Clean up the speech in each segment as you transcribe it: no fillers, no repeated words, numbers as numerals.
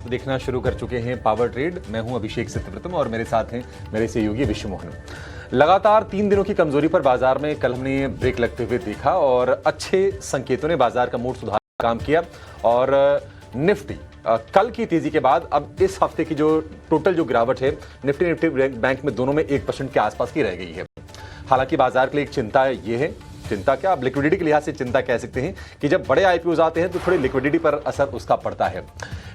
देखना शुरू कर चुके हैं पावर ट्रेड। मैं हूं अभिषेक सत्यव्रतम और मेरे साथ हैं मेरे सहयोगी विश्व मोहन। लगातार 3 दिनों की कमजोरी पर बाजार में कल हमने ब्रेक लगते हुए देखा और अच्छे संकेतों ने बाजार का मूड सुधार काम किया और निफ्टी कल की तेजी के बाद अब इस हफ्ते की जो टोटल जो गिरावट है निफ्टी बैंक में दोनों में 1% के आसपास की रह गई है। हालांकि बाजार के लिए एक चिंता ये है, चिंता क्या, अब लिक्विडिटी के लिहाज से चिंता कह सकते हैं कि जब बड़े आईपीओज आते हैं तो थोड़ी लिक्विडिटी पर असर उसका पड़ता है।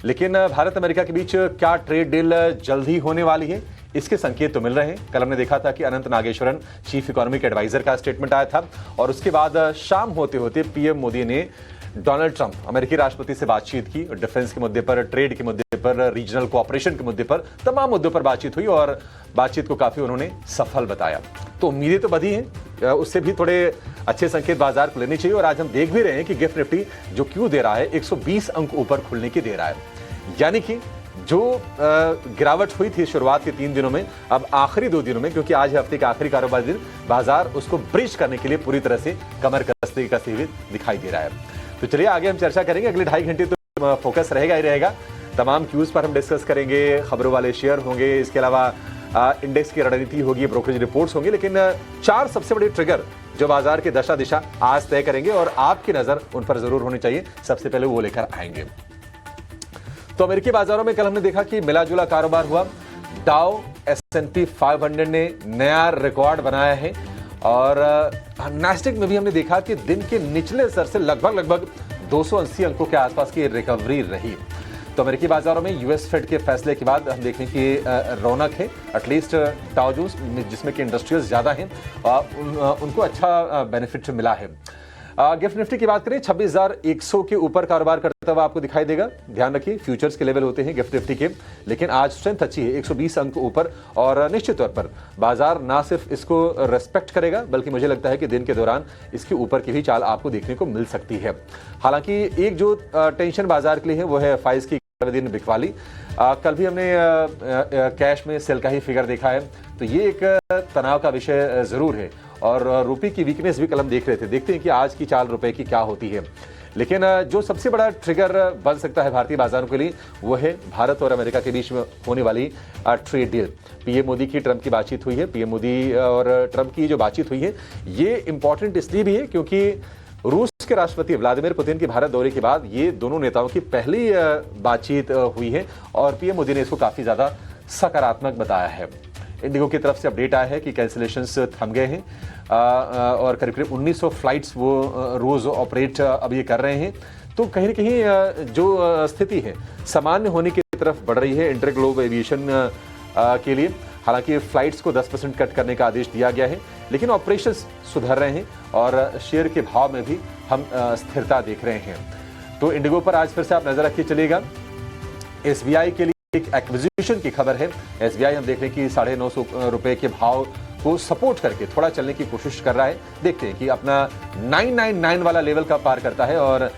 लेकिन भारत अमेरिका के बीच क्या ट्रेड डील जल्द ही होने वाली है, इसके संकेत तो मिल रहे हैं। कल हमने देखा था कि अनंत नागेश्वरन चीफ इकोनॉमिक एडवाइजर का स्टेटमेंट आया था और उसके बाद शाम होते होते पीएम मोदी ने डोनाल्ड ट्रंप अमेरिकी राष्ट्रपति से बातचीत की। डिफेंस के मुद्दे पर, ट्रेड के मुद्दे पर, रीजनल कोऑपरेशन के मुद्दे पर, तमाम मुद्दों पर बातचीत हुई और बातचीत को काफी उन्होंने सफल बताया। तो उम्मीदें तो बधी हैं, उससे भी थोड़े अच्छे संकेत बाजार को लेने चाहिए। और आज हम देख भी रहे हैं कि गिफ्ट निफ्टी जो क्यों दे रहा है 120 अंक ऊपर खुलने की दे रहा है, यानी कि जो गिरावट हुई थी शुरुआत के 3 दिनों में, अब आखिरी 2 दिनों में, क्योंकि आज हफ्ते का आखिरी कारोबारी दिन, बाजार उसको ब्रिज करने के लिए पूरी तरह से कमर कसते हुए दिखाई दे रहा है। तो चलिए आगे हम चर्चा करेंगे। अगले 2.5 घंटे तो फोकस रहेगा ही रहेगा, तमाम क्यूज पर हम डिस्कस करेंगे, खबरों वाले शेयर होंगे, इसके अलावा इंडेक्स की रणनीति होगी, ब्रोकरेज रिपोर्ट्स होंगी। लेकिन 4 सबसे बड़े ट्रिगर जो बाजार की दशा दिशा आज तय करेंगे और आपकी नजर उन पर जरूर होनी चाहिए, सबसे पहले वो लेकर आएंगे। तो अमेरिकी बाजारों में कल हमने देखा कि मिला जुला कारोबार हुआ। डाउ S&P 500 ने नया रिकॉर्ड बनाया है और नैस्डैक में भी हमने देखा कि दिन के निचले स्तर से लगभग 280 अंकों के आसपास की रिकवरी रही। तो अमेरिकी बाजारों में यूएस फेड के फैसले के बाद हम देखें कि रौनक है, एटलीस्ट डाउ जोन्स जिसमें कि इंडस्ट्रियल्स ज्यादा हैं उनको अच्छा बेनिफिट मिला है। गिफ्ट निफ्टी की बात करें 26,100 के ऊपर कारोबार करता हुआ आपको दिखाई देगा। ध्यान रखिए फ्यूचर्स के लेवल होते हैं गिफ्ट निफ्टी के, लेकिन आज स्ट्रेंथ अच्छी है, 120 अंक ऊपर। और निश्चित तौर पर बाजार ना सिर्फ इसको रेस्पेक्ट करेगा बल्कि मुझे लगता है कि दिन के दौरान इसके ऊपर की भी चाल आपको देखने को मिल सकती है। हालांकि एक जो टेंशन बाजार के लिए है वो है फाइज की दिन बिकवाली। कल भी हमने कैश में सेल का ही फिगर देखा है, तो ये एक तनाव का विषय जरूर है। और रुपये की वीकनेस भी कल हम देख रहे थे, देखते हैं कि आज की चाल रुपए की क्या होती है। लेकिन जो सबसे बड़ा ट्रिगर बन सकता है भारतीय बाजारों के लिए वो है भारत और अमेरिका के बीच में होने वाली ट्रेड डील। पीएम मोदी की ट्रंप की बातचीत हुई है, पीएम मोदी और ट्रंप की जो बातचीत हुई है ये इंपॉर्टेंट इसलिए भी है क्योंकि रूस के राष्ट्रपति व्लादिमीर पुतिन के भारत दौरे के बाद ये दोनों नेताओं की पहली बातचीत हुई है और पीएम मोदी ने इसको काफी ज्यादा सकारात्मक बताया है। इंडिगो की तरफ से अपडेट आया है कि कैंसिलेशंस थम गए हैं और करीब 1900 फ्लाइट्स वो रोज ऑपरेट अब ये कर रहे हैं। तो कहीं ना कहीं जो स्थिति है सामान्य होने की तरफ बढ़ रही है इंटर ग्लोब एविएशन के लिए। हालांकि फ्लाइट्स को 10% कट करने का आदेश दिया गया है, लेकिन ऑपरेशंस सुधर रहे हैं और शेयर के भाव में भी हम स्थिरता देख रहे हैं। तो इंडिगो पर आज फिर से आप नजर रखिए चलिएगा। एसबीआई के लिए एक एक्विजिशन की खबर है। एसबीआई हम देख रहे हैं कि 950 रुपए के भाव को सपोर्ट करके थोड़ा चलने की कोशिश कर रहा है। देखते हैं कि अपना 999 वाला लेवल का पार करता है और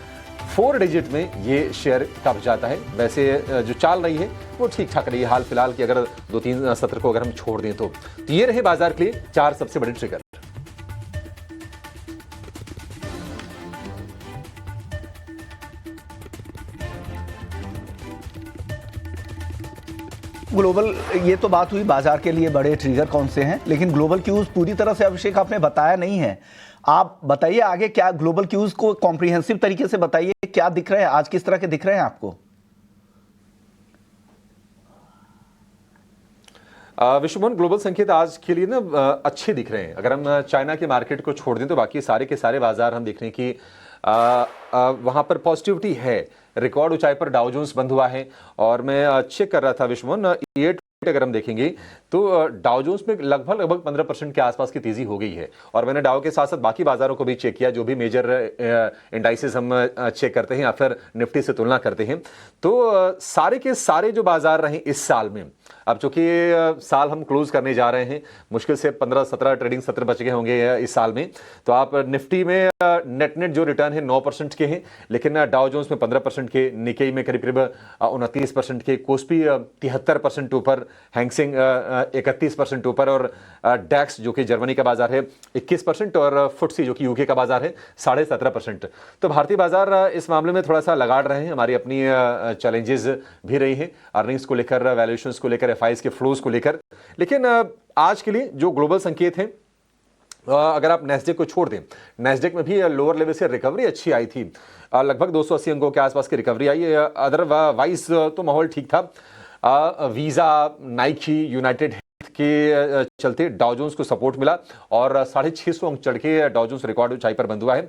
4 डिजिट में ये शेयर कब जाता है। वैसे जो चाल रही है वो ठीक ठाक रही है हाल फिलहाल की, अगर 2-3 सत्र को अगर हम छोड़ दें तो ये रहे बाजार के लिए 4 सबसे बड़े ट्रिगर। ग्लोबल, ये तो बात हुई बाजार के लिए बड़े ट्रिगर कौन से हैं, लेकिन ग्लोबल क्यूज पूरी तरह से अभिषेक आपने बताया नहीं है। आप बताइए आगे क्या ग्लोबल क्यूज को कॉम्प्रिहेंसिव तरीके से बताइए, क्या दिख रहे हैं आज, किस तरह के दिख रहे हैं आपको? विश्वमोहन, ग्लोबल संकेत आज के लिए ना अच्छे दिख रहे हैं। अगर हम चाइना के मार्केट को छोड़ दें तो बाकी सारे के सारे बाजार हम देख रहे हैं कि वहां पर पॉजिटिविटी है। रिकॉर्ड ऊंचाई पर डाउ जोन्स बंद हुआ है और मैं चेक कर रहा था विश्वमोहन, ये अगर हम देखेंगे तो डाउ जोन्स में लगभग 15% के आसपास की तेजी हो गई है। और मैंने डाउ के साथ साथ बाकी बाजारों को भी चेक किया, जो भी मेजर इंडाइसेस हम चेक करते हैं या फिर निफ्टी से तुलना करते हैं, तो सारे के सारे जो बाजार रहे इस साल में अब चूंकि साल हम क्लोज करने जा रहे हैं, मुश्किल से 15-17 ट्रेडिंग सत्र बच गए होंगे इस साल में, तो आप निफ्टी में नेट जो रिटर्न है 9% के हैं, लेकिन डाउ जोन्स में 15% के, निकेई में करीब करीब 29% के, कोस्पी 73% ऊपर, हैंगसेंग 31% ऊपर, और डैक्स जो कि जर्मनी का बाजार है 21%, और फुटसी जो कि यूके का बाजार है 17.5%। तो भारतीय बाजार इस मामले में थोड़ा सा लगाड़ रहे हैं, हमारी अपनी चैलेंजेस भी रही हैं अर्निंग्स को लेकर, वैल्यूएशंस को लेकर, एफआईज के फ्लोज को लेकर। लेकिन आज के लिए जो ग्लोबल संकेत हैं, अगर आप नेस्डेक को छोड़ दें, नेस्डेक में भी लोअर लेवल से रिकवरी अच्छी आई थी, लगभग 280 अंकों के आसपास की रिकवरी आई। अदरवाइज तो माहौल ठीक था। वीजा, नाइकी, यूनाइटेड हेल्थ के चलते डाउ जोन्स को सपोर्ट मिला और 650 अंक चढ़ के डाउ जोन्स रिकॉर्ड ऊंचाई पर बंद हुआ है।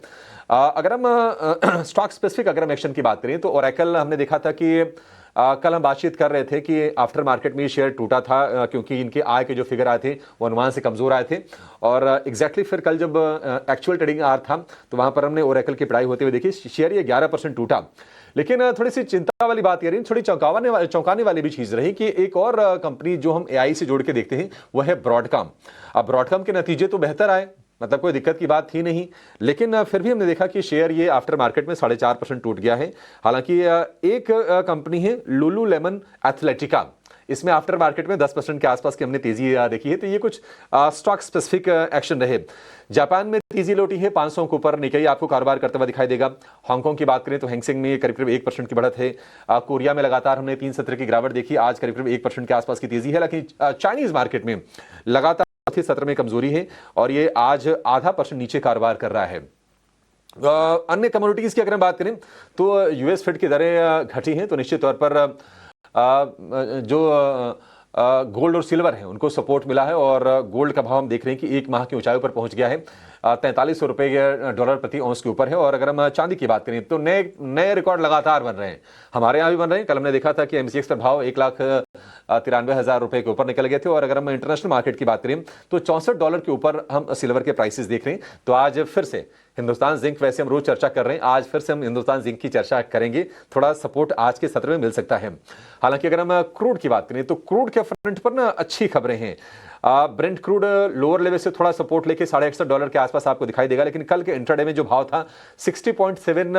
अगर हम स्टॉक स्पेसिफिक अगर हम एक्शन की बात करें तो ओरेकल हमने देखा था कि कल हम बातचीत कर रहे थे कि आफ्टर मार्केट में शेयर टूटा था क्योंकि इनके आय के जो फिगर आए थे वो अनुमान से कमजोर आए थे, और एग्जैक्टली फिर कल जब एक्चुअल ट्रेडिंग आर था तो वहां पर हमने ओरेकल की पढ़ाई होते हुए देखी, शेयर ये 11% टूटा। लेकिन थोड़ी सी चिंता वाली बात ये रही, थोड़ी चौंकाने वाली भी चीज रही कि एक और कंपनी जो हम एआई से जोड़ के देखते हैं वो है ब्रॉडकॉम। अब ब्रॉडकॉम के नतीजे तो बेहतर आए, मतलब कोई दिक्कत की बात थी नहीं, लेकिन फिर भी हमने देखा कि शेयर ये आफ्टर मार्केट में 4.5% टूट गया है। हालांकि एक कंपनी है लुलू लेमन एथलेटिका, इसमें आफ्टर मार्केट में 10% के आसपास की हमने तेजी देखी है। तो ये कुछ स्टॉक स्पेसिफिक एक्शन रहे। जापान में तेजी लौटी है, 500 के ऊपर निकेई आपको कारोबार करते हुआ दिखाई देगा। हांगकांग की बात करें तो हैंगसेंग में करीब करीब 1% की बढ़त है। कोरिया में लगातार हमने 3 सत्र की गिरावट देखी, आज करीब करीब 1% के आसपास की तेजी है। लेकिन चाइनीज मार्केट में लगातार सत्र में कमजोरी है और ये आज 0.5% नीचे कारोबार कर रहा है। अन्य कमोडिटीज की अगर हम बात करें तो यूएस फेड की दरें घटी हैं, तो निश्चित तौर पर जो गोल्ड और सिल्वर है उनको सपोर्ट मिला है, और गोल्ड का भाव हम देख रहे हैं कि एक माह की ऊंचाई पर पहुंच गया है, 4300 रुपए डॉलर प्रति औंस के ऊपर है। और अगर हम चांदी की बात करें तो नए रिकॉर्ड लगातार बन रहे हैं, हमारे यहाँ भी बन रहे हैं। कल हमने देखा था कि एमसीएक्स पर भाव 1,93,000 रुपए के ऊपर निकल गए थे। और अगर हम इंटरनेशनल मार्केट की बात करें तो $64 के ऊपर हम सिल्वर के प्राइसेस देख रहे हैं। तो आज फिर से हिंदुस्तान जिंक, वैसे हम रोज चर्चा कर रहे हैं, आज फिर से हम हिंदुस्तान जिंक की चर्चा करेंगे, थोड़ा सपोर्ट आज के सत्र में मिल सकता है। हालांकि अगर हम क्रूड की बात करें तो क्रूड के फ्रंट पर ना अच्छी खबरें हैं। ब्रेंट क्रूड लोअर लेवल से थोड़ा सपोर्ट लेके $61.5 के आसपास आपको दिखाई देगा, लेकिन कल के इंट्राडे में जो भाव था 60.7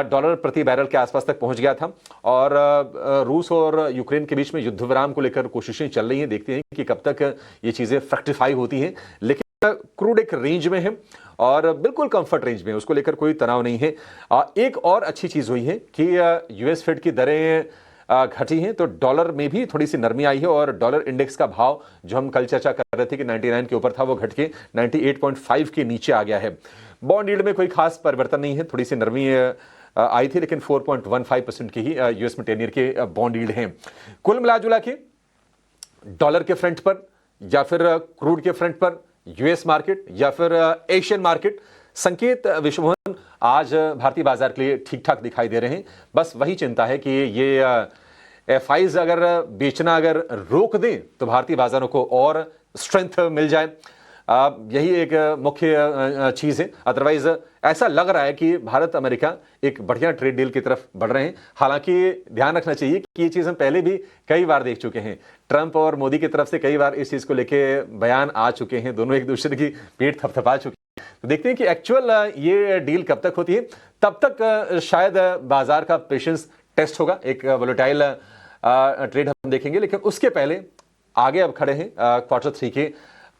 डॉलर प्रति बैरल के आसपास तक पहुंच गया था। और रूस और यूक्रेन के बीच में युद्ध विराम को लेकर कोशिशें चल रही हैं, देखते हैं कि कब तक ये चीजें फ्रैक्टिफाई होती हैं। लेकिन क्रूड एक रेंज में है और बिल्कुल कंफर्ट रेंज में, उसको लेकर कोई तनाव नहीं है। एक और अच्छी चीज हुई है कि यूएस फेड की दरें घटी हैं, तो डॉलर में भी थोड़ी सी नरमी आई है, और डॉलर इंडेक्स का भाव जो हम कल चर्चा कर रहे थे कि 99 के ऊपर था, वो घट के 98.5 के नीचे आ गया है। बॉन्ड यील्ड में कोई खास परिवर्तन नहीं है, थोड़ी सी नरमी आई थी, लेकिन 4.15% की ही यूएस में 10 ईयर के बॉन्ड यील्ड हैं। कुल मिलाजुला के डॉलर के फ्रंट पर या फिर क्रूड के फ्रंट पर यूएस मार्केट या फिर एशियन मार्केट, संकेत विश्वमोहन आज भारतीय बाजार के लिए ठीक ठाक दिखाई दे रहे हैं। बस वही चिंता है कि ये एफआईज अगर बेचना अगर रोक दें तो भारतीय बाजारों को और स्ट्रेंथ मिल जाए, यही एक मुख्य चीज है। अदरवाइज ऐसा लग रहा है कि भारत अमेरिका एक बढ़िया ट्रेड डील की तरफ बढ़ रहे हैं। हालांकि ध्यान रखना चाहिए कि ये चीज हम पहले भी कई बार देख चुके हैं, ट्रंप और मोदी की तरफ से कई बार इस चीज को लेके बयान आ चुके हैं, दोनों एक दूसरे की पीठ थपथपा चुके हैं। तो देखते हैं कि एक्चुअल ये डील कब तक होती है, तब तक शायद बाजार का पेशेंस टेस्ट होगा, एक वोलेटाइल ट्रेड हम देखेंगे। लेकिन उसके पहले आगे अब खड़े हैं Q3 के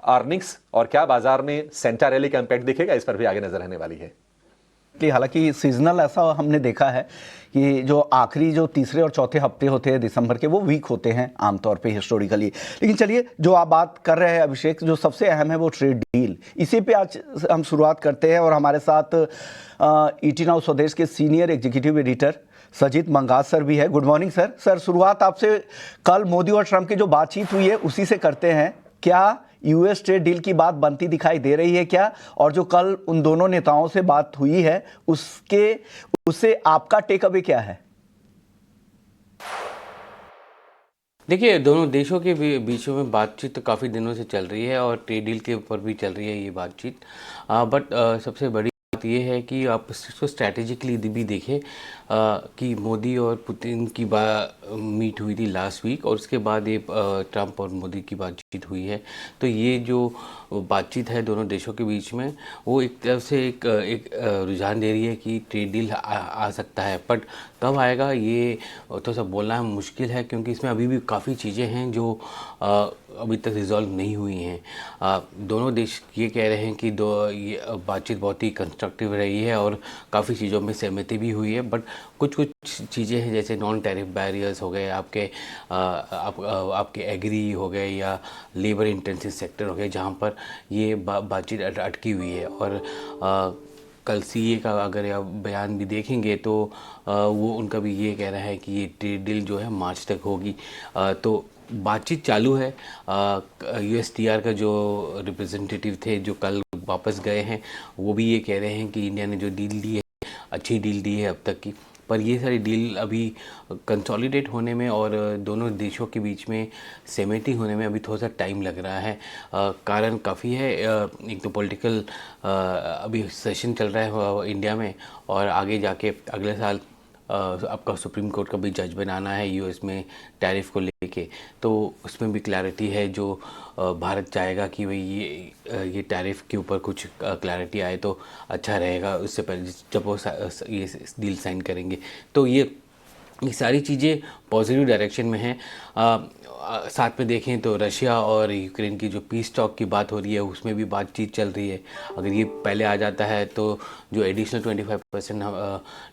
अर्निंग्स, और क्या बाजार में सेंटा रैली का इंपैक्ट दिखेगा, इस पर भी आगे नजर रहने वाली है। कि हालांकि सीजनल ऐसा हमने देखा है कि जो आखिरी जो तीसरे और चौथे हफ्ते होते हैं दिसंबर के, वो वीक होते हैं आमतौर पे हिस्टोरिकली। लेकिन चलिए, जो आप बात कर रहे हैं अभिषेक, जो सबसे अहम है वो ट्रेड डील, इसी पे आज हम शुरुआत करते हैं। और हमारे साथ ईटी नाउ स्वदेश के senior executive editor Sajeet Mangas sir भी है। Good morning sir. सर, शुरुआत आपसे कल मोदी और ट्रंप की जो बातचीत हुई है उसी से करते हैं। क्या यूएस ट्रेड डील की बात बनती दिखाई दे रही है क्या? और जो कल उन दोनों नेताओं से बात हुई है उससे आपका टेक अवे क्या है? देखिए, दोनों देशों के बीचों में बातचीत तो काफ़ी दिनों से चल रही है और ट्रेड डील के ऊपर भी चल रही है ये बातचीत। बट सबसे बड़ी बात ये है कि आप इसको स्ट्रैटेजिकली भी देखें कि मोदी और पुतिन की मीट हुई थी लास्ट वीक, और उसके बाद ये ट्रंप और मोदी की बातचीत हुई है। तो ये जो बातचीत है दोनों देशों के बीच में, वो एक तरफ से एक रुझान दे रही है कि ट्रेड डील आ सकता है, बट कब आएगा ये थोड़ा सा बोलना मुश्किल है, क्योंकि इसमें अभी भी काफ़ी चीज़ें हैं जो अभी तक रिजॉल्व नहीं हुई हैं। दोनों देश ये कह रहे हैं कि ये बातचीत बहुत ही कंस्ट्रक्टिव रही है और काफ़ी चीज़ों में सहमति भी हुई है, बट कुछ चीज़ें हैं जैसे नॉन टैरिफ बैरियर्स हो गए, आपके एग्री हो गए, या लेबर इंटेंसिव सेक्टर हो गए, जहाँ पर ये बातचीत अटकी हुई है। और कल सीए का अगर आप बयान भी देखेंगे तो वो उनका भी ये कह रहा है कि ये ट्रेड डील जो है मार्च तक होगी। तो बातचीत चालू है। यूएसटीआर का जो रिप्रेजेंटेटिव थे जो कल वापस गए हैं, वो भी ये कह रहे हैं कि इंडिया ने जो डील दी है अच्छी डील दी है अब तक की, पर ये सारी डील अभी कंसोलिडेट होने में और दोनों देशों के बीच में सहमति होने में अभी थोड़ा सा टाइम लग रहा है। कारण काफ़ी है। एक तो पॉलिटिकल अभी सेशन चल रहा है इंडिया में, और आगे जाके अगले साल आपका सुप्रीम कोर्ट का भी जजमेंट आना है यूएस में टैरिफ को लेके, तो उसमें भी क्लैरिटी है जो भारत चाहेगा कि भाई ये टैरिफ के ऊपर कुछ क्लैरिटी आए तो अच्छा रहेगा, उससे पहले जब वो ये डील साइन करेंगे। तो ये सारी चीज़ें पॉजिटिव डायरेक्शन में हैं। साथ में देखें तो रशिया और यूक्रेन की जो पीस टॉक की बात हो रही है, उसमें भी बातचीत चल रही है। अगर ये पहले आ जाता है तो जो एडिशनल 25%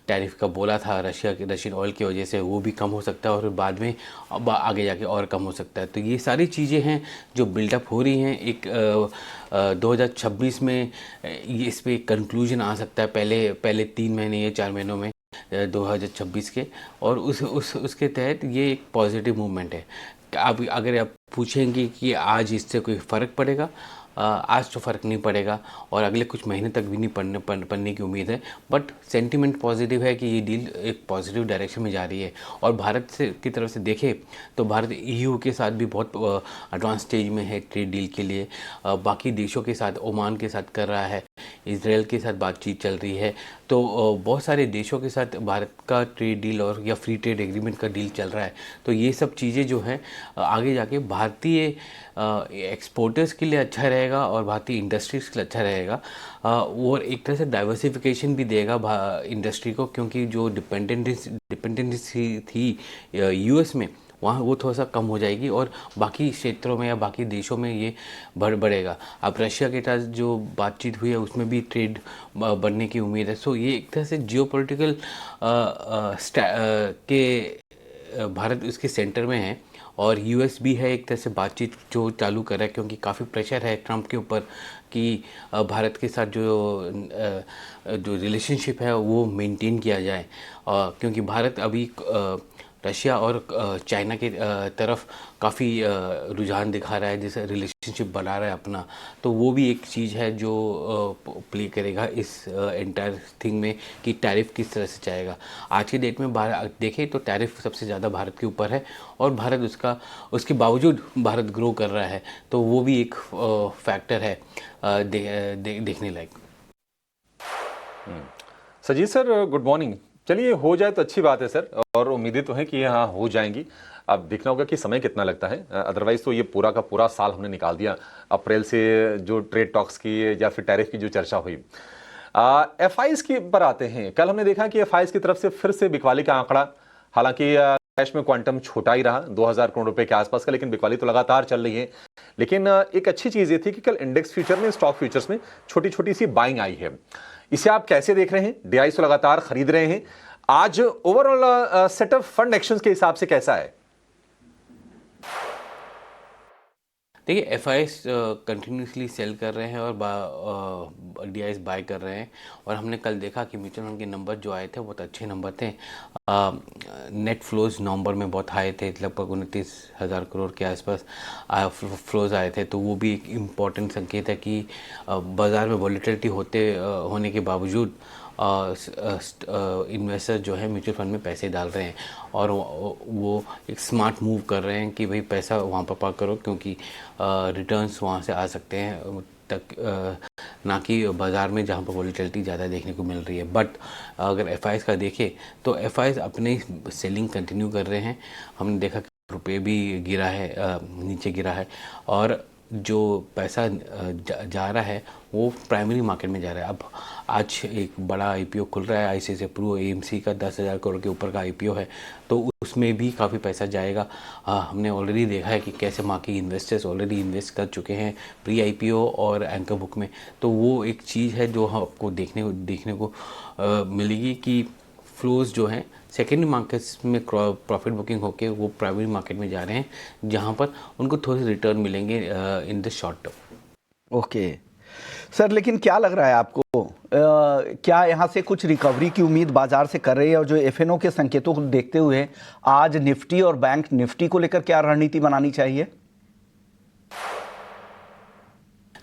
टैरिफ का बोला था रशियन ऑयल की वजह से, वो भी कम हो सकता है और बाद में आगे जाके और कम हो सकता है। तो ये सारी चीज़ें हैं जो बिल्डअप हो रही हैं। एक 2026 में इस पर कंक्लूजन आ सकता है, पहले 3 महीने या 4 महीनों में 2026 के, और उसके तहत ये एक पॉजिटिव मूवमेंट है। अब अगर आप पूछेंगे कि आज इससे कोई फ़र्क पड़ेगा, आज तो फ़र्क नहीं पड़ेगा और अगले कुछ महीने तक भी नहीं पड़ने की उम्मीद है, बट सेंटीमेंट पॉजिटिव है कि ये डील एक पॉजिटिव डायरेक्शन में जा रही है। और भारत की तरफ से देखें तो भारत ईयू के साथ भी बहुत एडवांस स्टेज में है ट्रेड डील के लिए। बाकी देशों के साथ, ओमान के साथ कर रहा है, इसराइल के साथ बातचीत चल रही है। तो बहुत सारे देशों के साथ भारत का ट्रेड डील और या फ्री ट्रेड एग्रीमेंट का डील चल रहा है। तो ये सब चीज़ें जो हैं आगे जाके भारतीय एक्सपोर्टर्स के लिए अच्छा रहेगा और भारतीय इंडस्ट्रीज़ के लिए अच्छा रहेगा, और एक तरह से डाइवर्सिफिकेशन भी देगा इंडस्ट्री को, क्योंकि जो डिपेंडेंसी थी यूएस में, वहाँ वो थोड़ा सा कम हो जाएगी और बाकी क्षेत्रों में या बाकी देशों में ये बढ़ेगा। अब रशिया के साथ जो बातचीत हुई है उसमें भी ट्रेड बढ़ने की उम्मीद है। सो ये एक तरह से जियोपॉलिटिकल के भारत उसके सेंटर में है, और यूएस भी है एक तरह से बातचीत जो चालू कर रहा है, क्योंकि काफ़ी प्रेशर है ट्रंप के ऊपर कि भारत के साथ जो रिलेशनशिप है वो मेंटेन किया जाए, क्योंकि भारत अभी रशिया और चाइना के तरफ काफ़ी रुझान दिखा रहा है, जैसे रिलेशनशिप बना रहा है अपना। तो वो भी एक चीज़ है जो प्ले करेगा इस एंटायर थिंग में कि टैरिफ किस तरह से जाएगा। आज की डेट में देखें तो टैरिफ सबसे ज़्यादा भारत के ऊपर है, और भारत उसके बावजूद भारत ग्रो कर रहा है, तो वो भी एक फैक्टर है देखने लायक। Sajeet sir, good morning. चलिए, हो जाए तो अच्छी बात है सर, और उम्मीदें तो हैं कि हाँ हो जाएंगी। अब देखना होगा कि समय कितना लगता है, अदरवाइज तो ये पूरा का पूरा साल हमने निकाल दिया अप्रैल से जो ट्रेड टॉक्स की या फिर टैरिफ की जो चर्चा हुई। एफआईज की पर आते हैं। कल हमने देखा कि एफआईज की तरफ से फिर से बिकवाली का आंकड़ा, हालांकि कैश में क्वांटम छोटा ही रहा 2000 करोड़ रुपए के आसपास का, लेकिन बिकवाली तो लगातार चल रही है। लेकिन एक अच्छी चीज ये थी कि कल इंडेक्स फ्यूचर में, स्टॉक फ्यूचर्स में छोटी छोटी सी बाइंग आई है। इसे आप कैसे देख रहे हैं? डीआईएस तो लगातार खरीद रहे हैं, आज ओवरऑल सेटअप फंड एक्शंस के हिसाब से कैसा है? देखिए, एफआईएस कंटिन्यूसली सेल कर रहे हैं और डीआईएस बाय कर रहे हैं, और हमने कल देखा कि म्यूचुअल फंड के नंबर जो आए थे बहुत अच्छे नंबर थे। नेट फ्लोज नवंबर में बहुत हाई थे, लगभग 29,000 करोड़ के आसपास फ्लोज आए थे। तो वो भी एक इम्पॉर्टेंट संकेत है कि बाज़ार में वॉलेटिलिटी होने के बावजूद इन्वेस्टर जो है म्यूचुअल फंड में पैसे डाल रहे हैं, और वो एक स्मार्ट मूव कर रहे हैं कि भाई पैसा वहाँ पर पार्क करो, क्योंकि रिटर्न्स वहाँ से आ सकते हैं ना कि बाज़ार में जहाँ पर वॉलीटिलिटी ज़्यादा देखने को मिल रही है। बट अगर एफआईएस का देखें तो एफआईएस अपने सेलिंग कंटिन्यू कर रहे हैं। हमने देखा कि रुपये भी गिरा है, नीचे गिरा है, और जो पैसा जा रहा है वो प्राइमरी मार्केट में जा रहा है। अब आज एक बड़ा आईपीओ खुल रहा है, आईसीआईसीआई प्रू एएमसी का 10,000 करोड़ के ऊपर का आईपीओ है, तो उसमें भी काफ़ी पैसा जाएगा। हमने ऑलरेडी देखा है कि कैसे मार्केट इन्वेस्टर्स ऑलरेडी इन्वेस्ट कर चुके हैं प्री आईपीओ और एंकर बुक में। तो वो एक चीज़ है जो आपको देखने को मिलेगी कि फ्लोज जो हैं सेकेंडरी मार्केट्स में प्रॉफिट बुकिंग होके वो प्राइमरी मार्केट में जा रहे हैं, जहां पर उनको थोड़े रिटर्न मिलेंगे in the short term. Okay sir, लेकिन क्या लग रहा है आपको, क्या यहाँ से कुछ रिकवरी की उम्मीद बाजार से कर रही है? और जो एफएनओ के संकेतों को देखते हुए आज निफ्टी और बैंक निफ्टी को लेकर क्या रणनीति बनानी चाहिए?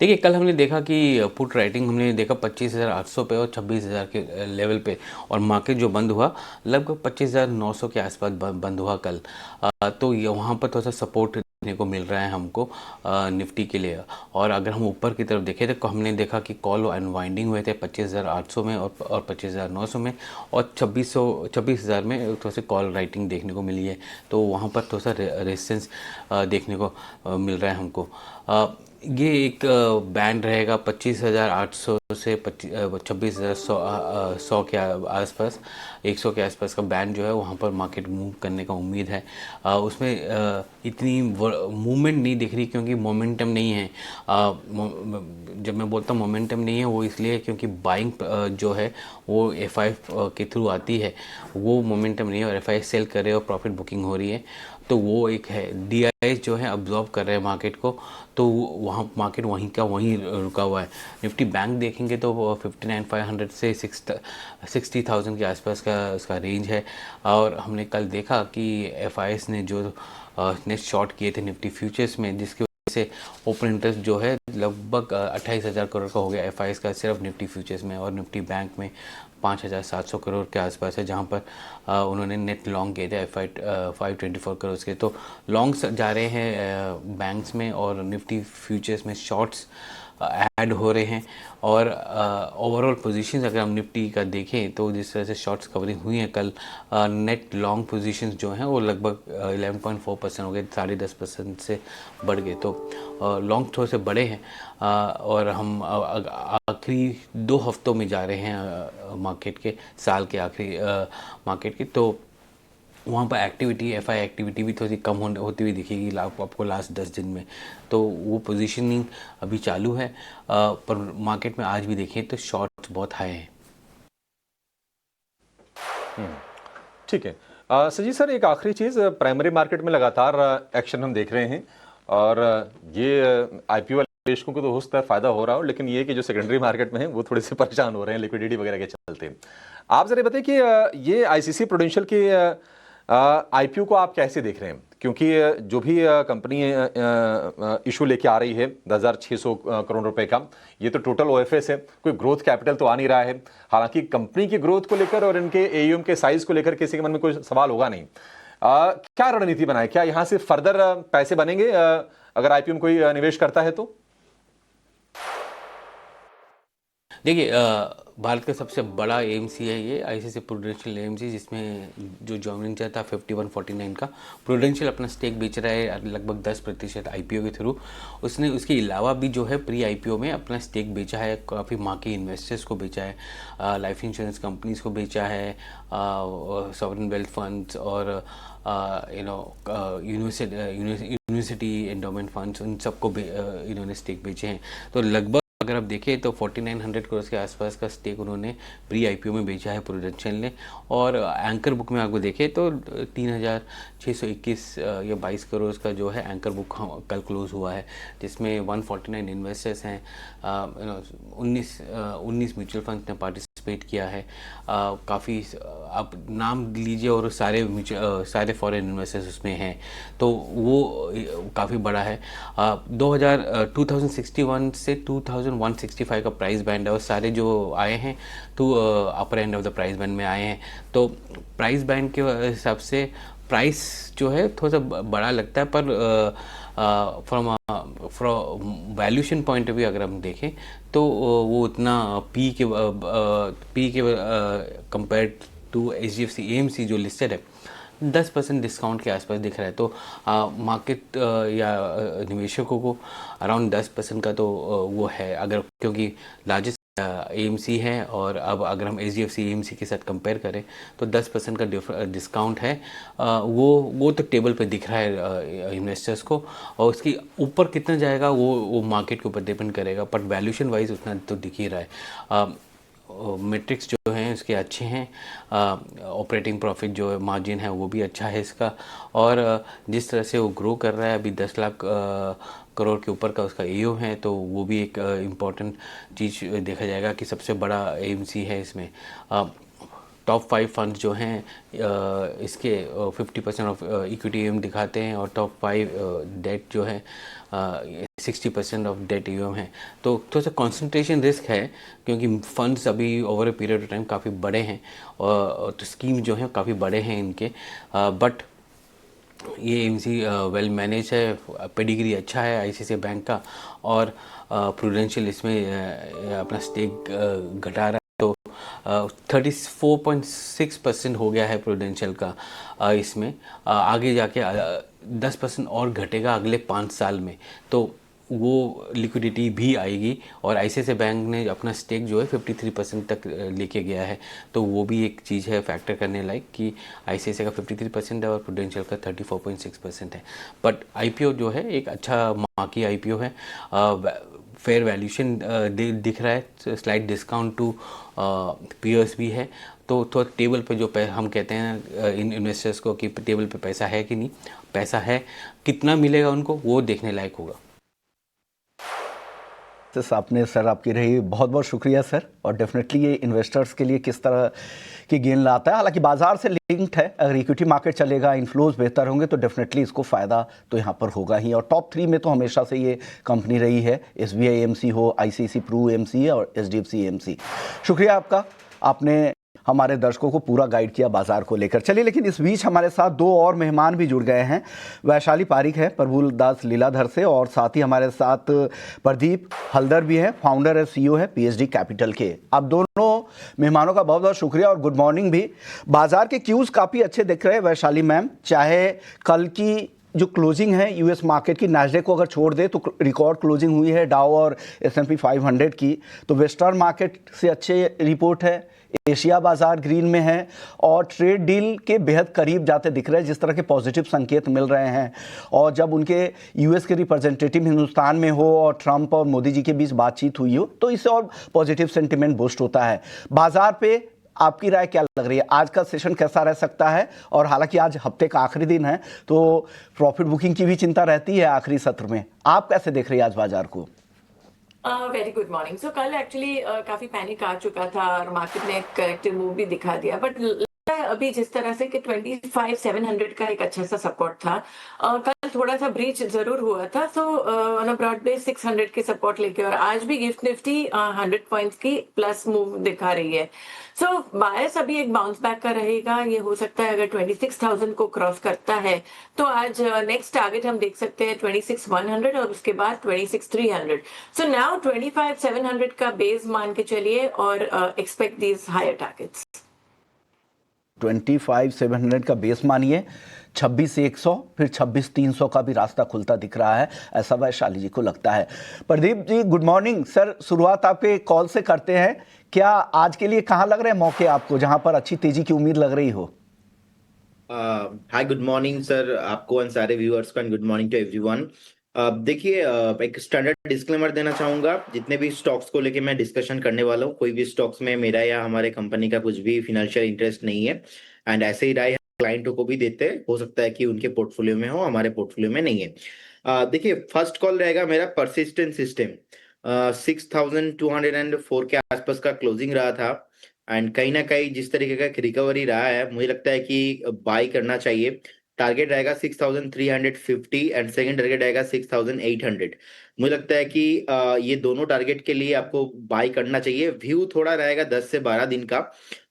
देखिए, कल हमने देखा कि पुट राइटिंग हमने देखा 25,800 पे और 26,000 के लेवल पे, और मार्केट जो बंद हुआ लगभग 25,900 के आसपास बंद हुआ कल। तो ये वहाँ पर थोड़ा सा सपोर्ट देखने को मिल रहा है हमको निफ्टी के लिए। और अगर हम ऊपर की तरफ देखें तो हमने देखा कि कॉल अनवाइंडिंग हुए थे 25,800 में और 25,900 में, और 26,000 में थोड़ा सा कॉल राइटिंग देखने को मिली है। तो वहाँ पर थोड़ा सा रेजिस्टेंस देखने को मिल रहा है हमको। ये एक बैंड रहेगा 25,800 से 26,100 के आसपास, 100 के आसपास का बैंड जो है वहाँ पर मार्केट मूव करने का उम्मीद है। उसमें इतनी मूवमेंट नहीं दिख रही क्योंकि मोमेंटम नहीं है। जब मैं बोलता हूँ मोमेंटम नहीं है वो इसलिए क्योंकि बाइंग जो है वो एफआई के थ्रू आती है, वो मोमेंटम नहीं है, और एफआई सेल कर रहे हैं और प्रॉफिट बुकिंग हो रही है। तो वो एक है, डीआईएस जो है अब्जॉर्व कर रहे हैं मार्केट को, तो वहाँ मार्केट वहीं का वहीं रुका हुआ है। निफ्टी बैंक देखेंगे तो 59,500 से 60,000 के आसपास का उसका रेंज है। और हमने कल देखा कि एफआईएस ने जो नेट शॉर्ट किए थे निफ्टी फ्यूचर्स में, जिसकी वजह से ओपन इंटरेस्ट जो है लगभग 28,000 करोड़ का हो गया एफआईएस का सिर्फ निफ्टी फ्यूचर्स में, और निफ्टी बैंक में 5,700 करोड़ के आसपास है, जहां पर उन्होंने नेट लॉन्ग किए थे 524 करोड़ के। तो लॉन्ग्स जा रहे हैं बैंक्स में, और निफ्टी फ्यूचर्स में शॉर्ट्स ऐड हो रहे हैं। और ओवरऑल पोजीशंस अगर हम निफ्टी का देखें तो जिस तरह से शॉर्ट्स कवरिंग हुई हैं कल, नेट लॉन्ग पोजीशंस जो हैं वो लगभग 11.4% हो गए, 10.5% से बढ़ गए। तो लॉन्ग थोड़े से बड़े हैं। और हम आखिरी 2 हफ्तों में जा रहे हैं मार्केट के, साल के आखिरी मार्केट के, तो वहाँ पर एक्टिविटी, एफआई एक्टिविटी भी थोड़ी कम होती हुई दिखेगी आपको लास्ट 10 दिन में। तो वो पोजीशनिंग अभी चालू है, पर मार्केट में आज भी देखें तो शॉर्ट्स बहुत हाई हैं। ठीक है सजी सर, एक आखिरी चीज़, प्राइमरी मार्केट में लगातार एक्शन हम देख रहे हैं, और ये आईपीओ निवेशकों को तो हो सकता है फायदा हो रहा हो, लेकिन ये कि जो सेकेंडरी मार्केट में है वो थोड़े से परेशान हो रहे हैं लिक्विडिटी वगैरह के चलते। आप जरा बताइए कि ये आईसीसी प्रूडेंशियल के आईपीओ को आप कैसे देख रहे हैं? क्योंकि जो भी कंपनी इशू लेके आ रही है 10,600 करोड़ रुपए का, ये तो टोटल ओएफएस है, कोई ग्रोथ कैपिटल तो आ नहीं रहा है। हालांकि कंपनी की ग्रोथ को लेकर और इनके एयूएम के साइज को लेकर किसी के मन में कोई सवाल होगा नहीं। क्या रणनीति बनाए? क्या यहाँ से फर्दर पैसे बनेंगे अगर आईपीओ में कोई निवेश करता है तो? देखिए, भारत का सबसे बड़ा एएमसी है ये आईसीसी प्रूडेंशियल एएमसी, जिसमें जो जॉइनिंग चार्ज था 5149 का। प्रूडेंशियल अपना स्टेक बेच रहा है लगभग 10% आईपीओ के थ्रू। उसने उसके अलावा भी जो है प्री आईपीओ में अपना स्टेक बेचा है, काफ़ी मार्केट इन्वेस्टर्स को बेचा है, लाइफ इंश्योरेंस कंपनीज को बेचा है, सॉवरेन वेल्थ फंड्स और यूनिवर्सिटी एंडोमेंट फंड्स, उन सबको इन्होंने स्टेक बेचे हैं। तो लगभग अगर आप देखें तो 4900 करोड़ के आसपास का स्टेक उन्होंने प्री आईपीओ में बेचा है प्रूडेंशियल ने। और एंकर बुक में आपको देखें तो 3,621 या 22 करोड़ का जो है एंकर बुक कल क्लोज हुआ है, जिसमें 149 इन्वेस्टर्स हैं, 19 म्यूचुअल फंड्स ने पार्टिसिपेट किया है। काफ़ी आप नाम लीजिए और सारे फॉरेन इन्वेस्टर्स उसमें हैं, तो वो काफ़ी बड़ा है। 2061 से 2165 का प्राइस बैंड है, और सारे जो आए हैं तो upper end of the price band में आए हैं। तो प्राइस बैंड के हिसाब से प्राइस जो है थोड़ा सा बड़ा लगता है, पर from from valuation point of view अगर हम देखें तो वो उतना पी के कंपेयर टू HDFC AMC जो लिस्टेड है 10% डिस्काउंट के आसपास दिख रहा है। तो मार्केट या निवेशकों को अराउंड 10% का तो वो है, अगर क्योंकि लार्जेस्ट AMC है और अब अगर हम HDFC AMC के साथ कंपेयर करें तो 10% का डिस्काउंट है। वो तो टेबल पे दिख रहा है इन्वेस्टर्स को, और उसकी ऊपर कितना जाएगा वो मार्केट के ऊपर डिपेंड करेगा, पर वैल्यूशन वाइज उतना तो दिख ही रहा है। मैट्रिक्स जो हैं उसके अच्छे हैं, ऑपरेटिंग प्रॉफिट जो है मार्जिन है वो भी अच्छा है इसका, और जिस तरह से वो ग्रो कर रहा है, अभी 10 लाख करोड़ के ऊपर का उसका AUM है, तो वो भी एक इम्पॉर्टेंट चीज़ देखा जाएगा कि सबसे बड़ा AMC है इसमें। टॉप 5 फंड जो हैं इसके 50% ऑफ इक्विटी AUM दिखाते हैं, और टॉप 5 डेट जो है 60% ऑफ डेट AUM है। तो थोड़ा सा कॉन्सेंट्रेशन रिस्क है, क्योंकि फंड्स अभी over a period of time काफ़ी बड़े हैं, और तो स्कीम जो हैं काफ़ी बड़े हैं इनके, बट ये AMC वेल मैनेज है, पेडिग्री अच्छा है ICICI बैंक का, और प्रूडेंशियल इसमें अपना स्टेक घटा रहा है, तो 34.6% हो गया है प्रूडेंशियल का इसमें। आगे जाके 10% और घटेगा अगले 5 साल में, तो वो लिक्विडिटी भी आएगी, और ICICI बैंक ने अपना स्टेक जो है 53% तक लेके गया है, तो वो भी एक चीज़ है फैक्टर करने लायक कि ICICI का 53% है और प्रूडेंशियल का 34.6% है। बट IPO जो है एक अच्छा मार्की IPO है, फेयर वैल्यूशन दिख रहा है, स्लाइट डिस्काउंट टू पीयर्स भी है, तो थोड़ा टेबल पे जो हम कहते हैं इन इन्वेस्टर्स को कि टेबल पे पैसा है कि नहीं, पैसा है, कितना मिलेगा उनको वो देखने लायक होगा। आपने सर आपकी रही बहुत बहुत शुक्रिया सर, और डेफिनेटली ये इन्वेस्टर्स के लिए किस तरह की गेन लाता है, हालांकि बाजार से लिंक्ड है, अगर इक्विटी मार्केट चलेगा, इन्फ्लोज बेहतर होंगे तो डेफिनेटली इसको फ़ायदा तो यहाँ पर होगा ही। और टॉप 3 में तो हमेशा से ये कंपनी रही है, SBI AMC हो, ICICI Pru AMC और HDFC AMC। शुक्रिया आपका, आपने हमारे दर्शकों को पूरा गाइड किया बाजार को लेकर। चलिए, लेकिन इस बीच हमारे साथ 2 और मेहमान भी जुड़ गए हैं। वैशाली पारिक है प्रभुल दास लीलाधर से, और साथ ही हमारे साथ प्रदीप हल्दर भी हैं, फाउंडर और CEO है PhD कैपिटल के। अब दोनों मेहमानों का बहुत बहुत शुक्रिया और गुड मॉर्निंग भी। बाजार के क्यूज काफ़ी अच्छे दिख रहे हैं वैशाली मैम, चाहे कल की जो क्लोजिंग है US मार्केट की, नैस्डैक को अगर छोड़ दे तो रिकॉर्ड क्लोजिंग हुई है डाउ और S&P 500 की, तो वेस्टर्न मार्केट से अच्छे रिपोर्ट है, एशिया बाजार ग्रीन में है, और ट्रेड डील के बेहद करीब जाते दिख रहे हैं, जिस तरह के पॉजिटिव संकेत मिल रहे हैं। और जब उनके US के रिप्रेजेंटेटिव हिंदुस्तान में हो और ट्रंप और मोदी जी के बीच बातचीत हुई हो, तो इससे और पॉजिटिव सेंटिमेंट बूस्ट होता है। बाजार पे आपकी राय क्या लग रही है, आज का सेशन कैसा रह सकता है? और हालांकि आज हफ्ते का आखिरी दिन है तो प्रॉफिट बुकिंग की भी चिंता रहती है आखिरी सत्र में, आप कैसे देख रही है आज बाजार को? Very good morning. सो कल एक्चुअली काफी पैनिक आ चुका था और मार्केट ने करेक्टिव मूव भी दिखा दिया, बट अभी जिस तरह से कि 25,700 का एक अच्छा सा सपोर्ट था, कल थोड़ा सा ब्रीच जरूर हुआ था, so on a broad base 600 के सपोर्ट लेके, और आज भी गिफ्ट निफ्टी 100 पॉइंट्स की प्लस मूव दिखा रही है। सो बायस अभी एक बाउंस बैक का रहेगा, ये हो सकता है अगर 26,000 को क्रॉस करता है तो आज नेक्स्ट टारगेट हम देख सकते हैं 26,100 और उसके बाद 26,300। सो नाउ 25,700 का बेस मान के चलिए और एक्सपेक्ट दीज हायर टारगेट्स। 25,700 का बेस मानिए, 26,100 फिर 26,300 का भी रास्ता खुलता दिख रहा है, ऐसा वैशाली जी को लगता है। Pradeep ji good morning sir, शुरुआत आपके कॉल से करते हैं। क्या आज के लिए कहाँ लग रहे हैं मौके आपको जहां पर अच्छी तेजी की उम्मीद लग रही हो? हाय गुड मॉर्निंग सर, आपको और सारे व्यूअर्स को, and good morning to everyone. देखिए, एक स्टैंडर्ड डिस्क्लेमर देना चाहूंगा, जितने भी स्टॉक्स को लेके मैं डिस्कशन करने वाला हूँ, कोई भी स्टॉक्स में मेरा या हमारे कंपनी का कुछ भी फाइनेंशियल इंटरेस्ट नहीं है, एंड ऐसे ही राय क्लाइंटों को भी देते हैं, हो सकता है कि उनके पोर्टफोलियो में हो, हमारे पोर्टफोलियो में नहीं है। देखिए, फर्स्ट कॉल रहेगा मेरा परसिस्टेंट सिस्टम, 6,204 के आसपास का क्लोजिंग रहा था, एंड कहीं ना कहीं जिस तरीके का रिकवरी रहा है, मुझे लगता है कि बाय करना चाहिए। टारगेट रहेगा 6,350 एंड सेकंड टारगेट रहेगा 6,800। मुझे लगता है कि ये दोनों टारगेट के लिए आपको बाय करना चाहिए। व्यू थोड़ा रहेगा 10 से 12 दिन का,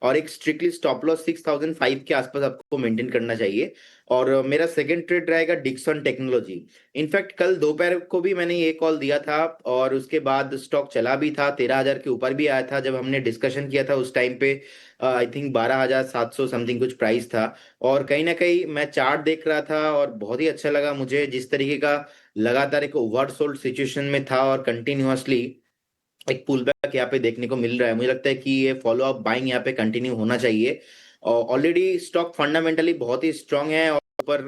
और एक स्ट्रिक्टली स्टॉप लॉस 6,005 के आसपास आपको मेंटेन करना चाहिए। और मेरा सेकंड ट्रेड रहेगा डिक्सन टेक्नोलॉजी। इनफैक्ट कल दोपहर को भी मैंने ये कॉल दिया था और उसके बाद स्टॉक चला भी था, 13,000 के ऊपर भी आया था। जब हमने डिस्कशन किया था उस टाइम पे आई थिंक 12,700 समथिंग कुछ प्राइस था। और कहीं ना कहीं मैं चार्ट देख रहा था और बहुत ही अच्छा लगा मुझे जिस तरीके का लगातार एक ओवरसोल्ड सिचुएशन में था और कंटिन्यूअसली एक पुल बैक यहाँ पे देखने को मिल रहा है। मुझे लगता है कि ये फॉलो अप बाइंग यहाँ पे कंटिन्यू होना चाहिए। और ऑलरेडी स्टॉक फंडामेंटली बहुत ही स्ट्रांग है और ऊपर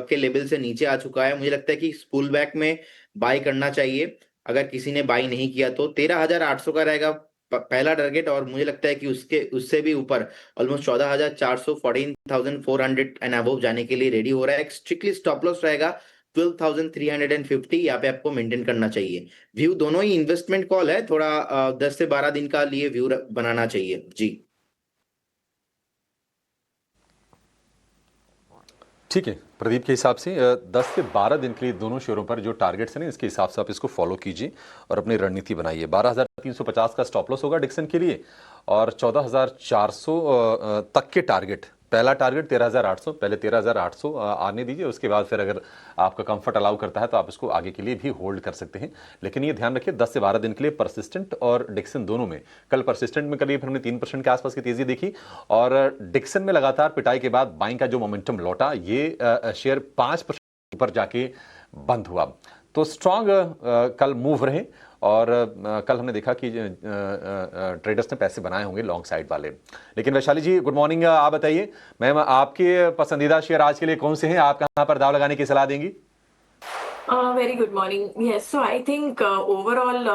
के लेवल से नीचे आ चुका है। मुझे लगता है कि इस पुल बैक में बाय करना चाहिए। अगर किसी ने बाय नहीं किया तो 13,800 का रहेगा पहला टारगेट, और मुझे लगता है कि उससे भी ऊपर ऑलमोस्ट 14,400 14,400 एंड अबव जाने के लिए रेडी हो रहा है। एक स्ट्रिक्टली स्टॉप लॉस रहेगा 12,350, यहाँ पे आपको मेंटेन करना चाहिए। व्यू दोनों ही इन्वेस्टमेंट कॉल है, थोड़ा 10 से 12 दिन का लिए व्यू बनाना चाहिए जी। ठीक है, प्रदीप के हिसाब से 10 से 12 दिन के लिए दोनों शेयरों पर जो टारगेट्स हैं इसके हिसाब से आप इसको फॉलो कीजिए और अपनी रणनीति बनाइए। 12,350 का स्टॉप लॉस होगा डिक्सन के लिए और 14,400 तक के टारगेट। पहला टारगेट 13,800, पहले 13,800 आने दीजिए, उसके बाद फिर अगर आपका कंफर्ट अलाउ करता है तो आप इसको आगे के लिए भी होल्ड कर सकते हैं। लेकिन ये ध्यान रखिए 10 से 12 दिन के लिए परसिस्टेंट और डिक्सन दोनों में। कल परसिस्टेंट में करीब हमने 3% के आसपास की तेजी देखी और डिक्सन में लगातार पिटाई के बाद बाइंग का जो मोमेंटम लौटा, ये शेयर 5% ऊपर जाके बंद हुआ। तो स्ट्रांग कल मूव रहे और कल हमने देखा कि ट्रेडर्स ने पैसे बनाए होंगे लॉन्ग साइड वाले। लेकिन वैशाली जी गुड मॉर्निंग, आप बताइए मैम आपके पसंदीदा शेयर आज के लिए कौन से हैं, आप कहां पर दाव लगाने की सलाह देंगी? Very good morning. Yes, so I think overall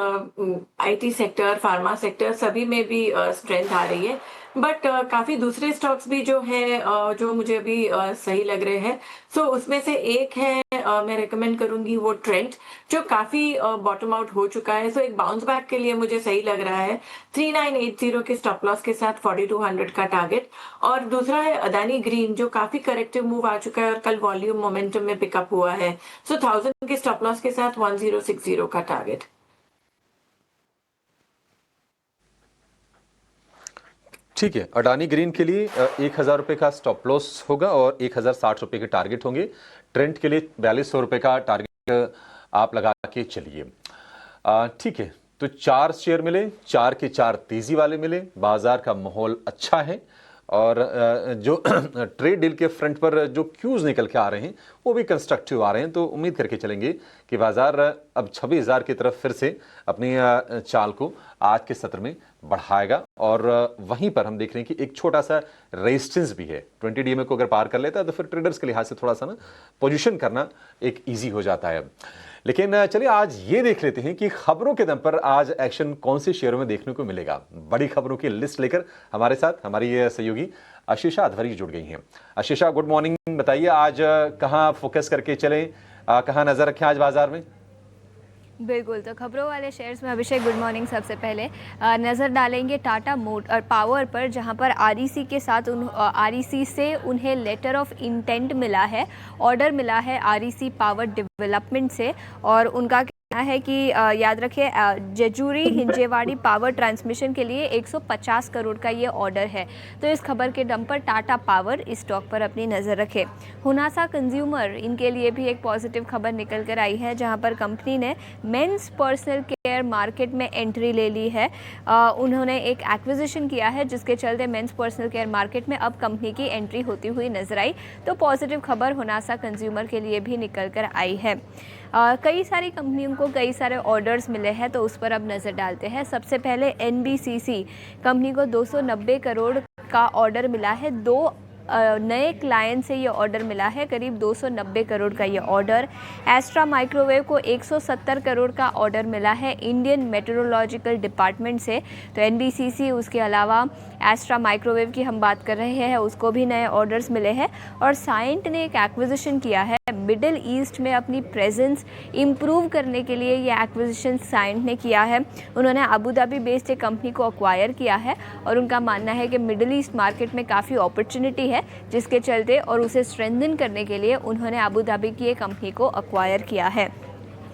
IT sector, pharma sector सभी में भी strength आ रही है, बट काफी दूसरे स्टॉक्स भी जो है जो मुझे अभी सही लग रहे हैं। सो उसमें से एक है मैं रेकमेंड करूंगी वो ट्रेंड, जो काफी बॉटम आउट हो चुका है। सो एक बाउंस बैक के लिए मुझे सही लग रहा है। 3980 के स्टॉप लॉस के साथ 4200 का टारगेट। और दूसरा है अदानी ग्रीन, जो काफी करेक्टिव मूव आ चुका है और कल वॉल्यूम मोमेंटम में पिकअप हुआ है। सो 1000 के स्टॉप लॉस के साथ 1060 का टारगेट। ठीक है, अडानी ग्रीन के लिए 1,000 रुपये का स्टॉप लॉस होगा और 1,060 रुपये के टारगेट होंगे। ट्रेंड के लिए 4,200 रुपये का टारगेट आप लगा के चलिए। ठीक है, तो 4 शेयर मिले, 4 के 4 तेजी वाले मिले। बाजार का माहौल अच्छा है और जो ट्रेड डील के फ्रंट पर जो क्यूज निकल के आ रहे हैं वो भी कंस्ट्रक्टिव आ रहे हैं। तो उम्मीद करके चलेंगे कि बाजार अब 26,000 की तरफ फिर से अपनी चाल को आज के सत्र में बढ़ाएगा। और वहीं पर हम देख रहे हैं कि एक छोटा सा रेजिस्टेंस भी है। 20 DMA को अगर पार कर लेता है तो फिर ट्रेडर्स के लिहाज से थोड़ा सा ना पोजीशन करना एक ईजी हो जाता है। लेकिन चलिए आज ये देख लेते हैं कि खबरों के दम पर आज एक्शन कौन से शेयरों में देखने को मिलेगा। बड़ी खबरों की लिस्ट लेकर हमारे साथ हमारी ये सहयोगी आशीषा अधवरी जुड़ गई हैं। आशीषा गुड मॉर्निंग, बताइए आज कहां फोकस करके चलें, कहां नजर रखें आज बाजार में? बिल्कुल, तो खबरों वाले शेयर्स में अभिषेक गुड मॉर्निंग। सबसे पहले नज़र डालेंगे टाटा मोटर पावर पर, जहां पर आरईसी के साथ आरईसी से उन्हें लेटर ऑफ इंटेंट मिला है, ऑर्डर मिला है आरईसी पावर डेवलपमेंट से। और उनका कहना है कि याद रखें जजूरी हिंजेवाड़ी पावर ट्रांसमिशन के लिए 150 करोड़ का ये ऑर्डर है। तो इस खबर के दम पर टाटा पावर इस स्टॉक पर अपनी नज़र रखे। हुनासा कंज्यूमर, इनके लिए भी एक पॉजिटिव खबर निकल कर आई है, जहां पर कंपनी ने मेंस पर्सनल केयर मार्केट में एंट्री ले ली है। उन्होंने एक एक्विजिशन किया है जिसके चलते मेंस पर्सनल केयर मार्केट में अब कंपनी की एंट्री होती हुई नजर आई। तो पॉजिटिव खबर हुनासा कंज्यूमर के लिए भी निकल कर आई है। कई सारी कंपनियों को कई सारे ऑर्डर्स मिले हैं, तो उस पर अब नज़र डालते हैं। सबसे पहले NBCC कंपनी को 290 करोड़ का ऑर्डर मिला है। 2 नए क्लाइंट से ये ऑर्डर मिला है, करीब 290 करोड़ का ये ऑर्डर। एस्ट्रा माइक्रोवेव को 170 करोड़ का ऑर्डर मिला है इंडियन मेट्रोलॉजिकल डिपार्टमेंट से। तो NBCC, उसके अलावा एस्ट्रा माइक्रोवेव की हम बात कर रहे हैं, उसको भी नए ऑर्डर्स मिले हैं। और साइंट ने एक एक्विजिशन किया है मिडिल ईस्ट में, अपनी प्रेजेंस इम्प्रूव करने के लिए ये एक्विजिशन साइंट ने किया है। उन्होंने अबू धाबी बेस्ड एक कंपनी को अक्वायर किया है और उनका मानना है कि मिडिल ईस्ट मार्केट में काफ़ी अपॉर्चुनिटी है, जिसके चलते और उसे स्ट्रेंथन करने के लिए उन्होंने अबू धाबी की एक कंपनी को अक्वायर किया है।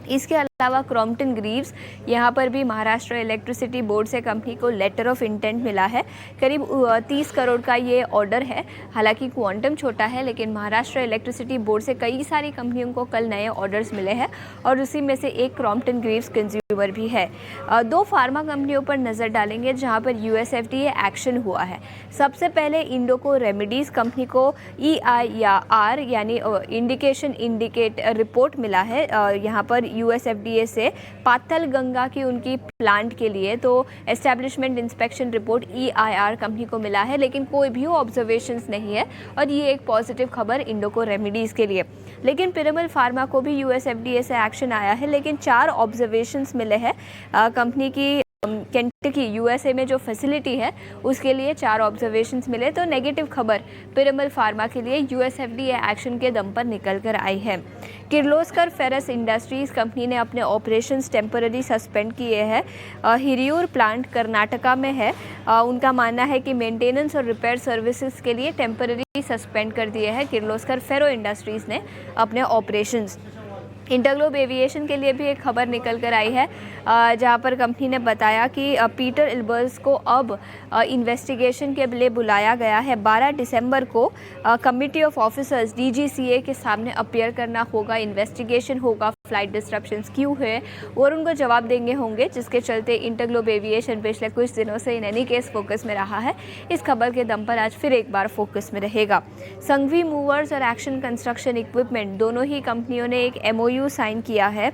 इसके अलावा क्रॉम्पटन ग्रीव्स, यहाँ पर भी महाराष्ट्र इलेक्ट्रिसिटी बोर्ड से कंपनी को लेटर ऑफ इंटेंट मिला है। करीब 30 करोड़ का ये ऑर्डर है। हालांकि क्वांटम छोटा है, लेकिन महाराष्ट्र इलेक्ट्रिसिटी बोर्ड से कई सारी कंपनियों को कल नए ऑर्डर्स मिले हैं और उसी में से एक क्रॉम्पटन ग्रीव्स कंज्यूमर भी है। 2 फार्मा कंपनियों पर नज़र डालेंगे जहाँ पर यूएसएफडीए एक्शन हुआ है। सबसे पहले इंडोको रेमेडीज़ कंपनी को EIR यानी इंडिकेशन इंडिकेट रिपोर्ट मिला है यहाँ पर यूएसएफडीए से पातल गंगा की उनकी प्लांट के लिए। तो establishment inspection report EIR company को मिला है, लेकिन कोई भी ऑब्जर्वेशंस नहीं है और ये एक पॉजिटिव खबर इंडोको रेमेडीज़ के लिए। लेकिन पिरामल फार्मा को भी यूएसएफडीए से एक्शन आया है, लेकिन 4 ऑब्जर्वेशंस मिले हैं कंपनी की केंटकी यूएसए में जो फैसिलिटी है उसके लिए 4 ऑब्जर्वेशंस मिले। तो नेगेटिव खबर पिरामल फार्मा के लिए यूएसएफडीए एक्शन के दम पर निकल कर आई है। किर्लोस्कर फेरस इंडस्ट्रीज कंपनी ने अपने ऑपरेशंस टेम्पररी सस्पेंड किए हैं। हिरियूर प्लांट कर्नाटका में है। उनका मानना है कि मेंटेनेंस और रिपेयर सर्विसेज के लिए टेम्पररी सस्पेंड कर दिए हैं किर्लोस्कर फेरो इंडस्ट्रीज ने अपने ऑपरेशंस। इंटरग्लोब एविएशन के लिए भी एक खबर निकल कर आई है जहां पर कंपनी ने बताया कि पीटर इल्बर्स को अब इन्वेस्टिगेशन के लिए बुलाया गया है। 12 दिसंबर को कमिटी ऑफ ऑफिसर्स DGCA के सामने अपीयर करना होगा, इन्वेस्टिगेशन होगा, फ्लाइट डिस्ट्रप्शंस क्यों है और उनको जवाब देंगे होंगे, जिसके चलते इंटरग्लोब एविएशन पिछले कुछ दिनों से इन एनी केस फोकस में रहा है। इस खबर के दम पर आज फिर एक बार फोकस में रहेगा। संघवी मूवर्स और एक्शन कंस्ट्रक्शन इक्विपमेंट दोनों ही कंपनियों ने एक MOU साइन किया है।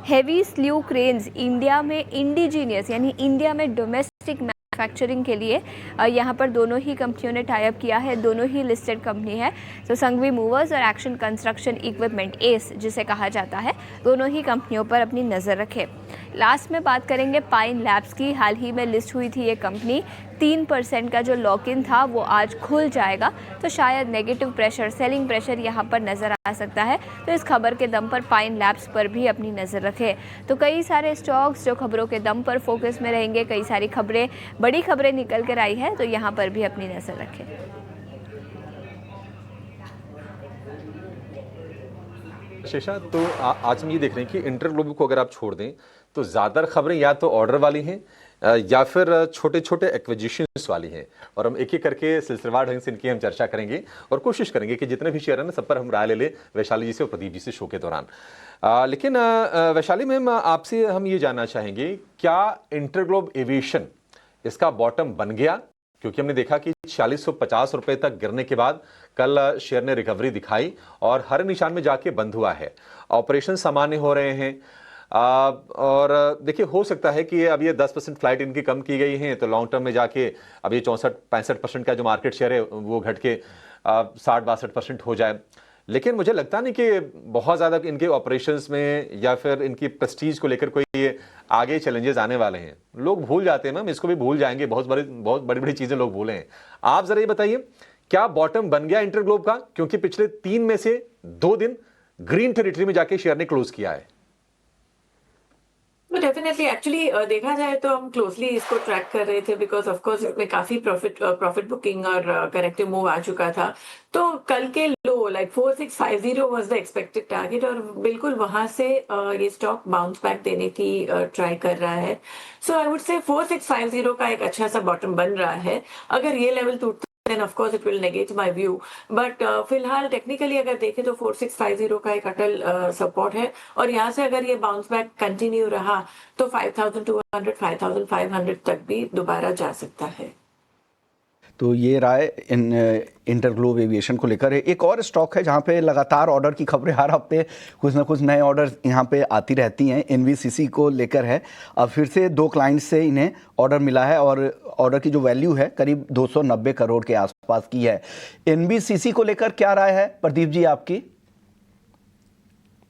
हेवी स्ल्यू क्रेन्स इंडिया में इंडिजीनियस यानी इंडिया में डोमेस्टिक मैन्युफैक्चरिंग के लिए यहाँ पर दोनों ही कंपनियों ने टाई अप किया है। दोनों ही लिस्टेड कंपनी है। तो संघवी मूवर्स और एक्शन कंस्ट्रक्शन इक्विपमेंट ACE जिसे कहा जाता है, दोनों ही कंपनियों पर अपनी नज़र रखें। लास्ट में बात करेंगे पाइन लैब्स की। हाल ही में लिस्ट हुई थी ये कंपनी। 3% का जो लॉक इन था वो आज खुल जाएगा, तो शायद नेगेटिव प्रेशर, सेलिंग प्रेशर यहाँ पर नज़र आ सकता है। तो इस खबर के दम पर पाइन लैब्स पर भी अपनी नज़र रखें। तो कई सारे स्टॉक्स जो खबरों के दम पर फोकस में रहेंगे, कई सारी खबरें, बड़ी खबरें निकल कर आई है, तो यहाँ पर भी अपनी नज़र रखें। शेषा, तो आज हम ये देख रहे हैं कि इंटरग्लोब को अगर आप छोड़ दें तो ज़्यादातर खबरें या तो ऑर्डर वाली हैं या फिर छोटे छोटे एक्विजिशंस वाली हैं, और हम एक एक करके सिलसिलेवार ढंग से इनकी हम चर्चा करेंगे और कोशिश करेंगे कि जितने भी शेयर हैं ना सब पर हम राय ले ले वैशाली जी से और प्रदीप जी से शो के दौरान। लेकिन वैशाली मैम, आपसे हम ये जानना चाहेंगे, क्या इंटरग्लोब एविएशन इसका बॉटम बन गया? क्योंकि हमने देखा कि 4650 रुपए तक गिरने के बाद कल शेयर ने रिकवरी दिखाई और हर निशान में जाके बंद हुआ है। ऑपरेशन सामान्य हो रहे हैं और देखिए, हो सकता है कि अब ये 10% फ्लाइट इनकी कम की गई है, तो लॉन्ग टर्म में जाके अब ये 64-65% का जो मार्केट शेयर है वो घट के 60-62% हो जाए। लेकिन मुझे लगता नहीं कि बहुत ज़्यादा इनके ऑपरेशंस में या फिर इनकी प्रेस्टीज को लेकर कोई ये आगे चैलेंजेस आने वाले हैं। लोग भूल जाते हैं मैम, इसको भी भूल जाएंगे, बहुत बड़ी बड़ी चीज़ें लोग भूले हैं। आप ज़रा ये बताइए, क्या बॉटम बन गया इंटरग्लोब का? क्योंकि पिछले 3 में से 2 दिन ग्रीन टेरिटरी में जाके शेयर ने क्लोज किया है। तो डेफिनेटली एक्चुअली देखा जाए तो हम क्लोजली इसको ट्रैक कर रहे थे, बिकॉज ऑफ कोर्स इसमें काफी प्रॉफिट बुकिंग और करेक्टिव मूव आ चुका था। तो कल के low like 4650 was the expected target और बिल्कुल वहां से ये स्टॉक बाउंस बैक देने की ट्राई कर रहा है। सो आई वुड से 4650 का एक अच्छा सा बॉटम बन रहा है। अगर ये लेवल टूटता then of course it will negate my view, but फिलहाल टेक्निकली अगर देखें तो 4650 का एक अटल सपोर्ट है और यहाँ से अगर ये बाउंस बैक कंटिन्यू रहा तो 5200 5500 तक भी दोबारा जा सकता है। तो ये राय इंटरग्लोब एविएशन को लेकर है। एक और स्टॉक है जहाँ पे लगातार ऑर्डर की खबरें हर हफ्ते कुछ ना कुछ नए ऑर्डर यहाँ पे आती रहती हैं। NVCC को लेकर है। अब फिर से 2 क्लाइंट से इन्हें ऑर्डर मिला है और ऑर्डर की जो वैल्यू है करीब 290 करोड़ के आसपास की है। NVCC को लेकर क्या राय है प्रदीप जी आपकी?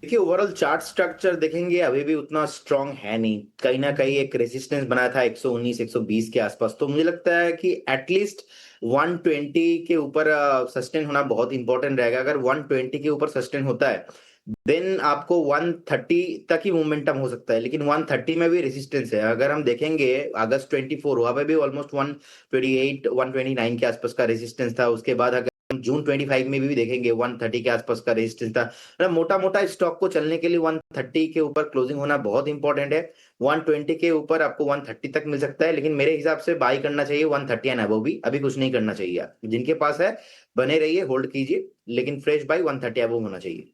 देखिए, ओवरऑल चार्ट स्ट्रक्चर देखेंगे अभी भी उतना स्ट्रांग है नहीं। कहीं ना कहीं एक रेजिस्टेंस बना था 119-120 के आसपास। तो मुझे लगता है कि एटलीस्ट 120 के ऊपर सस्टेन होना बहुत इंपॉर्टेंट रहेगा। अगर 120 के ऊपर सस्टेन होता है देन आपको 130 तक ही मोमेंटम हो सकता है, लेकिन 130 में भी रेजिस्टेंस है। अगर हम देखेंगे अगस्त 24 वहां पे भी ऑलमोस्ट 128-129 के आसपास का रेजिस्टेंस था। उसके बाद अगर जून 25 में भी देखेंगे 130 के आसपास का रेजिस्टेंस था। मतलब मोटा मोटा स्टॉक को चलने के लिए 130 के ऊपर क्लोजिंग होना बहुत इंपॉर्टेंट है। 120 के ऊपर आपको 130 तक मिल सकता है, लेकिन मेरे हिसाब से बाई करना चाहिए 130 एंड अबव भी, अभी कुछ नहीं करना चाहिए। जिनके पास है बने रहिए, होल्ड कीजिए, लेकिन फ्रेश बाई 130 अबव होना चाहिए।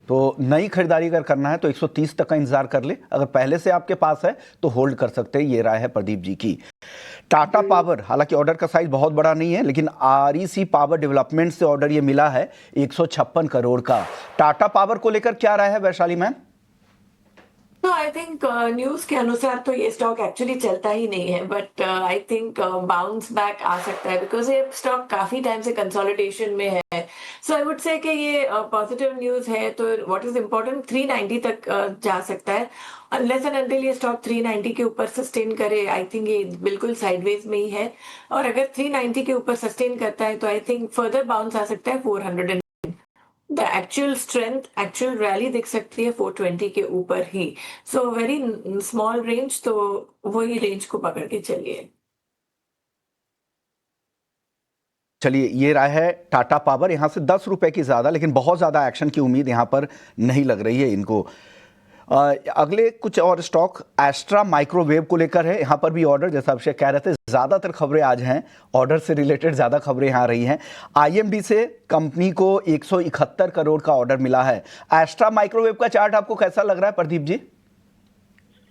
तो नई खरीदारी अगर करना है तो 130 तक का इंतजार कर ले, अगर पहले से आपके पास है तो होल्ड कर सकते हैं। ये राय है प्रदीप जी की। टाटा पावर, हालांकि ऑर्डर का साइज बहुत बड़ा नहीं है, लेकिन आरईसी पावर डेवलपमेंट से ऑर्डर ये मिला है 156 करोड़ का। टाटा पावर को लेकर क्या राय है वैशाली मैम? तो आई थिंक न्यूज के अनुसार तो ये स्टॉक एक्चुअली चलता ही नहीं है, but I think bounce back आ सकता है बिकॉज ये स्टॉक काफी टाइम से कंसोलिडेशन में है। सो आई वुड से कि ये पॉजिटिव न्यूज है। तो व्हाट इज इम्पोर्टेंट 390 तक जा सकता है। अनलेस एंड अनटिल ये स्टॉक 390 के ऊपर सस्टेन करे, आई थिंक ये बिल्कुल साइडवेज में ही है। और अगर 390 के ऊपर सस्टेन करता है तो आई थिंक फर्दर बाउंस आ सकता है 400। The actual strength, actual rally दिख सकती है 420 के ऊपर ही। सो वेरी स्मॉल रेंज, तो वही रेंज को पकड़ के चलिए। चलिए, ये राय है टाटा पावर। यहां से 10 रुपए की ज्यादा, लेकिन बहुत ज्यादा एक्शन की उम्मीद यहां पर नहीं लग रही है इनको। अगले कुछ और स्टॉक एस्ट्रा माइक्रोवेव को लेकर है। यहां पर भी ऑर्डर, जैसा अभिषेक कह रहे थे, ज्यादातर खबरें आज हैं ऑर्डर से रिलेटेड, ज्यादा खबरें यहां आ रही हैं। आईएमडी से कंपनी को 171 करोड़ का ऑर्डर मिला है। एस्ट्रा माइक्रोवेव का चार्ट आपको कैसा लग रहा है प्रदीप जी?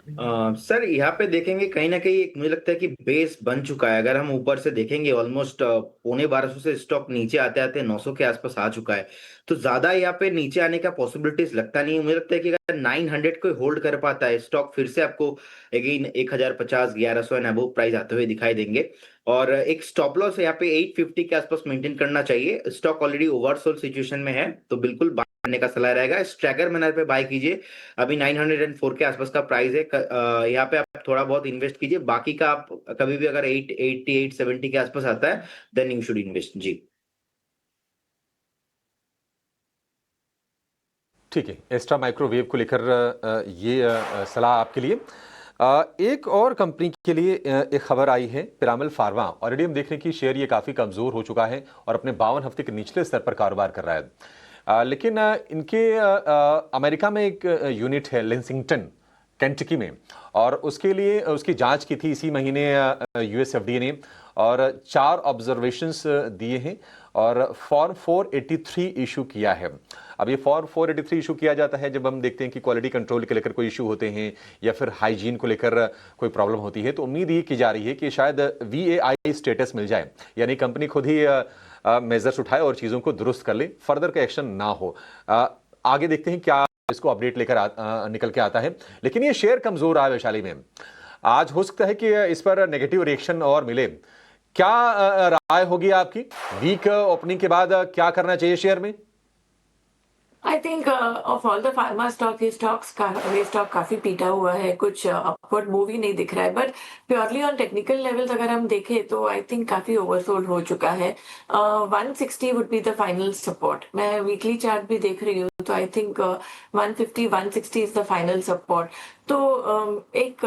सर यहाँ पे देखेंगे कहीं ना कहीं एक मुझे लगता है कि बेस बन चुका है। अगर हम ऊपर से देखेंगे ऑलमोस्ट 1250 से स्टॉक नीचे आते आते 900 के आसपास आ चुका है। तो ज्यादा यहाँ पे नीचे आने का पॉसिबिलिटीज लगता नहीं है। मुझे लगता है कि अगर 900 को होल्ड कर पाता है स्टॉक, फिर से आपको अगेन 1050 1100 एंड अबव प्राइस आते हुए दिखाई देंगे। और एक स्टॉप लॉस यहाँ पे 850 के आसपास मेंटेन करना चाहिए। स्टॉक ऑलरेडी ओवरसोल्ड सिचुएशन में है, तो बिल्कुल बाय करने का सलाह रहेगा। स्ट्रैगर मैनर पे बाय कीजिए। अभी 904 के आसपास का प्राइस है। यहाँ पे आप थोड़ा बहुत इन्वेस्ट कीजिए, बाकी का आप कभी भी अगर 880 870 के आसपास आता है देन यू शुड इन्वेस्ट। जी ठीक है, एस्ट्रा माइक्रोवेव को लेकर ये सलाह आपके लिए। एक और कंपनी के लिए एक खबर आई है, पिरामल फार्मा। ऑलरेडी हम देख रहे हैं कि शेयर ये काफ़ी कमज़ोर हो चुका है और अपने 52 हफ्ते के निचले स्तर पर कारोबार कर रहा है। लेकिन इनके अमेरिका में एक यूनिट है लेंसिंगटन केंटकी में, और उसके लिए उसकी जांच की थी इसी महीने यूएस एफडीए ने, और 4 ऑब्जर्वेशंस दिए हैं और फॉर्म 483 इशू किया है। अब ये फॉर्म 483 इशू किया जाता है जब हम देखते हैं कि क्वालिटी कंट्रोल के लेकर कोई इशू होते हैं या फिर हाइजीन को लेकर कोई प्रॉब्लम होती है, तो उम्मीद ये की जा रही है कि शायद VAI स्टेटस मिल जाए, यानी कंपनी खुद ही मेजर्स उठाए और चीज़ों को दुरुस्त कर ले, फर्दर का एक्शन ना हो। आगे देखते हैं क्या इसको अपडेट लेकर निकल के आता है। लेकिन ये शेयर कमजोर रहा है वैशाली में। आज हो सकता है कि इस पर नेगेटिव रिएक्शन और मिले। क्या राय होगी आपकी? वीक ओपनिंग के बाद क्या करना चाहिए शेयर में? I think of all the pharma stock, ये स्टॉक काफी पीटा हुआ है, कुछ अपवर्ड मूव ही नहीं दिख रहा है। But purely on technical levels अगर हम देखें तो आई थिंक काफी ओवरसोल्ड हो चुका है। 160 would be the final support. मैं वीकली चार्ट भी देख रही हूँ, तो I think 150 160 is the final support. तो एक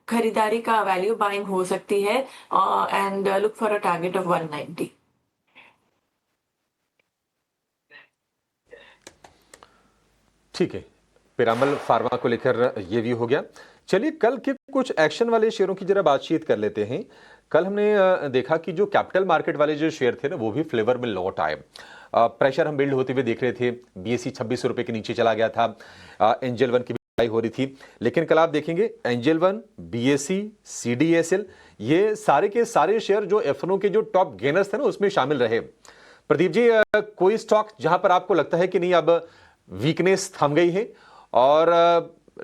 खरीदारी का वैल्यू बाइंग हो सकती है and look for a target of 190। ठीक है, पिरामल फार्मा को लेकर ये व्यू हो गया। चलिए कल के कुछ एक्शन वाले शेयरों की जरा बातचीत कर लेते हैं। कल हमने देखा कि जो कैपिटल मार्केट वाले जो शेयर थे ना, वो भी फ्लेवर में लौट आए। प्रेशर हम बिल्ड होते हुए देख रहे थे। BSE 26 रुपए के नीचे चला गया था। एंजल वन की भी हो रही थी, लेकिन कल आप देखेंगे एंजल वन, BSE, CDSL, ये सारे के सारे शेयर जो एफएनओ के जो टॉप गेनर्स थे ना, उसमें शामिल रहे। प्रदीप जी, कोई स्टॉक जहां पर आपको लगता है कि नहीं अब वीकनेस थम गई है और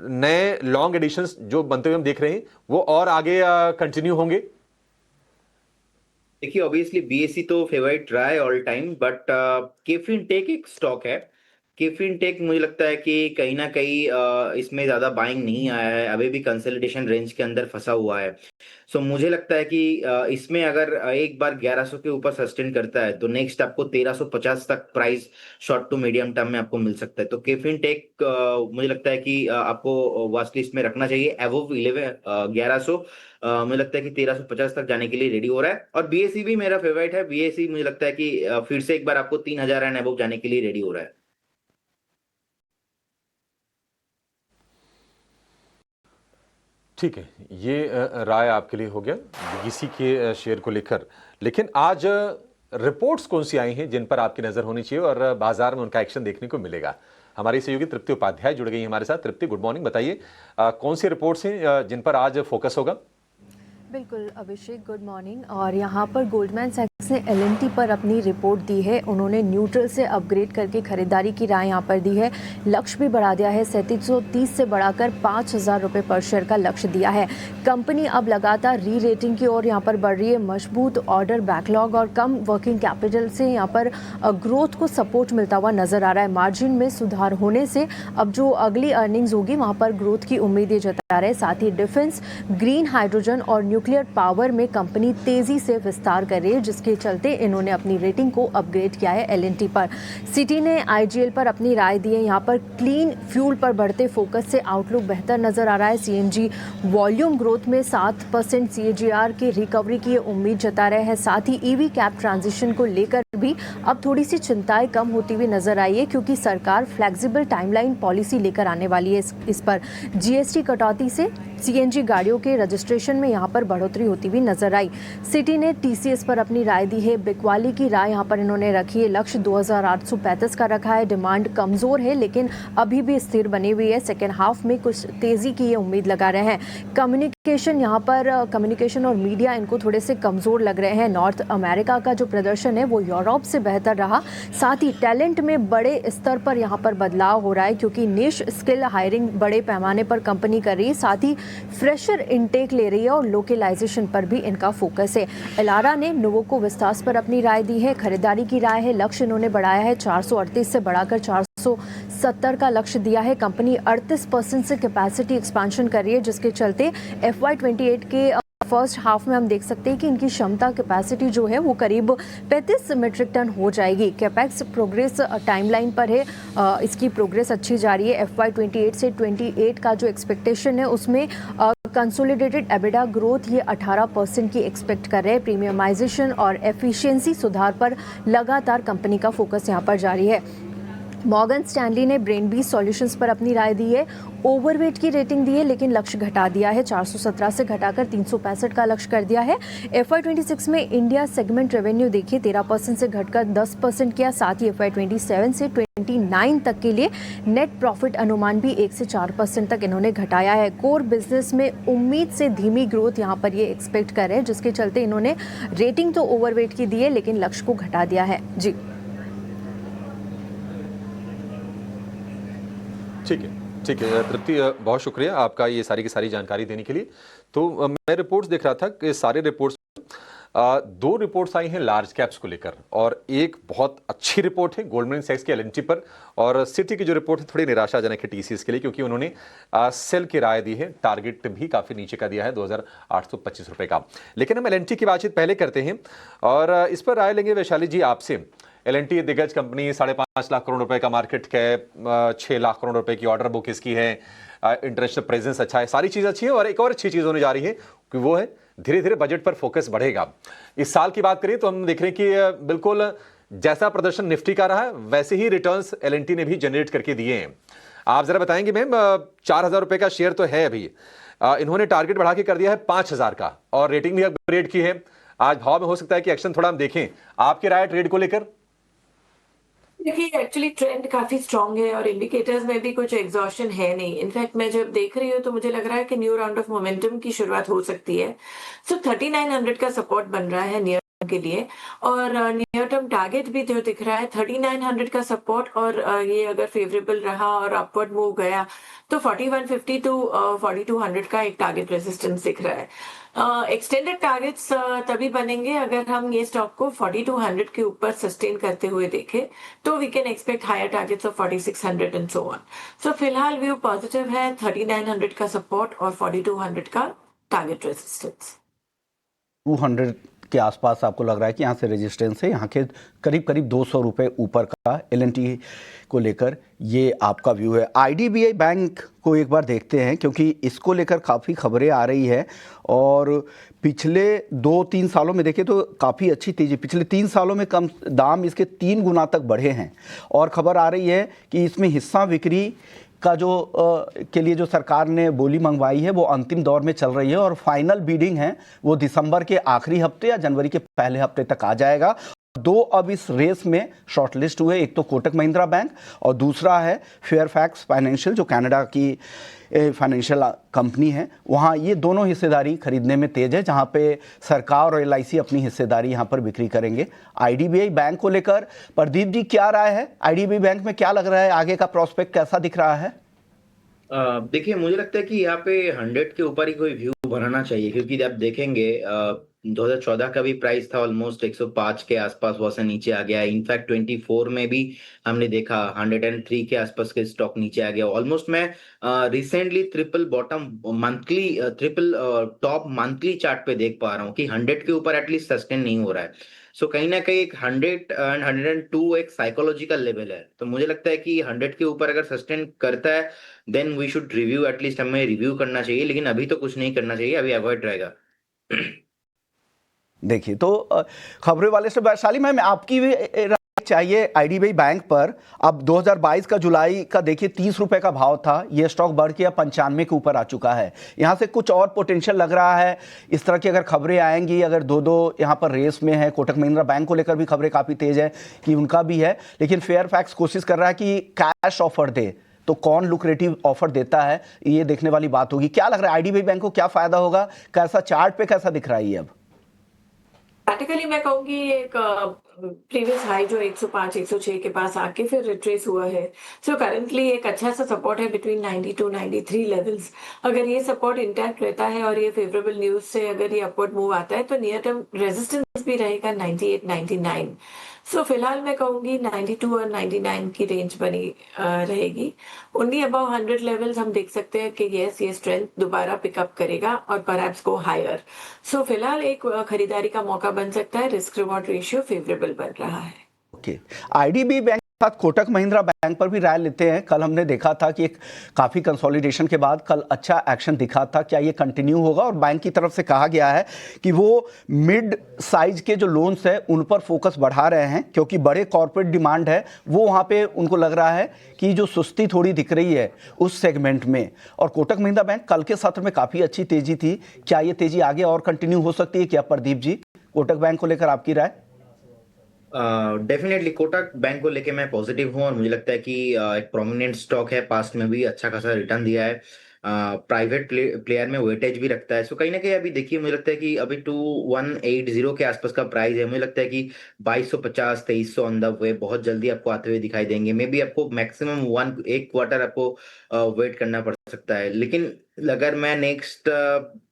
नए लॉन्ग एडिशंस जो बनते हुए हम देख रहे हैं वो और आगे कंटिन्यू होंगे? देखिए ऑब्वियसली BSE तो फेवरेट रहा है ऑल टाइम, बट केफिन टेक एक स्टॉक है केफिन टेक मुझे लगता है कि कहीं ना कहीं इसमें ज़्यादा बाइंग नहीं आया है, अभी भी कंसोलिडेशन रेंज के अंदर फंसा हुआ है। सो मुझे लगता है कि इसमें अगर एक बार 1100 के ऊपर सस्टेन करता है तो नेक्स्ट आपको 1350 तक price short to medium term में आपको मिल सकता है। तो केफिन टेक मुझे लगता है कि आपको वॉच लिस्ट में रखना चाहिए एवोव 1100। मुझे लगता है कि 1350 तक जाने के लिए रेडी हो रहा है। और बीएसई भी मेरा फेवरेट है। बीएसई मुझे लगता है कि फिर से एक बार आपको 3000 एंड एबोव जाने के लिए रेडी हो रहा है। ठीक है, ये राय आपके लिए हो गया बीएसई के शेयर को लेकर। लेकिन आज रिपोर्ट्स कौन सी आई हैं जिन पर आपकी नजर होनी चाहिए और बाजार में उनका एक्शन देखने को मिलेगा? हमारी सहयोगी तृप्ति उपाध्याय जुड़ गई हमारे साथ। तृप्ति, गुड मॉर्निंग। बताइए कौन सी रिपोर्ट्स हैं जिन पर आज फोकस होगा? बिल्कुल अभिषेक, गुड मॉर्निंग। और यहाँ पर गोल्डमैन सैक्स ने एलएनटी पर अपनी रिपोर्ट दी है। उन्होंने न्यूट्रल से अपग्रेड करके खरीदारी की राय यहाँ पर दी है। लक्ष्य भी बढ़ा दिया है, 3730 से बढ़ाकर 5000 रुपये पर शेयर का लक्ष्य दिया है। कंपनी अब लगातार री रेटिंग की ओर यहाँ पर बढ़ रही है। मजबूत ऑर्डर बैकलॉग और कम वर्किंग कैपिटल से यहाँ पर ग्रोथ को सपोर्ट मिलता हुआ नजर आ रहा है। मार्जिन में सुधार होने से अब जो अगली अर्निंग्स होगी वहाँ पर ग्रोथ की उम्मीदें जता रहे। साथ ही डिफेंस, ग्रीन हाइड्रोजन और न्यूक्लियर पावर में कंपनी तेजी से विस्तार कर रही है, जिसके चलते इन्होंने अपनी रेटिंग को अपग्रेड किया है एलएनटी पर। सिटी ने आईजीएल पर अपनी राय दी है। यहाँ पर क्लीन फ्यूल पर बढ़ते फोकस से आउटलुक बेहतर नजर आ रहा है। सीएनजी वॉल्यूम ग्रोथ में 7% सीएजीआर की रिकवरी की उम्मीद जता रहे हैं। साथ ही ईवी कैब ट्रांजिशन को लेकर भी अब थोड़ी सी चिंताएं कम होती हुई नजर आई है, क्योंकि सरकार फ्लेक्सिबल टाइमलाइन पॉलिसी लेकर आने वाली है। इस पर जीएसटी कटौती से सीएनजी गाड़ियों के रजिस्ट्रेशन में यहाँ पर बढ़ोतरी होती हुई नजर आई। सिटी ने टीसीएस पर अपनी राय दी है। बिकवाली की राय यहाँ पर इन्होंने रखी है। लक्ष्य 2835 का रखा है। डिमांड कमजोर है लेकिन अभी भी स्थिर बनी हुई है। सेकेंड हाफ में कुछ तेजी की ये उम्मीद लगा रहे हैं। कम्युनिकेशन यहाँ पर कम्युनिकेशन और मीडिया इनको थोड़े से कमजोर लग रहे हैं। नॉर्थ अमेरिका का जो प्रदर्शन है वो यूरोप से बेहतर रहा। साथ ही टैलेंट में बड़े स्तर पर यहाँ पर बदलाव हो रहा है, क्योंकि निश स्किल हायरिंग बड़े पैमाने पर कंपनी कर रही है। साथ ही फ्रेशर इनटेक ले रही है और लोकलाइजेशन पर भी इनका फोकस है। एलारा ने नोवोको विस्तास पर अपनी राय दी है। खरीदारी की राय है। लक्ष्य इन्होंने बढ़ाया है, 438 से बढ़ाकर 470 का लक्ष्य दिया है। कंपनी 38% से कैपेसिटी एक्सपेंशन कर रही है, जिसके चलते FY28 के फर्स्ट हाफ में हम देख सकते हैं कि इनकी क्षमता कैपेसिटी जो है वो करीब 35 मीट्रिक टन हो जाएगी। कैपेक्स प्रोग्रेस टाइमलाइन पर है, इसकी प्रोग्रेस अच्छी जा रही है। FY28 से 28 का जो एक्सपेक्टेशन है उसमें कंसोलिडेटेड एबिडा ग्रोथ ये 18% की एक्सपेक्ट कर रहे हैं। प्रीमियमाइजेशन और एफिशिएंसी सुधार पर लगातार कंपनी का फोकस यहाँ पर जारी है। मॉर्गन स्टैनली ने ब्रेनबीस सॉल्यूशंस पर अपनी राय दी है। ओवरवेट की रेटिंग दी है लेकिन लक्ष्य घटा दिया है। 417 से घटाकर 365 का लक्ष्य कर दिया है। FY26 में इंडिया सेगमेंट रेवेन्यू देखिए 13% से घटकर 10% किया। साथ ही FY27 से 29 तक के लिए नेट प्रॉफिट अनुमान भी 1 से 4% तक इन्होंने घटाया है। कोर बिजनेस में उम्मीद से धीमी ग्रोथ यहाँ पर ये एक्सपेक्ट कर रहे हैं, जिसके चलते इन्होंने रेटिंग तो ओवरवेट की दी है लेकिन लक्ष्य को घटा दिया है। जी ठीक है तृप्ति, बहुत शुक्रिया आपका ये सारी की सारी जानकारी देने के लिए। तो मैं रिपोर्ट्स देख रहा था कि सारे रिपोर्ट्स 2 रिपोर्ट्स आई हैं लार्ज कैप्स को लेकर, और एक बहुत अच्छी रिपोर्ट है गोल्डमैन सैक्स की एलएनटी पर, और सिटी की जो रिपोर्ट है थोड़ी निराशाजनक है टीसीएस के लिए, क्योंकि उन्होंने सेल की राय दी है। टारगेट भी काफ़ी नीचे का दिया है 2825 रुपये का। लेकिन हम एलएनटी की बातचीत पहले करते हैं और इस पर राय लेंगे वैशाली जी आपसे। एलएनटी दिग्गज कंपनी, 5.5 लाख करोड़ रुपए का मार्केट कैप, 6 लाख करोड़ रुपए की ऑर्डर बुक इसकी है, इंटरनेशनल प्रेजेंस अच्छा है, सारी चीज़ अच्छी है। और एक और अच्छी चीज़ होने जा रही है कि वो है धीरे धीरे बजट पर फोकस बढ़ेगा। इस साल की बात करें तो हम देख रहे हैं कि बिल्कुल जैसा प्रदर्शन निफ्टी का रहा है वैसे ही रिटर्न्स एलएनटी ने भी जनरेट करके दिए हैं। आप जरा बताएंगे मैम, 4000 रुपए का शेयर तो है अभी, इन्होंने टारगेट बढ़ा के कर दिया है 5000 का, और रेटिंग भी अपग्रेड की है। आज भाव में हो सकता है कि एक्शन थोड़ा हम देखें। आपकी राय ट्रेड को लेकर? देखिए एक्चुअली ट्रेंड काफी स्ट्रांग है और इंडिकेटर्स में भी कुछ एग्जॉशन है नहीं। इनफैक्ट मैं जब देख रही हूँ तो मुझे लग रहा है कि न्यू राउंड ऑफ मोमेंटम की शुरुआत हो सकती है। सो 3900 का सपोर्ट बन रहा है नियर के लिए। और नियर टर्म टारगेट भी जो दिख रहा है 3900 का सपोर्ट, और ये अगर फेवरेबल रहा और अपवर्ड मूव गया तो 4150 टू 4200 का एक टारगेट रेजिस्टेंस दिख रहा है। एक्सटेंडेड टारगेट्स तभी बनेंगे अगर हम ये स्टॉक को 4200 के ऊपर सस्टेन करते हुए देखें, तो we can expect higher targets of 4600 and so on. So फिलहाल व्यू पॉजिटिव है, 3900 का सपोर्ट और 4200 का टारगेट रेजिस्टेंस। 200 के आसपास आपको लग रहा है कि यहाँ से रेजिस्टेंस है, यहाँ के करीब करीब 200 रुपये ऊपर का एलएनटी को लेकर ये आपका व्यू है। आईडीबीआई बैंक को एक बार देखते हैं, क्योंकि इसको लेकर काफ़ी खबरें आ रही है और पिछले 2-3 सालों में देखें तो काफ़ी अच्छी तेज़ी, पिछले 3 सालों में कम दाम इसके 3 गुना तक बढ़े हैं। और खबर आ रही है कि इसमें हिस्सा बिक्री का जो के लिए जो सरकार ने बोली मंगवाई है वो अंतिम दौर में चल रही है और फाइनल बीडिंग है वो दिसंबर के आखिरी हफ्ते या जनवरी के पहले हफ्ते तक आ जाएगा। 2 अब इस रेस में शॉर्टलिस्ट हुए, एक तो कोटक महिंद्रा बैंक और दूसरा है फेयरफैक्स फाइनेंशियल जो कनाडा की फाइनेंशियल कंपनी है। वहाँ ये दोनों हिस्सेदारी खरीदने में तेज है, जहाँ पे सरकार और एलआईसी अपनी हिस्सेदारी यहाँ पर बिक्री करेंगे। आईडीबीआई बैंक को लेकर प्रदीप जी क्या राय है? आईडीबीआई बैंक में क्या लग रहा है, आगे का प्रोस्पेक्ट कैसा दिख रहा है? देखिए, मुझे लगता है कि यहाँ पे 100 के ऊपर ही कोई व्यू बनाना चाहिए, क्योंकि आप देखेंगे 2014 का भी प्राइस था ऑलमोस्ट 105 के आसपास, वहां से नीचे आ गया। इनफैक्ट 24 में भी हमने देखा 103 के आसपास के स्टॉक नीचे आ गया ऑलमोस्ट। मैं recently triple top monthly chart पे देख पा रहा हूँ कि 100 के ऊपर एटलीस्ट सस्टेन नहीं हो रहा है। सो कहीं ना कहीं एक 100 एंड 102 एक साइकोलॉजिकल लेवल है। तो मुझे लगता है कि 100 के ऊपर अगर सस्टेन करता है then we should review, at least हमें रिव्यू करना चाहिए, लेकिन अभी तो कुछ नहीं करना चाहिए, अभी अवॉइड रहेगा। देखिए तो खबरें वाले से वैशाली मैम आपकी भी राय चाहिए आईडीबीआई बैंक पर। अब 2022 का जुलाई का देखिए 30 रुपए का भाव था, ये स्टॉक बढ़ के अब 95 के ऊपर आ चुका है। यहाँ से कुछ और पोटेंशियल लग रहा है इस तरह की अगर खबरें आएंगी, अगर दो यहाँ पर रेस में है। कोटक महिंद्रा बैंक को लेकर भी खबरें काफ़ी तेज है कि उनका भी है, लेकिन फेयरफैक्स कोशिश कर रहा है कि कैश ऑफर दे, तो कौन लुक्रेटिव ऑफर देता है ये देखने वाली बात होगी। क्या लग रहा है आईडीबीआई बैंक को क्या फायदा होगा, कैसा चार्ट पे कैसा दिख रहा है ये अब? प्रैक्टिकली मैं कहूंगी एक प्रीवियस हाई जो 105-106 के पास आके फिर रिट्रेस हुआ है। सो करंटली एक अच्छा सा सपोर्ट है बिटवीन 92-93 लेवल्स। अगर ये सपोर्ट इंटैक्ट रहता है और ये फेवरेबल न्यूज से अगर ये अपवर्ड मूव आता है तो नियर टर्म रेजिस्टेंस भी रहेगा 98-99। सो फिलहाल मैं कहूंगी 92 और 99 की रेंज बनी रहेगी। ओनली अबाउ 100 लेवल्स हम देख सकते हैं कि यस ये स्ट्रेंथ दोबारा पिकअप करेगा और परहैप्स गो हायर। सो फिलहाल एक खरीदारी का मौका बन सकता है, रिस्क रिवॉर्ड रेशियो फेवरेबल बन रहा है। ओके, आईडीबीआई बैंक के साथ कोटक महिंद्रा बैंक पर भी राय लेते हैं। कल हमने देखा था कि एक काफ़ी कंसोलिडेशन के बाद कल अच्छा एक्शन दिखा था, क्या ये कंटिन्यू होगा? और बैंक की तरफ से कहा गया है कि वो मिड साइज के जो लोन्स है उन पर फोकस बढ़ा रहे हैं, क्योंकि बड़े कॉर्पोरेट डिमांड है वो वहाँ पे उनको लग रहा है कि जो सुस्ती थोड़ी दिख रही है उस सेगमेंट में। और कोटक महिंद्रा बैंक कल के सत्र में काफ़ी अच्छी तेजी थी, क्या ये तेजी आगे और कंटिन्यू हो सकती है क्या प्रदीप जी? कोटक बैंक को लेकर आपकी राय? डेफिनेटली कोटक बैंक को लेके मैं पॉजिटिव हूँ और मुझे लगता है कि एक प्रोमिनेंट स्टॉक है, पास्ट में भी अच्छा खासा रिटर्न दिया है, प्राइवेट प्लेयर में वेटेज भी रखता है। सो कहीं ना कहीं अभी देखिए मुझे लगता है कि अभी 2180 के आसपास का प्राइस है। मुझे लगता है कि 2250 2300 ऑन द वे बहुत जल्दी आपको आते हुए दिखाई देंगे। मे बी आपको मैक्सिमम एक क्वार्टर आपको वेट करना पड़ सकता है, लेकिन अगर मैं नेक्स्ट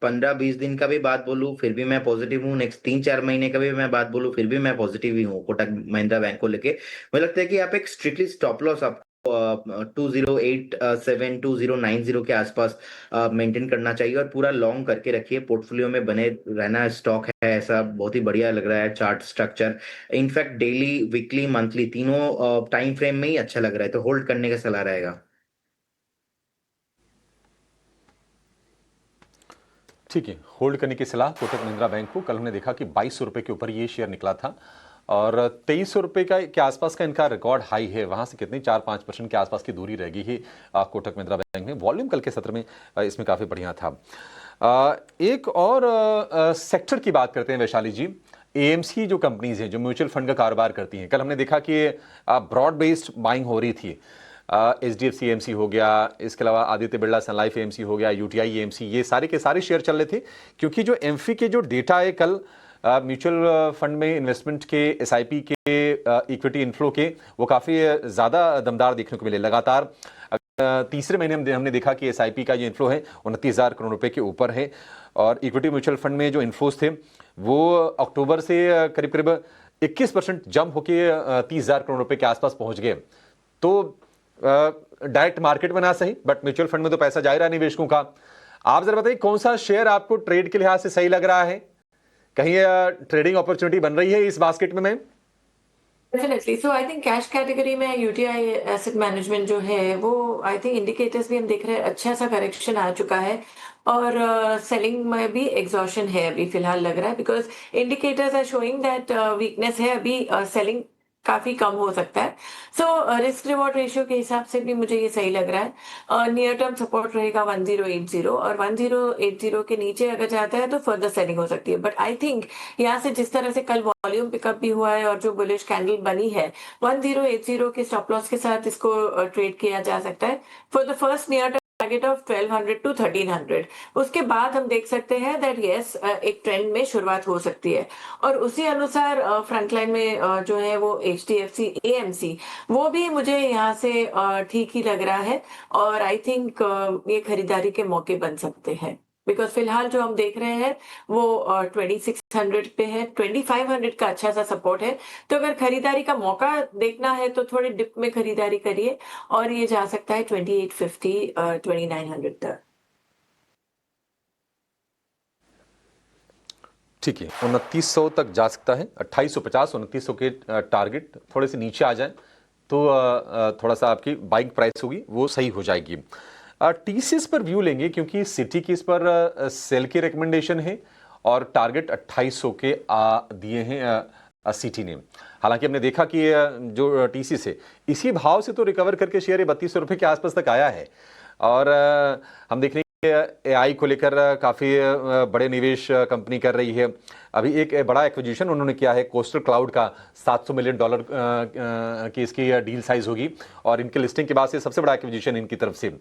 15-20 दिन का भी बात बोलूं फिर भी मैं पॉजिटिव हूँ, नेक्स्ट 3-4 महीने का भी मैं बात बोलूं फिर भी मैं पॉजिटिव ही हूँ कोटक महिंद्रा बैंक को लेके। मुझे लगता है कि आप एक स्ट्रिक्टली स्टॉप लॉस आप 2087 2090 के आसपास मेंटेन करना चाहिए और पूरा लॉन्ग करके रखिए, पोर्टफोलियो में बने रहना स्टॉक है ऐसा। बहुत ही बढ़िया लग रहा है chart structure, in fact daily weekly monthly तीनों टाइम फ्रेम में ही अच्छा लग रहा है, तो होल्ड करने का सलाह रहेगा। ठीक है, होल्ड करने की सलाह कोटक महिंद्रा बैंक को। कल हमने देखा कि 2200 रुपए के ऊपर ये शेयर निकला था और 2300 रुपए के आसपास का इनका रिकॉर्ड हाई है। वहां से कितनी 4-5% के आसपास की दूरी रह गई है कोटक महिंद्रा बैंक में। वॉल्यूम कल के सत्र में इसमें काफ़ी बढ़िया था। एक और सेक्टर की बात करते हैं वैशाली जी। एएमसी जो कंपनीज हैं जो म्यूचुअल फंड का कारोबार करती हैं, कल हमने देखा कि ब्रॉड बेस्ड बाइंग हो रही थी। HDFC एएमसी हो गया, इसके अलावा आदित्य बिरला सन लाइफ एएमसी हो गया, UTI एएमसी, ये सारे के सारे शेयर चल रहे थे क्योंकि जो एमफी के जो डेटा है कल म्यूचुअल फंड में इन्वेस्टमेंट के, एसआईपी के, इक्विटी इनफ्लो के वो काफ़ी ज़्यादा दमदार देखने को मिले। लगातार तीसरे महीने हमने देखा कि एसआईपी का जो इनफ्लो है 29,000 करोड़ रुपए के ऊपर है, और इक्विटी म्यूचुअल फंड में जो इनफ्लोज थे वो अक्टूबर से करीब करीब 21% जंप होके 30,000 करोड़ रुपए के आसपास पहुंच गए। तो डायरेक्ट मार्केट में ना सही, बट म्यूचुअल फंड में तो पैसा जा ही रहा निवेशकों का। आप जरा बताइए कौन सा शेयर आपको ट्रेड के लिहाज से सही लग रहा है? कहीं ट्रेडिंग अपॉर्चुनिटी बन रही है इस बास्केट में ma'am? Definitely. So I think cash category में यूटीआई एसेट मैनेजमेंट जो है वो आई थिंक इंडिकेटर्स भी हम देख रहे हैं, अच्छा सा करेक्शन आ चुका है, और सेलिंग में भी एग्जॉशन है अभी फिलहाल लग रहा है, because indicators are showing that weakness है अभी, सेलिंग काफी कम हो सकता है। सो रिस्क रिवॉर्ड रेशियो के हिसाब से भी मुझे ये सही लग रहा है। नियर टर्म सपोर्ट रहेगा 1080, और 1080 के नीचे अगर जाता है तो फर्दर सेलिंग हो सकती है। बट आई थिंक यहाँ से जिस तरह से कल वॉल्यूम पिकअप भी हुआ है और जो बुलिश कैंडल बनी है, 1080 के स्टॉप लॉस के साथ इसको ट्रेड किया जा सकता है for the first near term target of 1200 to 1300। उसके बाद हम देख सकते हैं दैट यस एक ट्रेंड में शुरुआत हो सकती है, और उसी अनुसार फ्रंट लाइन में जो है वो HDFC AMC वो भी मुझे यहाँ से ठीक ही लग रहा है, और आई थिंक ये खरीदारी के मौके बन सकते हैं, बिकॉज फिलहाल जो हम देख रहे हैं वो 2600 पे है, 2500 का अच्छा सा सपोर्ट है। तो अगर खरीदारी का मौका देखना है तो थोड़े डिप में खरीदारी करिए, और ये जा सकता है 2850 2900 तक। ठीक है, 2900 तक जा सकता है, 2850 2900 के टारगेट थोड़े से नीचे आ जाए तो थोड़ा सा आपकी बाइंग प्राइस होगी वो सही हो जाएगी। TCS पर व्यू लेंगे क्योंकि सिटी की इस पर सेल की रिकमेंडेशन है, और टारगेट 2800 के दिए हैं सिटी ने। हालांकि हमने देखा कि जो TCS है इसी भाव से तो रिकवर करके शेयर 3200 रुपये के आसपास तक आया है, और हम देख रहे हैं AI को लेकर काफ़ी बड़े निवेश कंपनी कर रही है। अभी एक बड़ा एक्विजिशन उन्होंने किया है कोस्टल क्लाउड का, $700 मिलियन की इसकी डील साइज होगी, और इनके लिस्टिंग के बाद से सबसे बड़ा एक्विजिशन इनकी तरफ से।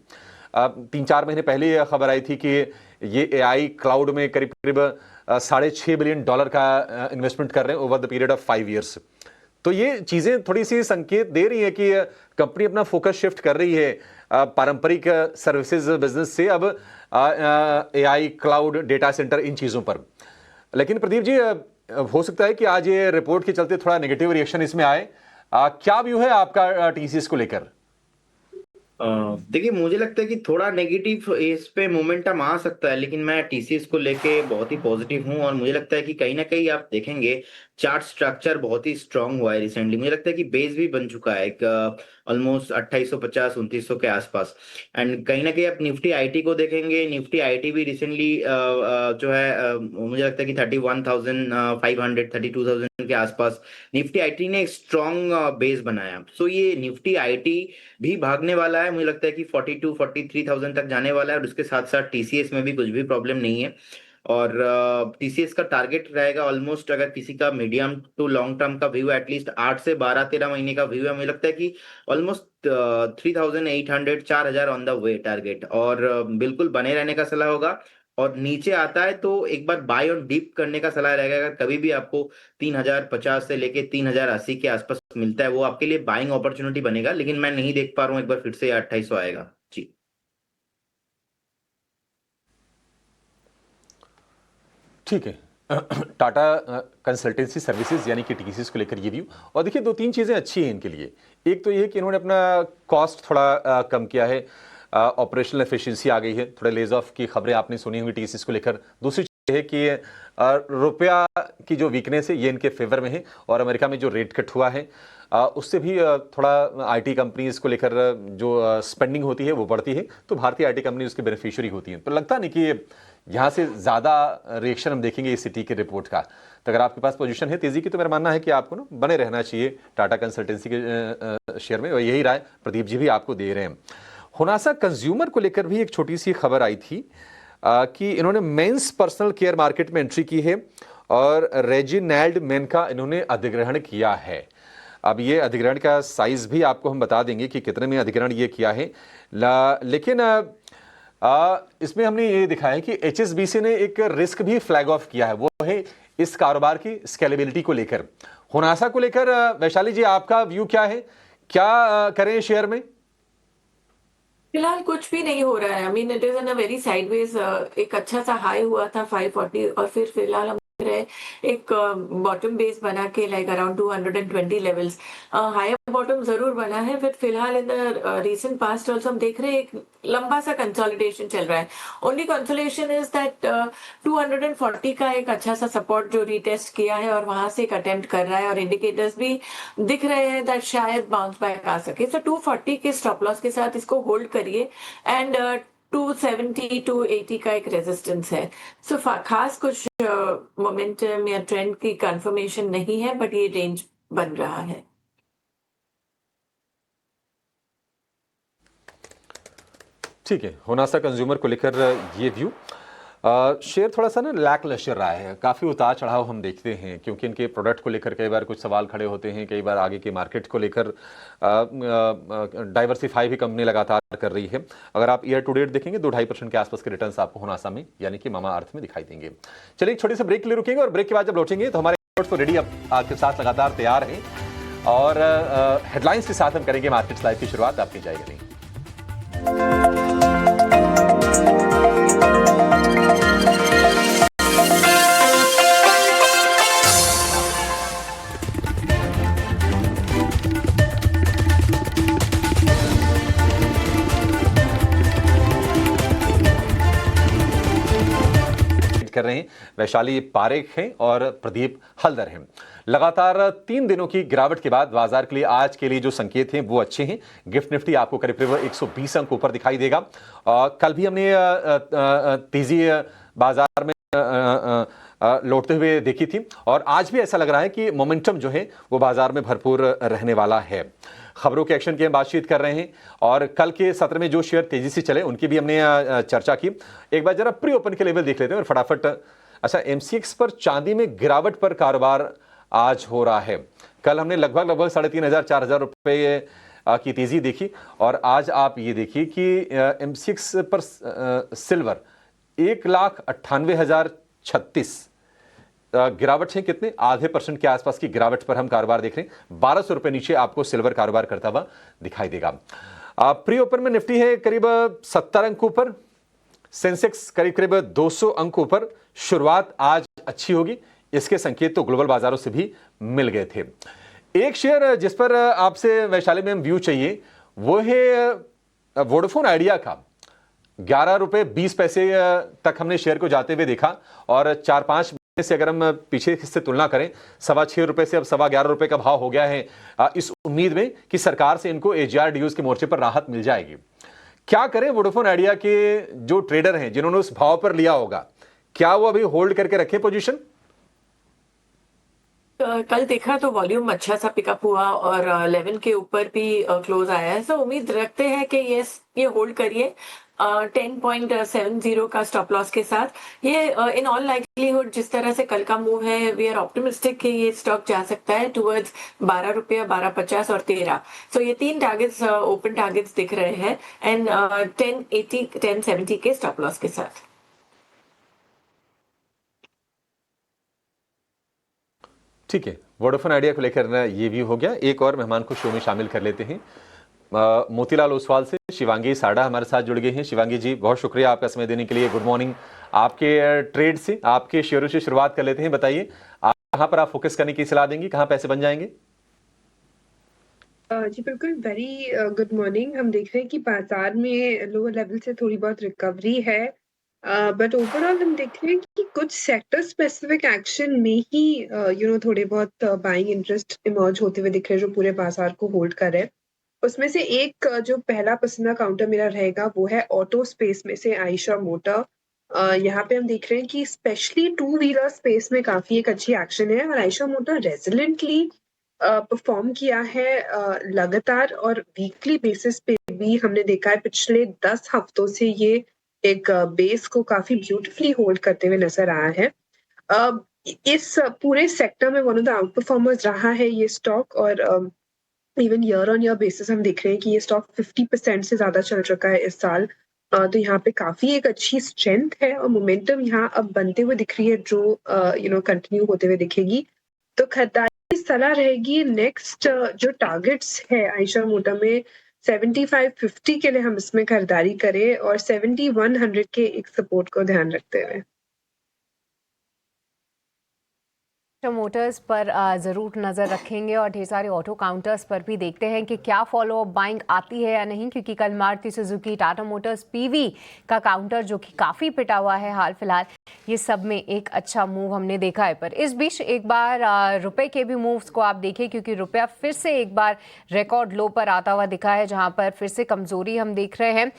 3-4 महीने पहले यह खबर आई थी कि ये AI क्लाउड में करीब करीब $6.5 बिलियन का इन्वेस्टमेंट कर रहे हैं over the period of 5 years. तो ये चीज़ें थोड़ी सी संकेत दे रही है कि कंपनी अपना फोकस शिफ्ट कर रही है पारंपरिक सर्विसेज बिजनेस से अब AI क्लाउड, डेटा सेंटर, इन चीज़ों पर। लेकिन प्रदीप जी, हो सकता है कि आज ये रिपोर्ट के चलते थोड़ा नेगेटिव रिएक्शन इसमें आए। क्या व्यू है आपका TCS को लेकर? देखिए, मुझे लगता है कि थोड़ा नेगेटिव इस पे मोमेंटम आ सकता है, लेकिन मैं TCS को लेके बहुत ही पॉजिटिव हूँ, और मुझे लगता है कि कहीं ना कहीं आप देखेंगे चार्ट स्ट्रक्चर बहुत ही स्ट्रांग हुआ है रिसेंटली। मुझे लगता है कि बेस भी बन चुका है एक ऑलमोस्ट 2850 2900 के आसपास। एंड कहीं ना कहीं आप निफ्टी आईटी को देखेंगे, निफ्टी आईटी भी रिसेंटली जो है मुझे लगता है कि 31,500 32,000 के आसपास निफ्टी आईटी ने एक स्ट्रांग बेस बनाया। सो ये निफ्टी आईटी भी भागने वाला है, मुझे लगता है कि 42-43,000 तक जाने वाला है, और उसके साथ साथ TCS में भी कुछ भी प्रॉब्लम नहीं है। और TCS का टारगेट रहेगा ऑलमोस्ट, अगर किसी का मीडियम टू लॉन्ग टर्म का व्यू एटलीस्ट 8 से 12-13 महीने का व्यू है, मुझे लगता है कि almost 3,800 4,000 on the way target, और बिल्कुल बने रहने का सलाह होगा। और नीचे आता है तो एक बार बाय ऑन डीप करने का सलाह रहेगा। अगर कभी भी आपको 3,050 से लेके 3,080 के आसपास मिलता है, वो आपके लिए बाइंग अपॉर्चुनिटी बनेगा, लेकिन मैं नहीं देख पा रहा हूँ एक बार फिर से 2800 आएगा जी। ठीक है, टाटा कंसल्टेंसी सर्विसेज यानी कि TCS को लेकर ये व्यू। और देखिए, 2-3 चीज़ें अच्छी हैं इनके लिए। एक तो ये कि इन्होंने अपना कॉस्ट थोड़ा कम किया है, ऑपरेशनल एफिशिएंसी आ गई है, थोड़े लेज ऑफ की खबरें आपने सुनी होंगी TCS को लेकर। दूसरी चीज़ है कि रुपया की जो वीकनेस है ये इनके फेवर में है, और अमेरिका में जो रेट कट हुआ है उससे भी थोड़ा IT कंपनीज को लेकर जो स्पेंडिंग होती है वो बढ़ती है, तो भारतीय IT कंपनी उसके बेनिफिशियरी होती हैं। तो लगता नहीं कि यहाँ से ज़्यादा रिएक्शन हम देखेंगे इस सिटी के रिपोर्ट का। तो अगर आपके पास पोजीशन है तेज़ी की, तो मेरा मानना है कि आपको ना बने रहना चाहिए टाटा कंसल्टेंसी के शेयर में, और यही राय प्रदीप जी भी आपको दे रहे हैं। हुनासा कंज्यूमर को लेकर भी एक छोटी सी खबर आई थी कि इन्होंने मेंस पर्सनल केयर मार्केट में एंट्री की है, और रेजिनाल्ड मेन का इन्होंने अधिग्रहण किया है। अब ये अधिग्रहण का साइज भी आपको हम बता देंगे कि कितने में अधिग्रहण ये किया है। लेकिन इसमें हमने ये दिखा है कि HSBC ने एक रिस्क भी फ्लैग ऑफ किया है, वो है इस कारोबार की स्केलेबिलिटी को लेकर। होनासा को लेकर वैशाली जी आपका व्यू क्या है, क्या करें शेयर में? फिलहाल कुछ भी नहीं हो रहा है। I mean it is in a very sideways. एक अच्छा सा हाई हुआ था 540 और फिर फिलहाल हम देख रहे हैं एक बॉटम बेस बना के like around 220 levels. Higher bottom जरूर बना है, बट फिलहाल in the recent past also हम देख रहे हैं एक लंबा सा कंसोलिडेशन चल रहा है। ओनली कंसोलेशन इज दैट 240 का एक अच्छा सा सपोर्ट जो रीटेस्ट किया है और वहां से एक अटेम्प्ट कर रहा है और इंडिकेटर्स भी दिख रहे हैं दैट शायद बाउंस बैक आ सके। सो 240 के स्टॉप लॉस के साथ इसको होल्ड करिए एंड 270 280 का एक रेजिस्टेंस है। सो खास कुछ मोमेंटम या ट्रेंड की कंफर्मेशन नहीं है, बट ये रेंज बन रहा है। ठीक है, होनासा कंज्यूमर को लेकर ये व्यू। शेयर थोड़ा सा ना लैक लश्कर रहा है, काफ़ी उतार चढ़ाव हम देखते हैं, क्योंकि इनके प्रोडक्ट को लेकर कई बार कुछ सवाल खड़े होते हैं, कई बार आगे की मार्केट को लेकर डाइवर्सिफाई भी कंपनी लगातार कर रही है। अगर आप ईयर टू डेट देखेंगे 2-2.5% के आसपास के रिटर्न्स आपको होनासा में यानी कि मामा अर्थ में दिखाई देंगे। चलिए एक छोटे से ब्रेक के लिए रुकेंगे और ब्रेक के बाद जब लौटेंगे तो हमारे तो रेडी अब आपके साथ लगातार तैयार हैं और हेडलाइंस के साथ हम करेंगे मार्केट्स लाइव की शुरुआत। आपकी जाएगा नहीं। कर रहे हैं वैशाली पारेख हैं और प्रदीप हल्दर हैं। लगातार 3 दिनों की गिरावट के बाद बाजार के लिए आज के लिए जो संकेत हैं वो अच्छे हैं। गिफ्ट निफ्टी आपको करीब 120 अंक ऊपर दिखाई देगा। कल भी हमने तेजी बाजार में लौटते हुए देखी थी और आज भी ऐसा लग रहा है कि मोमेंटम जो है वो बाजार में भरपूर रहने वाला है। खबरों के एक्शन की हम बातचीत कर रहे हैं और कल के सत्र में जो शेयर तेजी से चले उनकी भी हमने चर्चा की। एक बार जरा प्री ओपन के लेवल देख लेते हैं और फटाफट। अच्छा, MCX पर चांदी में गिरावट पर कारोबार आज हो रहा है। कल हमने लगभग 3,500-4,000 रुपये की तेजी देखी और आज आप ये देखिए कि MCX पर सिल्वर 1,98,036 गिरावट है। कितने? आधे % के आसपास की गिरावट पर हम कारोबार देख रहे हैं। 1,200 रुपये नीचे आपको सिल्वर कारोबार करता हुआ दिखाई देगा। प्री ओपन में निफ्टी है करीब 70 अंक ऊपर, सेंसेक्स करीब 200 अंक ऊपर। शुरुआत आज अच्छी होगी, इसके संकेत तो ग्लोबल बाजारों से भी मिल गए थे। एक शेयर जिस पर आपसे वैशाली में व्यू चाहिए वो है वोडाफोन आइडिया का। 11 रुपये 20 पैसे तक हमने शेयर को जाते हुए देखा और 4-5 से अगर हम पीछे से तुलना करें 6.25 रुपए से अब 11.25 रुपए का भाव हो गया है, इस उम्मीद में कि सरकार से इनको AGR ड्यूज के मोर्चे पर राहत मिल जाएगी। क्या करें वोडाफोन आइडिया के जो ट्रेडर हैं जिन्होंने उस भाव पर लिया होगा, क्या वो अभी होल्ड करके रखें पोजीशन? कल देखा तो वॉल्यूम अच्छा सा पिकअप हुआ और 11 के ऊपर भी क्लोज आया है। सो उम्मीद रखते हैं कि ये होल्ड करिए 10.70 का स्टॉप लॉस के साथ। ये इन ऑल लाइकलीहुड जिस तरह से कल का मूव है, वी आर ऑप्टिमिस्टिक कि ये स्टॉक जा सकता है टुवर्ड्स 12 रुपये, 12.50 और 13। सो ये 3 टारगेट्स ओपन टारगेट्स दिख रहे हैं एंड 1080 1070 के स्टॉप लॉस के साथ। ठीक है, वोडाफोन आइडिया को लेकर ये भी हो गया। एक और मेहमान को शो में शामिल कर लेते हैं। मोतीलाल ओसवाल से शिवांगी साड़ा हमारे साथ जुड़ गए हैं। शिवांगी जी, बहुत शुक्रिया आपका समय देने के लिए। Good morning. आपके ट्रेड से, आपके शेयरों से शुरुआत कर लेते हैं। बताइए आप कहां पर आप फोकस करने की सलाह देंगी, कहां पैसे बन जाएंगे? जी बिल्कुल, वेरी गुड मॉर्निंग। हम देख रहे हैं कि बाजार में लोअर लेवल से थोड़ी बहुत रिकवरी है, बट ओवरऑल हम देख रहे हैं कि कुछ सेक्टर स्पेसिफिक एक्शन में ही थोड़े बहुत बाइंग इंटरेस्ट इमर्ज होते हुए दिख रहे हैं जो पूरे बाजार को होल्ड कर रहे हैं। उसमें से एक जो पहला पसंदीदा काउंटर मेरा रहेगा वो है ऑटो स्पेस में से आयशा मोटर। यहाँ पे हम देख रहे हैं कि स्पेशली 2 व्हीलर स्पेस में काफी एक अच्छी एक्शन है और आयशा मोटर रेजिलेंटली परफॉर्म किया है लगातार, और वीकली बेसिस पे भी हमने देखा है पिछले 10 हफ्तों से ये एक बेस को काफी ब्यूटीफुली होल्ड करते हुए नजर आया है। इस पूरे सेक्टर में one of the out performers रहा है ये स्टॉक, और even year on year basis हम देख रहे हैं कि ये स्टॉक 50% से ज्यादा चल चुका है इस साल। तो यहाँ पे काफी एक अच्छी स्ट्रेंथ है और मोमेंटम यहाँ अब बनते हुए दिख रही है, जो कंटिन्यू होते हुए दिखेगी। तो खरीदारी की सलाह रहेगी। नेक्स्ट जो टारगेट्स है आयशा मोटा में 7550 के लिए हम इसमें खरीदारी करें और 7100 के एक सपोर्ट को ध्यान रखते हुए। मोटर्स पर ज़रूर नज़र रखेंगे और ढेर सारे ऑटो काउंटर्स पर भी देखते हैं कि क्या फॉलो अप बाइंग आती है या नहीं, क्योंकि कल Maruti Suzuki, Tata Motors, PV का काउंटर जो कि काफ़ी पिटा हुआ है हाल फिलहाल, ये सब में एक अच्छा मूव हमने देखा है। पर इस बीच एक बार रुपए के भी मूव्स को आप देखिए, क्योंकि रुपया फिर से एक बार रिकॉर्ड लो पर आता हुआ दिखा है, जहां पर फिर से कमजोरी हम देख रहे हैं।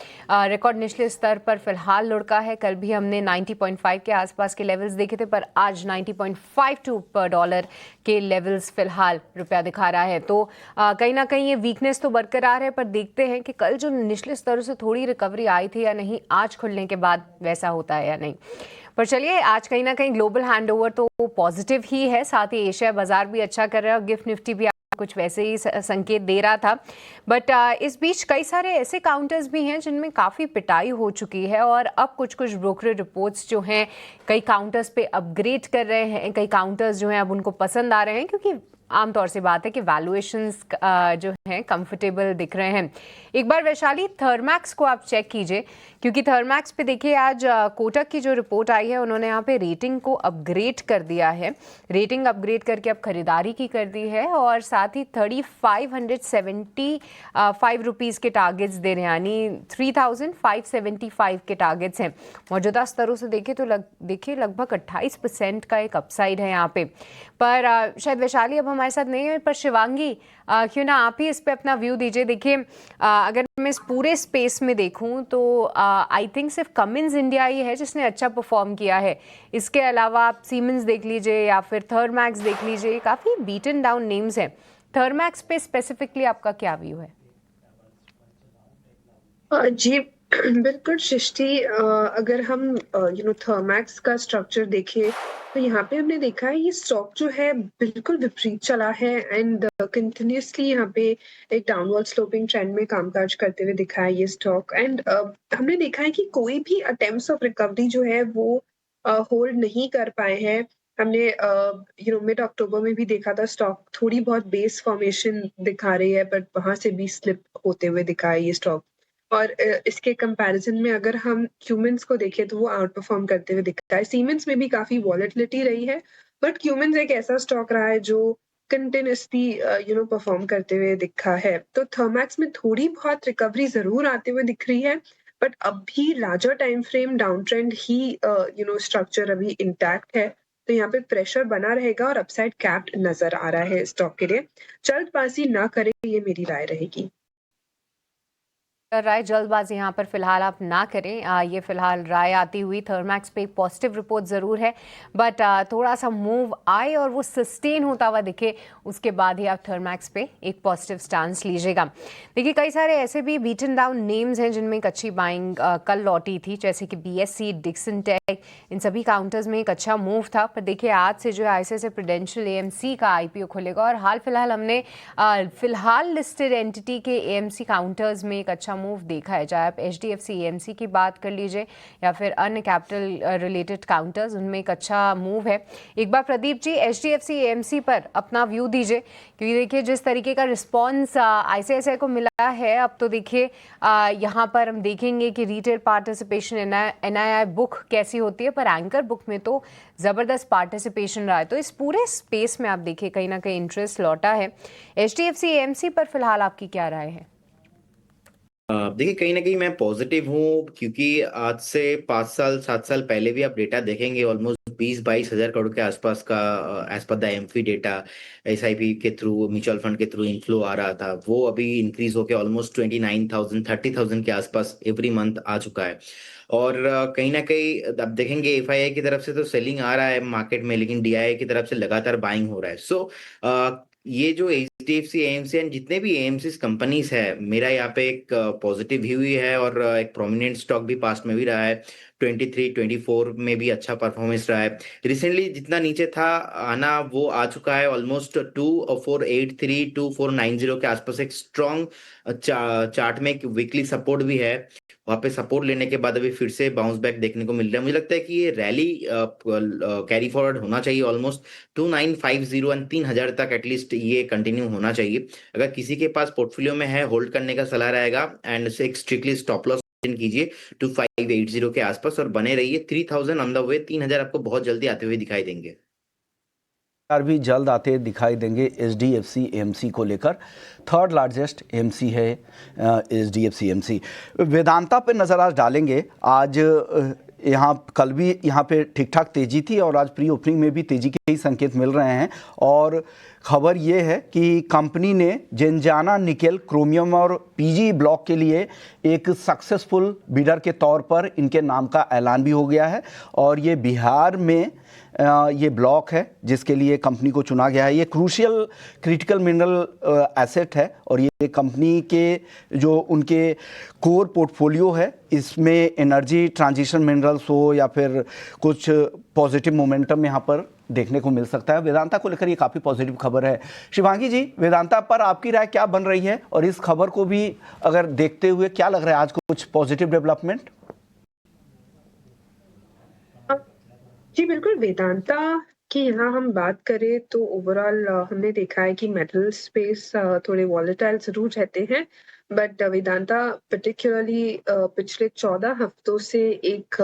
रिकॉर्ड निचले स्तर पर फिलहाल लुढ़का है। कल भी हमने 90.5 के आसपास के लेवल्स देखे थे, पर आज 90.52 पर डॉलर के लेवल्स फिलहाल रुपया दिखा रहा है। तो कहीं ना कहीं ये वीकनेस तो बरकरार है, पर देखते हैं कि कल जो निचले स्तरों से थोड़ी रिकवरी आई थी या नहीं, आज खुलने के बाद वैसा होता है या नहीं। पर चलिए, आज कहीं ना कहीं ग्लोबल हैंडओवर तो पॉजिटिव ही है, साथ ही एशिया बाजार भी अच्छा कर रहा है और गिफ्ट निफ्टी भी कुछ वैसे ही संकेत दे रहा था। बट इस बीच कई सारे ऐसे काउंटर्स भी हैं जिनमें काफ़ी पिटाई हो चुकी है और अब कुछ ब्रोकरेज रिपोर्ट्स जो हैं कई काउंटर्स पे अपग्रेड कर रहे हैं, कई काउंटर्स जो हैं अब उनको पसंद आ रहे हैं, क्योंकि आमतौर से बात है कि वैल्यूएशंस जो हैं कंफर्टेबल दिख रहे हैं। एक बार वैशाली, थर्मैक्स को आप चेक कीजिए, क्योंकि थर्मैक्स पे देखिए आज कोटक की जो रिपोर्ट आई है, उन्होंने यहाँ पे रेटिंग को अपग्रेड कर दिया है। रेटिंग अपग्रेड करके अब खरीदारी की कर दी है और साथ ही 3575 रुपीज़ के टारगेट्स दे रहे हैं, यानी 3575 के टारगेट्स हैं। मौजूदा स्तरों से देखें तो देखिए लगभग 28% का एक अपसाइड है यहाँ पे। पर शायद वैशाली अब हमारे साथ नहीं है, पर शिवांगी क्यों ना आप ही इस पे अपना व्यू दीजिए। देखिए अगर मैं इस पूरे स्पेस में देखूं तो आई थिंक सिर्फ कमिंस इंडिया ही है जिसने अच्छा परफॉर्म किया है। इसके अलावा आप सीमेंस देख लीजिए या फिर थर्मैक्स देख लीजिए, काफ़ी बीटन डाउन नेम्स हैं। थर्मैक्स पे स्पेसिफिकली आपका क्या व्यू है? जी बिल्कुल सृष्टि, अगर हम थर्मैक्स का स्ट्रक्चर देखें तो यहाँ पे हमने देखा है ये स्टॉक जो है बिल्कुल विपरीत चला है एंड कंटिन्यूसली यहाँ पे एक डाउनवर्ड स्लोपिंग ट्रेंड में कामकाज करते हुए दिखा है ये स्टॉक। एंड हमने देखा है कि कोई भी अटेम्प्ट्स ऑफ रिकवरी जो है वो होल्ड नहीं कर पाए हैं। हमने मिड अक्टूबर में भी देखा था स्टॉक थोड़ी बहुत बेस फॉर्मेशन दिखा रही है, बट वहां से भी स्लिप होते हुए दिखा है ये स्टॉक। और इसके कंपैरिजन में अगर हम क्यूमेंस को देखें तो वो आउट परफॉर्म करते हुए दिखता है। सीमेंस में भी काफी वॉलेटिलिटी रही है, बट क्यूमेंस एक ऐसा स्टॉक रहा है जो कंटिन्यूसली परफॉर्म करते हुए दिखा है। तो थर्मैक्स में थोड़ी बहुत रिकवरी जरूर आते हुए दिख रही है, बट अब भी larger time frame down trend ही स्ट्रक्चर अभी इंटैक्ट है। तो यहाँ पे प्रेशर बना रहेगा और अपसाइड कैप्ड नजर आ रहा है स्टॉक के लिए। जल्दबाजी ना करें, ये मेरी राय रहेगी। राय जल्दबाजी यहाँ पर फिलहाल आप ना करें, ये फिलहाल राय आती हुई। थर्मैक्स पे एक पॉजिटिव रिपोर्ट ज़रूर है, बट थोड़ा सा मूव आए और वो सस्टेन होता हुआ दिखे, उसके बाद ही आप थर्मैक्स पे एक पॉजिटिव स्टांस लीजिएगा। देखिए कई सारे ऐसे भी बीटन डाउन नेम्स हैं जिनमें एक अच्छी बाइंग कल लौटी थी, जैसे कि BSC, डिक्सन टेक, इन सभी काउंटर्स में एक अच्छा मूव था। पर देखिए आज से जो ICICI प्रूडेंशियल AMC का IPO खुलेगा और हाल फिलहाल हमने फिलहाल लिस्टेड एंटिटी के AMC काउंटर्स में एक अच्छा मूव देखा है। चाहे आप HDFC AMC की बात कर लीजिए या फिर अन्य कैपिटल रिलेटेड काउंटर्स, उनमें एक अच्छा मूव है। एक बार प्रदीप जी HDFC AMC पर अपना व्यू दीजिए, क्योंकि देखिए जिस तरीके का रिस्पॉन्स ICICI को मिला है, अब तो देखिए यहाँ पर हम देखेंगे कि रिटेल पार्टिसिपेशन NII बुक कैसी होती है, पर एंकर बुक में तो ज़बरदस्त पार्टिसिपेशन रहा है। तो इस पूरे स्पेस में आप देखिए कहीं ना कहीं इंटरेस्ट लौटा है। HDFC AMC पर फिलहाल आपकी क्या राय है? देखिए कहीं ना कहीं मैं पॉजिटिव हूँ, क्योंकि आज से 5-7 साल पहले भी आप डेटा देखेंगे ऑलमोस्ट 20-22 हजार करोड़ के आसपास का as per the AMFI data SIP के थ्रू, म्यूचुअल फंड के थ्रू इनफ्लो आ रहा था। वो अभी इंक्रीज होकर ऑलमोस्ट 29,000-30,000 के आसपास एवरी मंथ आ चुका है। और कहीं ना कहीं अब देखेंगे FII की तरफ से तो सेलिंग आ रहा है मार्केट में, लेकिन DII की तरफ से लगातार बाइंग हो रहा है। सो ये जो HDFC AMC एंड जितने भी AMC कंपनीज है, मेरा यहाँ पे एक पॉजिटिव व्यू ही है और एक प्रोमिनेंट स्टॉक भी पास्ट में भी रहा है। 23-24 में भी अच्छा परफॉर्मेंस रहा है। रिसेंटली जितना नीचे था आना वो आ चुका है, ऑलमोस्ट 2483-2490 के आसपास एक स्ट्रॉन्ग चार्ट में एक वीकली सपोर्ट भी है। वहां पे सपोर्ट लेने के बाद अभी फिर से बाउंस बैक देखने को मिल रहा है। मुझे लगता है कि ये रैली कैरी फॉरवर्ड होना चाहिए ऑलमोस्ट 2950 एंड 3000 तक एटलीस्ट ये कंटिन्यू होना चाहिए। अगर किसी के पास पोर्टफोलियो में है, होल्ड करने का सलाह रहेगा एंड एक स्ट्रिक्टली स्टॉप लॉस कीजिए 2580 के आसपास और बने रहिए 3000 ऑन द वे। 3000 आपको बहुत जल्दी आते हुए दिखाई देंगे। भी जल्द आते दिखाई देंगे HDFC AMC को लेकर। थर्ड लार्जेस्ट AMC है HDFC AMC। वेदांता पे नज़र आज डालेंगे। आज यहाँ कल भी यहाँ पे ठीक ठाक तेज़ी थी और आज प्री ओपनिंग में भी तेज़ी के ही संकेत मिल रहे हैं। और खबर ये है कि कंपनी ने जेंजाना निकेल क्रोमियम और PG ब्लॉक के लिए एक सक्सेसफुल बिडर के तौर पर इनके नाम का ऐलान भी हो गया है। और ये बिहार में ये ब्लॉक है जिसके लिए कंपनी को चुना गया है। ये क्रूशियल क्रिटिकल मिनरल एसेट है और ये कंपनी के जो उनके कोर पोर्टफोलियो है इसमें एनर्जी ट्रांजिशन मिनरल्स हो या फिर कुछ पॉजिटिव मोमेंटम यहाँ पर देखने को मिल सकता है। वेदांता को लेकर ये काफ़ी पॉजिटिव खबर है। शिवांगी जी, वेदांता पर आपकी राय क्या बन रही है और इस खबर को भी अगर देखते हुए क्या लग रहा है आज कुछ पॉजिटिव डेवलपमेंट? जी बिल्कुल, वेदांता की यहाँ हम बात करें तो ओवरऑल हमने देखा है कि मेटल स्पेस थोड़े वॉलेटाइल जरूर रहते हैं, बट वेदांता पर्टिकुलरली पिछले 14 हफ्तों से एक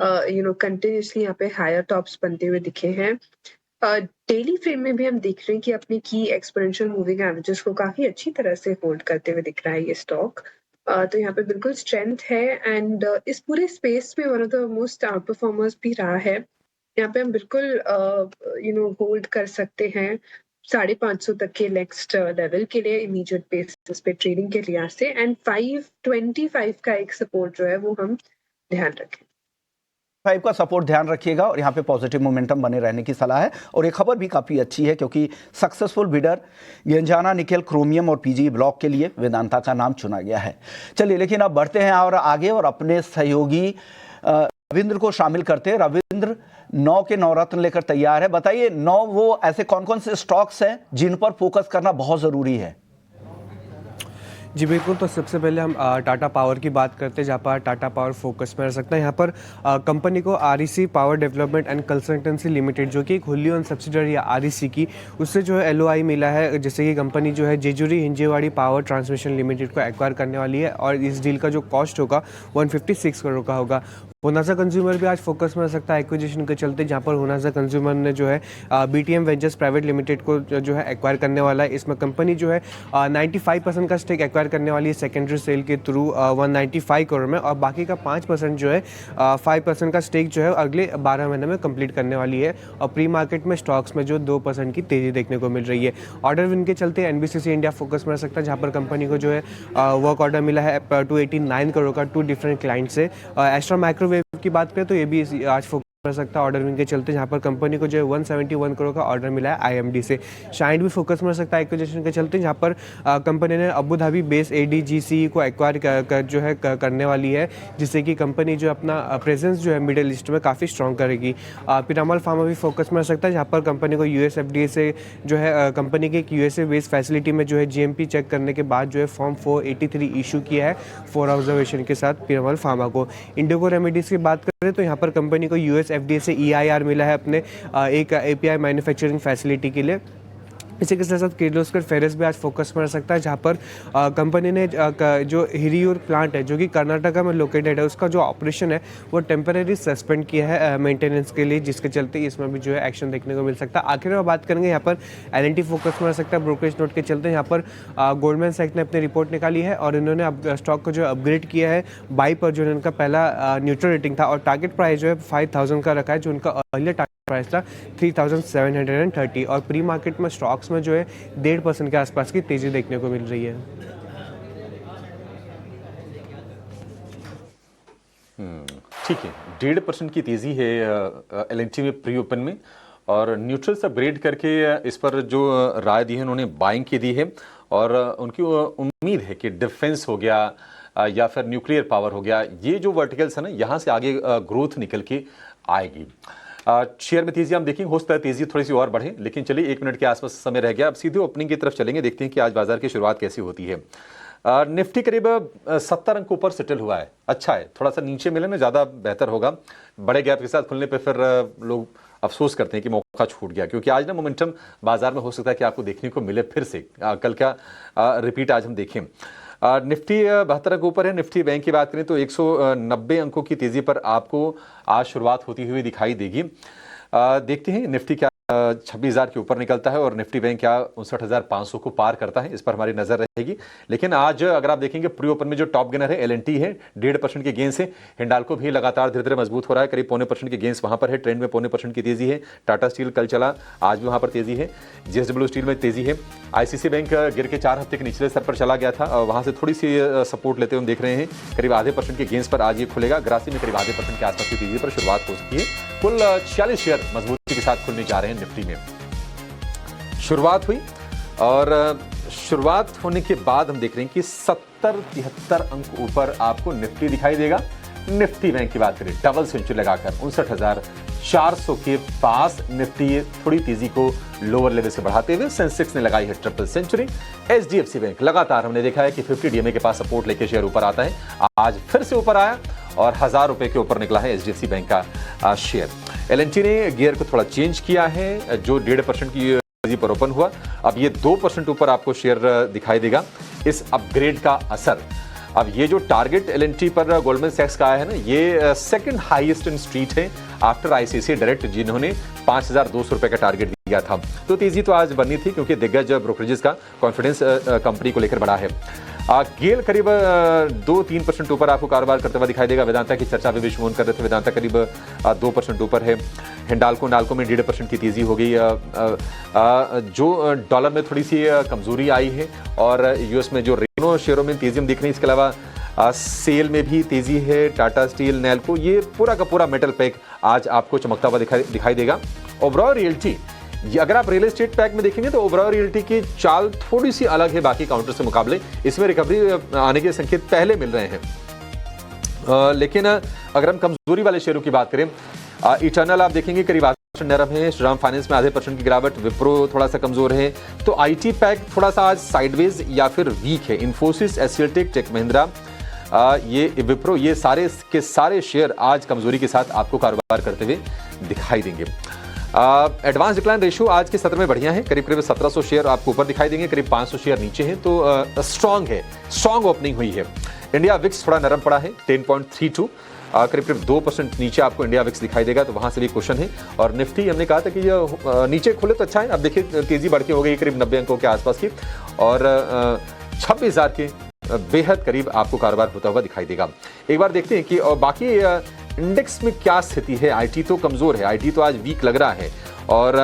कंटिन्यूसली यहाँ पे हायर टॉप्स बनते हुए दिखे हैं। डेली फ्रेम में भी हम देख रहे हैं कि अपनी की एक्सपोनेंशियल मूविंग एवरेजेस को काफी अच्छी तरह से होल्ड करते हुए दिख रहा है ये स्टॉक। तो यहाँ पे बिल्कुल स्ट्रेंथ है एंड इस पूरे स्पेस में one of the most out performers भी रहा है। यहाँ पे हम बिल्कुल होल्ड कर सकते हैं 550 तक के नेक्स्ट लेवल के लिए इमीडिएट बेसिस पे ट्रेडिंग के लिहाज से, एंड 525 का एक सपोर्ट जो है वो हम ध्यान रखें। 5 का सपोर्ट ध्यान रखिएगा और यहाँ पे पॉजिटिव मोमेंटम बने रहने की सलाह है। और ये खबर भी काफ़ी अच्छी है क्योंकि सक्सेसफुल बिडर गेंजाना निकेल क्रोमियम और PG ब्लॉक के लिए वेदांता का नाम चुना गया है। चलिए लेकिन अब बढ़ते हैं और आगे और अपने सहयोगी रविंद्र को शामिल करते हैं। रविंद्र 9 के नवरत्न लेकर तैयार है। बताइए 9 वो ऐसे कौन कौन से स्टॉक्स हैं जिन पर फोकस करना बहुत ज़रूरी है? जी बिल्कुल, तो सबसे पहले हम टाटा पावर की बात करते हैं जहाँ पर टाटा पावर फोकस में रह सकता है। यहाँ पर कंपनी को REC power development and consultancy limited जो कि एक होली ओन सब्सिडरी है REC की, उससे जो है LOI मिला है, जैसे कि कंपनी जो है Jejuri Hinjewadi power transmission limited को एक्वायर करने वाली है और इस डील का जो कॉस्ट होगा 156 करोड़ का होगा। होनासा कंज्यूमर भी आज फोकस में रह सकता है एक्विजिशन के चलते, जहाँ पर होनासा कंज्यूमर ने जो है BTM वेंचर्स प्राइवेट लिमिटेड को जो है एक्वायर करने वाला है। इसमें कंपनी जो है 95% का स्टेक एक्वायर करने वाली है सेकेंडरी सेल के थ्रू 195 करोड़ में, और बाकी का 5% जो है 5% का स्टेक जो है अगले 12 महीने में कंप्लीट करने वाली है। और प्री मार्केट में स्टॉक्स में जो 2% की तेज़ी देखने को मिल रही है। ऑर्डर विन के चलते NBCC इंडिया फोकस में रह सकता है, जहाँ पर कंपनी को जो है वर्क ऑर्डर मिला है 289 करोड़ का 2 डिफरेंट क्लाइंट से। एस्ट्रा माइक्रोवेव की बात करें तो ये भी आज फोकस कर सकता है ऑर्डर विन के चलते, जहाँ पर कंपनी को जो है 171 करोड़ का ऑर्डर मिला है IMD से। शाइन भी फोकस में रह सकता है एक्विजिशन के चलते, जहाँ पर कंपनी ने अबू धाबी बेस ADGC को एक्वायर जो है करने वाली है, जिससे कि कंपनी जो अपना प्रेजेंस जो है मिडिल ईस्ट में काफ़ी स्ट्रॉन्ग करेगी। पिरामल फार्मा भी फोकस में रह सकता है, जहाँ पर कंपनी को US FDA से जो है कंपनी के एक USA बेस्ड फैसिलिटी में जो है GMP चेक करने के बाद जो है फॉर्म 483 इशू किया है फॉर ऑब्जर्वेशन के साथ पिरामल फार्मा को। इंडिगो रेमेडीज की बात करें तो यहाँ पर कंपनी को US FDA से EIR मिला है अपने एक API मैन्युफैक्चरिंग फैसिलिटी के लिए। इसी के साथ साथ किर्लोस्कर फेरस भी आज फोकस में रह सकता है, जहाँ पर कंपनी ने जो हिरियूर प्लांट है जो कि कर्नाटका में लोकेटेड है, उसका जो ऑपरेशन है वो टेम्परेरी सस्पेंड किया है मेंटेनेंस के लिए, जिसके चलते इसमें भी जो है एक्शन देखने को मिल सकता है। आखिर में बात करेंगे यहाँ पर L&T फोकस में रह सकता है ब्रोकरेज नोट के चलते। यहाँ पर गोल्डमैन सैक्स ने अपनी रिपोर्ट निकाली है और इन्होंने अब स्टॉक को जो अपग्रेड किया है बाई पर, जो इनका पहला न्यूट्रल रेटिंग था, और टारगेट प्राइस जो है 5000 का रखा है, जो उनका अर्लियर टारगेट प्राइस था 3730, और प्री मार्केट में स्टॉक्स में जो है 1.5% के आसपास की तेजी देखने को मिल रही है। ठीक है, 1.5% की तेजी है L&T में प्री ओपन में, और न्यूट्रल से अपग्रेड करके इस पर जो राय दी है उन्होंने बाइंग की दी है, और उनकी उम्मीद है कि डिफेंस हो गया या फिर न्यूक्लियर पावर हो गया, ये जो वर्टिकल्स है ना, यहाँ से आगे ग्रोथ निकल के आएगी। शेयर में तेजी हम देखेंगे, हो सकता है तेजी थोड़ी सी और बढ़े, लेकिन चलिए 1 मिनट के आसपास समय रह गया। अब सीधे ओपनिंग की तरफ चलेंगे, देखते हैं कि आज बाजार की शुरुआत कैसी होती है। निफ्टी करीब 70 अंक ऊपर सेटल हुआ है, अच्छा है, थोड़ा सा नीचे मिले ना ज़्यादा बेहतर होगा। बड़े गैप के साथ खुलने पे फिर लोग अफसोस करते हैं कि मौका छूट गया, क्योंकि आज ना मोमेंटम बाजार में हो सकता है कि आपको देखने को मिले फिर से। कल का रिपीट आज हम देखें। निफ्टी 72 अंक ऊपर है। निफ्टी बैंक की बात करें तो 190 अंकों की तेज़ी पर आपको आज शुरुआत होती हुई दिखाई देगी। देखते हैं निफ्टी क्या 26,000 के ऊपर निकलता है और निफ्टी बैंक क्या 59,500 को पार करता है, इस पर हमारी नजर रहेगी। लेकिन आज अगर आप देखेंगे प्री ओपन में जो टॉप गेनर है एलएनटी है, 1.5% के गेन से। हिंडाल्को भी लगातार धीरे धीरे मजबूत हो रहा है, करीब 0.25% के गेंस वहां पर है, ट्रेंड में 0.25% की तेजी है। टाटा स्टील कल चला, आज भी वहां पर तेजी है। जेएसडब्ल्यू स्टील में तेजी है। आईसीसी बैंक गिर के 4 हफ्ते के निचले स्तर पर चला गया था, वहां से थोड़ी सी सपोर्ट लेते हुए हम देख रहे हैं, करीब 0.5% के गेंस पर आज ये खुलेगा। ग्रासी में करीब 0.5% के आसपास की तेजी पर शुरुआत हो सकती है। कुल 46 शेयर मजबूती के साथ खुलने जा रहे हैं निफ्टी में। शुरुआत हुई और शुरुआत होने के बाद हम देख रहे हैं कि 70-73 अंक ऊपर आपको निफ्टी दिखाई देगा। निफ्टी बैंक की बात करें, डबल सेंचुरी लगाकर 59,400 के पास निफ्टी थोड़ी तेजी को लोअर लेवल से बढ़ाते हुए सेंसेक्स ने लगाई है ट्रिपल सेंचुरी। एचडीएफसी बैंक लगातार हमने देखा है कि 50 डीएमए के पास सपोर्ट लेके शेयर ऊपर आता है, आज फिर से ऊपर आया और 1,000 रुपए के ऊपर निकला है एचडीएफसी बैंक का शेयर। एलएनटी ने गियर को थोड़ा चेंज किया है, जो 1.5% की पर ओपन हुआ, अब ये 2% ऊपर आपको शेयर दिखाई देगा। इस अपग्रेड का असर, अब ये जो टारगेट एलएनटी पर गोल्डमैन सैक्स का आया है ना, ये सेकंड हाईएस्ट इन स्ट्रीट है आफ्टर आईसीआईसीआई डायरेक्ट, जिन्होंने 5,200 रुपए का टारगेट दिया था। तो तेजी तो आज बनी थी क्योंकि दिग्गज ब्रोकरेजेस का कॉन्फिडेंस कंपनी को लेकर बढ़ा है। गेल करीब 2-3% ऊपर आपको कारोबार करते हुआ दिखाई देगा। वेदांता की चर्चा भी विश्वमोहन कर रहे थे, वेदांता करीब 2% ऊपर है। हिंडाल्को नाल्को में 1.5% की तेजी हो गई, जो डॉलर में थोड़ी सी कमजोरी आई है और यूएस में जो रेनो शेयरों में तेजी हम दिख रही है। इसके अलावा सेल में भी तेजी है। टाटा स्टील, नैल्को, ये पूरा का पूरा मेटल पैक आज आपको चमकता हुआ दिखाई देगा। ओबरॉय रियल्टी, अगर आप रियल एस्टेट पैक में देखेंगे तो ओबरॉय रियल्टी की चाल थोड़ी सी अलग है बाकी काउंटर से मुकाबले, इसमें रिकवरी आने के संकेत पहले मिल रहे हैं। लेकिन अगर हम कमजोरी वाले शेयरों की बात करें, इटर्नल आप देखेंगे करीब 8% नरम है। श्रीराम फाइनेंस में 0.5% की गिरावट, विप्रो थोड़ा सा कमजोर है। तो आईटी पैक थोड़ा सा आज साइडवेज या फिर वीक है। इन्फोसिस, एससीएलटेक, टेक महिंद्रा, ये विप्रो, ये सारे के सारे शेयर आज कमजोरी के साथ आपको कारोबार करते हुए दिखाई देंगे। एडवांस डिक्लाइन रेशियो आज के सत्र में बढ़िया है, करीब 1700 शेयर आपको ऊपर दिखाई देंगे, करीब 500 शेयर नीचे हैं, तो स्ट्रांग है, स्ट्रांग ओपनिंग हुई है। इंडिया विक्स थोड़ा नरम पड़ा है, 10.32, करीब 2% नीचे आपको इंडिया विक्स दिखाई देगा, तो वहां से भी क्वेश्चन है। और निफ्टी हमने कहा था कि ये नीचे खुले तो अच्छा है, अब देखिए तेजी बढ़ के हो गई करीब 90 अंकों के आसपास की और 26,000 के बेहद करीब आपको कारोबार होता हुआ दिखाई देगा। एक बार देखते हैं कि और बाकी इंडेक्स में क्या स्थिति है। आईटी तो कमजोर है, आईटी तो आज वीक लग रहा है और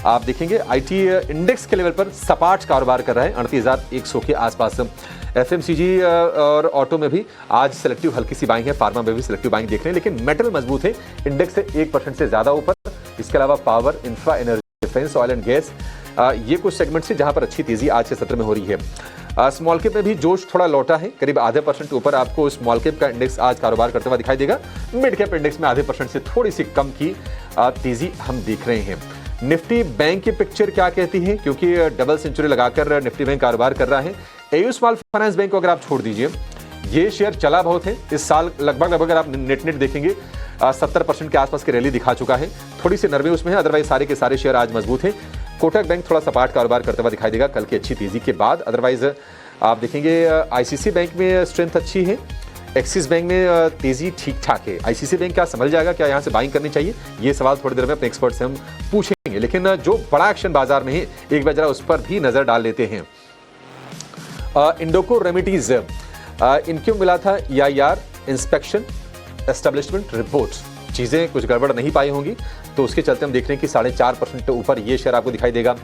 आप देखेंगे आईटी इंडेक्स के लेवल पर सपाट कारोबार कर रहा है 38,100 के आसपास। एफएमसीजी और ऑटो में भी आज सेलेक्टिव हल्की सी बाइंग है, फार्मा में भी सेलेक्टिव बाइंग देख रहे हैं, लेकिन मेटल मजबूत है, इंडेक्स से 1% से ज्यादा ऊपर। इसके अलावा power, infra, energy, defence, oil and gas, ये कुछ सेगमेंट्स है जहां पर अच्छी तेजी आज के सत्र में हो रही है। स्मॉल कैप में भी जोश थोड़ा लौटा है, करीब 0.5% ऊपर आपको स्मॉल कैप का इंडेक्स आज कारोबार करते हुआ दिखाई देगा। मिड कैप इंडेक्स में 0.5% से थोड़ी सी कम की तेजी हम देख रहे हैं। निफ्टी बैंक की पिक्चर क्या कहती है, क्योंकि डबल सेंचुरी लगाकर निफ्टी बैंक कारोबार कर रहा है। एयू स्मॉल फाइनेंस बैंक को अगर आप छोड़ दीजिए, ये शेयर चला बहुत है इस साल, लगभग अगर आप नेट देखेंगे 70% के आसपास की रैली दिखा चुका है, थोड़ी सी नरमी उसमें है, अदरवाइज सारे के सारे शेयर आज मजबूत है। कोटक बैंक थोड़ा सपाट कारोबार करते हुआ दिखाई देगा कल की अच्छी तेजी के बाद, अदरवाइज आप देखेंगे आईसीसी बैंक में स्ट्रेंथ अच्छी है, एक्सिस बैंक में तेजी ठीक ठाक है। आईसीसी बैंक क्या संभल जाएगा, क्या यहाँ से बाइंग करनी चाहिए, ये सवाल थोड़ी देर में अपने एक्सपर्ट से हम पूछेंगे। लेकिन जो बड़ा एक्शन बाजार में है एक बार जरा उस पर भी नजर डाल लेते हैं। इंडोको रेमिडीज, इनको मिला था EIR इंस्पेक्शन एस्टेब्लिशमेंट रिपोर्ट, चीजें कुछ गड़बड़ नहीं पाई होंगी, तो उसके चलते हम देख रहे हैं कि 4.5% ऊपर ये शेयर आपको दिखाई देगा।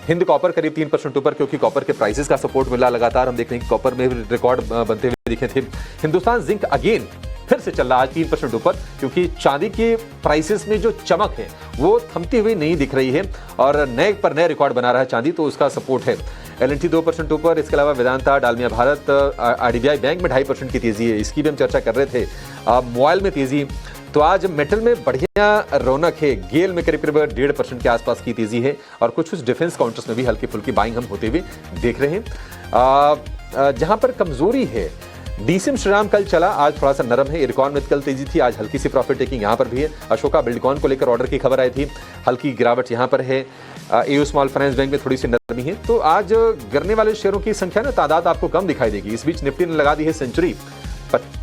हिंद कॉपर करीब 3% ऊपर, क्योंकि कॉपर के प्राइसेस का सपोर्ट मिला लगातार, हम देख रहे हैं कि कॉपर में रिकॉर्ड बनते हुए दिखे थे। हिंदुस्तान जिंक अगेन फिर से चल रहा आज 3% ऊपर, क्योंकि चांदी के प्राइसेस में जो चमक है वो थमती हुई नहीं दिख रही है और नए पर नए रिकॉर्ड बना रहा है चांदी, तो उसका सपोर्ट है। एलएनटी 2% ऊपर, इसके अलावा वेदांता, डालमिया भारत, आईडीबीआई बैंक में 2.5% की तेजी है, इसकी भी हम चर्चा कर रहे थे। मोबाइल में तेजी, तो आज मेटल में बढ़िया रौनक है। गेल में करीब 1.5% के आसपास की तेजी है और कुछ डिफेंस काउंटर्स में भी हल्की फुल्की बाइंग हम होते हुए देख रहे हैं। जहां पर कमजोरी है, डीसीएम श्रीराम कल चला, आज थोड़ा सा नरम है। इरकॉन में कल तेजी थी, आज हल्की सी प्रॉफिट टेकिंग यहां पर भी है। अशोका बिल्डकॉन को लेकर ऑर्डर की खबर आई थी, हल्की गिरावट यहां पर है। एयू स्मॉल फाइनेंस बैंक में थोड़ी सी नरमी है। तो आज गिरने वाले शेयरों की संख्या ना तादाद आपको कम दिखाई देगी। इस बीच निफ्टी ने लगा दी है सेंचुरी,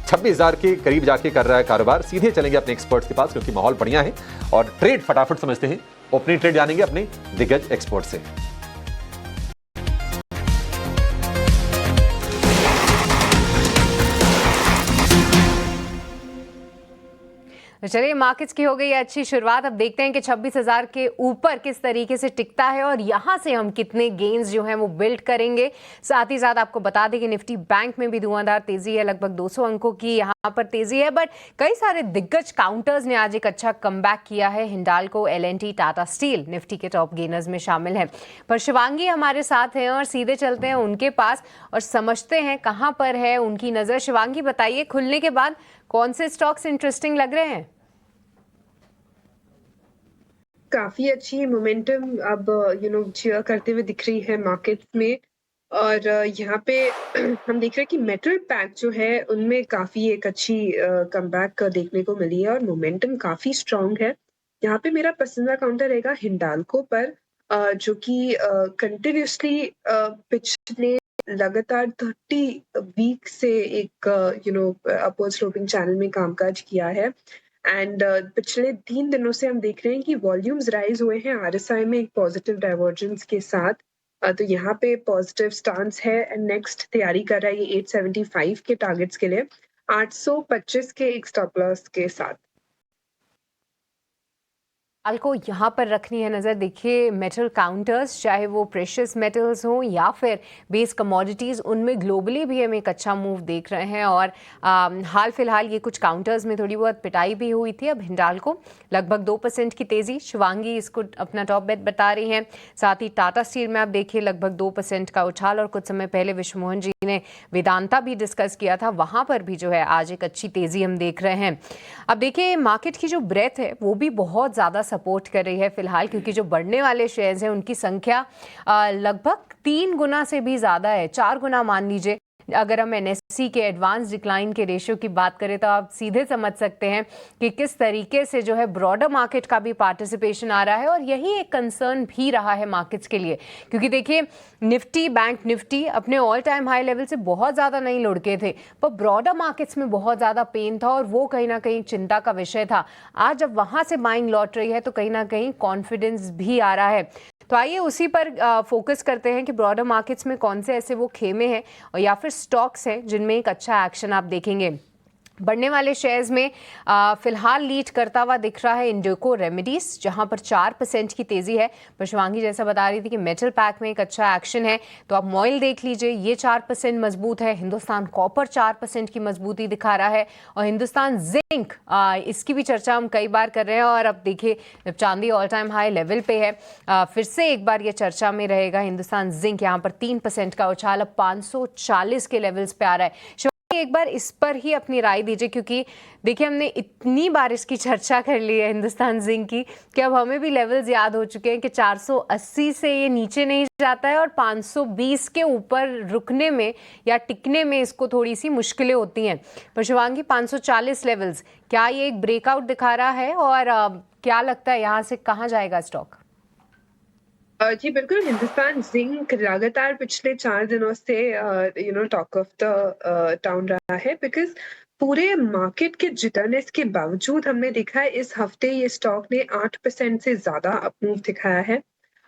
26,000 के करीब जाके कर रहा है कारोबार। सीधे चलेंगे अपने एक्सपर्ट्स के पास क्योंकि माहौल बढ़िया है और ट्रेड फटाफट समझते हैं। ओपनिंग ट्रेड जानेंगे अपने दिग्गज एक्सपर्ट से। तो चलिए, मार्केट्स की हो गई अच्छी शुरुआत। अब देखते हैं कि 26,000 के ऊपर किस तरीके से टिकता है और यहां से हम कितने गेन्स जो हैं वो बिल्ड करेंगे। साथ ही साथ आपको बता दें कि निफ्टी बैंक में भी धुआंधार तेजी है, लगभग 200 अंकों की यहां पर तेजी है। बट कई सारे दिग्गज काउंटर्स ने आज एक अच्छा कमबैक किया है। Hindalco, L&T, Tata steel Nifty के टॉप गेनर्स में शामिल हैं। पर शिवांगी हमारे साथ हैं और सीधे चलते हैं उनके पास और समझते हैं कहां पर है उनकी नजर। शिवांगी, बताइए, खुलने के बाद कौन से स्टॉक्स इंटरेस्टिंग लग रहे हैं? काफी अच्छी मोमेंटम अब चीयर करते हुए दिख रही है मार्केट में। और यहाँ पे हम देख रहे हैं कि मेटल पैक जो है उनमें काफी एक अच्छी कमबैक देखने को मिली है और मोमेंटम काफी स्ट्रांग है। यहाँ पे मेरा पसंदीदा काउंटर रहेगा हिंडाल्को पर, जो कि कंटिन्यूसली पिछले लगातार 30 वीक से एक अपवर्ड स्लोपिंग चैनल में कामकाज किया है। एंड पिछले 3 दिनों से हम देख रहे हैं कि वॉल्यूम्स राइज हुए हैं आरएसआई में एक पॉजिटिव डाइवर्जेंस के साथ। तो यहाँ पे पॉजिटिव स्टांस है एंड नेक्स्ट तैयारी कर रहा है ये 875 के टारगेट्स के लिए, 825 के एक स्टॉप लॉस के साथ। को यहाँ पर रखनी है नज़र। देखिए, मेटल काउंटर्स, चाहे वो प्रेशियस मेटल्स हों या फिर बेस कमोडिटीज़, उनमें ग्लोबली भी हम एक अच्छा मूव देख रहे हैं। और हाल फिलहाल ये कुछ काउंटर्स में थोड़ी बहुत पिटाई भी हुई थी। अब हिंडाल्को लगभग 2% की तेज़ी, शिवांगी इसको अपना टॉप बेट बता रही हैं। साथ ही टाटा स्टील में आप देखिए लगभग 2% का उछाल। और कुछ समय पहले विश्वमोहन जी ने वेदांता भी डिस्कस किया था, वहाँ पर भी जो है आज एक अच्छी तेज़ी हम देख रहे हैं। अब देखिए, मार्केट की जो ब्रेथ है वो भी बहुत ज़्यादा सपोर्ट कर रही है फिलहाल, क्योंकि जो बढ़ने वाले शेयर्स हैं उनकी संख्या लगभग 3 गुना से भी ज़्यादा है, 4 गुना मान लीजिए। अगर हम एनएससी के एडवांस डिक्लाइन के रेशियो की बात करें तो आप सीधे समझ सकते हैं कि किस तरीके से जो है ब्रॉडर मार्केट का भी पार्टिसिपेशन आ रहा है। और यही एक कंसर्न भी रहा है मार्केट्स के लिए, क्योंकि देखिए निफ्टी, बैंक निफ्टी अपने ऑल टाइम हाई लेवल से बहुत ज़्यादा नहीं लुढ़के थे, पर ब्रॉडर मार्केट्स में बहुत ज़्यादा पेन था और वो कहीं ना कहीं चिंता का विषय था। आज जब वहाँ से बाइंग लौट रही है तो कहीं ना कहीं कॉन्फिडेंस भी आ रहा है। तो आइए उसी पर फोकस करते हैं कि ब्रॉडर मार्केट्स में कौन से ऐसे वो खेमे हैं और या फिर स्टॉक्स हैं जिनमें एक अच्छा एक्शन आप देखेंगे। बढ़ने वाले शेयर्स में फिलहाल लीड करता हुआ दिख रहा है इंडिको रेमेडीज, जहां पर 4% की तेजी है। पर शिवांगी जैसा बता रही थी कि मेटल पैक में एक अच्छा एक्शन है, तो आप मॉइल देख लीजिए, ये 4% मजबूत है। हिंदुस्तान कॉपर 4% की मजबूती दिखा रहा है और हिंदुस्तान जिंक, इसकी भी चर्चा हम कई बार कर रहे हैं। और अब देखिए जब चांदी ऑल टाइम हाई लेवल पे है, फिर से एक बार ये चर्चा में रहेगा। हिंदुस्तान जिंक यहाँ पर 3% का उछाल, अब 540 के लेवल्स पे आ रहा है। एक बार इस पर ही अपनी राय दीजिए, क्योंकि देखिए हमने इतनी बार इसकी चर्चा कर ली है हिंदुस्तान जिंक की कि अब हमें भी लेवल्स याद हो चुके हैं कि 480 से ये नीचे नहीं जाता है और 520 के ऊपर रुकने में या टिकने में इसको थोड़ी सी मुश्किलें होती हैं। पर शिवांगी, 540 लेवल्स, क्या ये एक ब्रेकआउट दिखा रहा है और क्या लगता है यहाँ से कहाँ जाएगा स्टॉक? जी बिल्कुल, हिंदुस्तान जिंक लगातार पिछले 4 दिनों से टॉक ऑफ द टाउन रहा है, बिकॉज पूरे मार्केट के जिटरनेस के बावजूद हमने देखा है इस हफ्ते ये स्टॉक ने 8% से ज्यादा अपमूव दिखाया है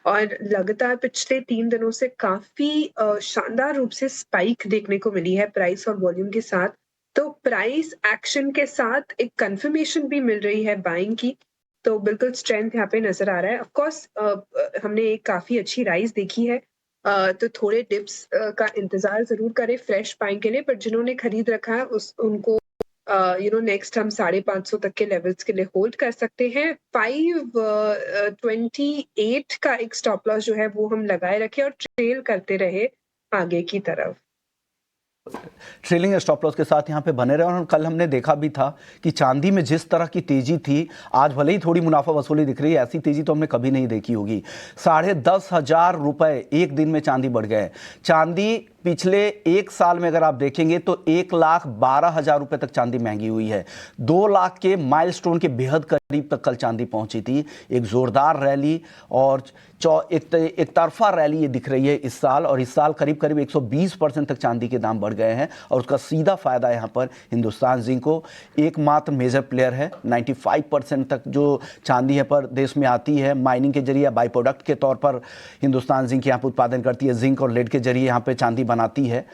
और लगातार पिछले 3 दिनों से काफी शानदार रूप से स्पाइक देखने को मिली है प्राइस और वॉल्यूम के साथ। तो प्राइस एक्शन के साथ एक कंफर्मेशन भी मिल रही है बाइंग की, तो बिल्कुल स्ट्रेंथ यहाँ पे नजर आ रहा है। ऑफ कोर्स हमने एक काफी अच्छी राइज देखी है, तो थोड़े डिप्स का इंतजार जरूर करें फ्रेश बाइंग के लिए, पर जिन्होंने खरीद रखा है उनको नेक्स्ट हम 550 तक के लेवल्स के लिए होल्ड कर सकते हैं। 528 का एक स्टॉप लॉस जो है वो हम लगाए रखे और ट्रेल करते रहे आगे की तरफ। ट्रेलिंग स्टॉप लॉस के साथ यहाँ पे बने रहे। और कल हमने देखा भी था कि चांदी में जिस तरह की तेजी थी, आज भले ही थोड़ी मुनाफा वसूली दिख रही है, ऐसी तेजी तो हमने कभी नहीं देखी होगी। 10,500 रुपए एक दिन में चांदी बढ़ गए। चांदी पिछले एक साल में अगर आप देखेंगे तो 1,12,000 रुपए तक चांदी महंगी हुई है। 2 लाख के माइलस्टोन के बेहद करीब तक कल चांदी पहुंची थी। एक जोरदार रैली और एक तरफा रैली ये दिख रही है इस साल, और इस साल करीब करीब 120% तक चांदी के दाम बढ़ गए हैं, और उसका सीधा फायदा यहाँ पर हिंदुस्तान जिंक को, एकमात्र मेजर प्लेयर है। 95% तक जो चांदी है पर देश में आती है माइनिंग के जरिए, बाई प्रोडक्ट के तौर पर हिंदुस्तान जिंक यहाँ पर उत्पादन करती है, जिंक और लेड के जरिए यहाँ पे चांदी बनाती है,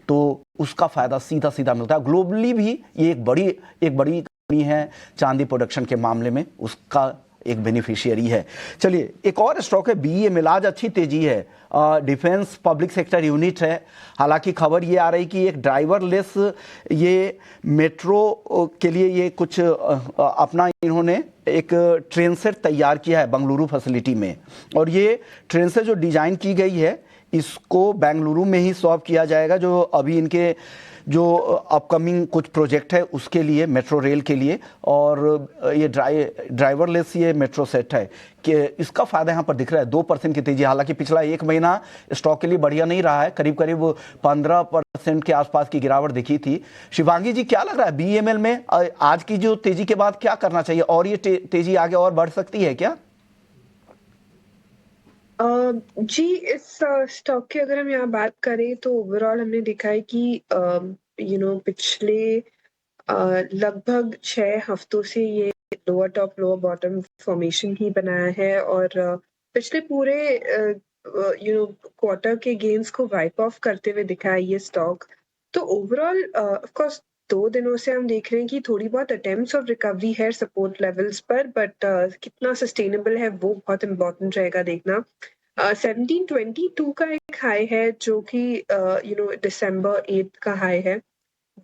तो उसका फायदा सीधा सीधा मिलता है। ग्लोबली भी ये एक बड़ी कंपनी है चांदी प्रोडक्शन के मामले में, उसका एक बेनिफिशियरी है। चलिए एक और स्टॉक है BEML, आज अच्छी तेजी है। डिफेंस पब्लिक सेक्टर यूनिट है। हालांकि खबर ये आ रही कि एक ड्राइवरलेस ये मेट्रो के लिए ये कुछ अपना इन्होंने एक ट्रेन सेट तैयार किया है बेंगलुरु फैसिलिटी में, और ये ट्रेन सेट जो डिजाइन की गई है इसको बेंगलुरु में ही सॉल्व किया जाएगा, जो अभी इनके जो अपकमिंग कुछ प्रोजेक्ट है उसके लिए, मेट्रो रेल के लिए। और ये ड्राइवरलेस ये मेट्रो सेट है कि इसका फायदा यहाँ पर दिख रहा है। 2% की तेजी, हालांकि पिछला एक महीना स्टॉक के लिए बढ़िया नहीं रहा है, करीब करीब 15% के आसपास की गिरावट दिखी थी। शिवांगी जी क्या लग रहा है BEML में आज की जो तेजी के बाद क्या करना चाहिए, और ये तेजी आगे और बढ़ सकती है क्या? जी, इस स्टॉक की अगर हम यहाँ बात करें तो ओवरऑल हमने देखा है कि पिछले लगभग 6 हफ्तों से ये lower top lower bottom formation ही बनाया है, और पिछले पूरे क्वार्टर के गेन्स को वाइप ऑफ करते हुए दिखा है ये स्टॉक। तो ओवरऑल ऑफ कोर्स 2 दिनों से हम देख रहे हैं कि थोड़ी बहुत अटेम्प्ट्स ऑफ रिकवरी है सपोर्ट लेवल्स पर, बट कितना सस्टेनेबल है वो बहुत इंपॉर्टेंट रहेगा देखना। 1722 का एक हाई है जो कि दिसंबर 8 का हाई है,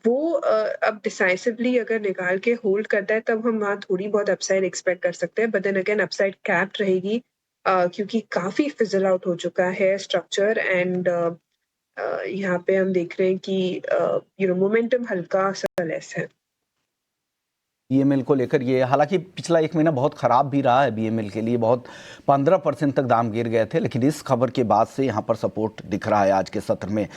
वो अब डिसाइसिवली अगर निकाल के होल्ड करता है तब हम वहाँ थोड़ी बहुत अपसाइड एक्सपेक्ट कर सकते हैं, but then again upside capped रहेगी क्योंकि काफी फिजल आउट हो चुका है स्ट्रक्चर, एंड यहाँ पे हम देख रहे हैं कि मोमेंटम हल्का सा लेस है। BEML को लेकर ये, हालांकि पिछला एक महीना बहुत खराब भी रहा है BEML के लिए, बहुत 15% तक दाम गिर गए थे, लेकिन इस खबर के बाद से यहाँ पर सपोर्ट दिख रहा है आज के सत्र में।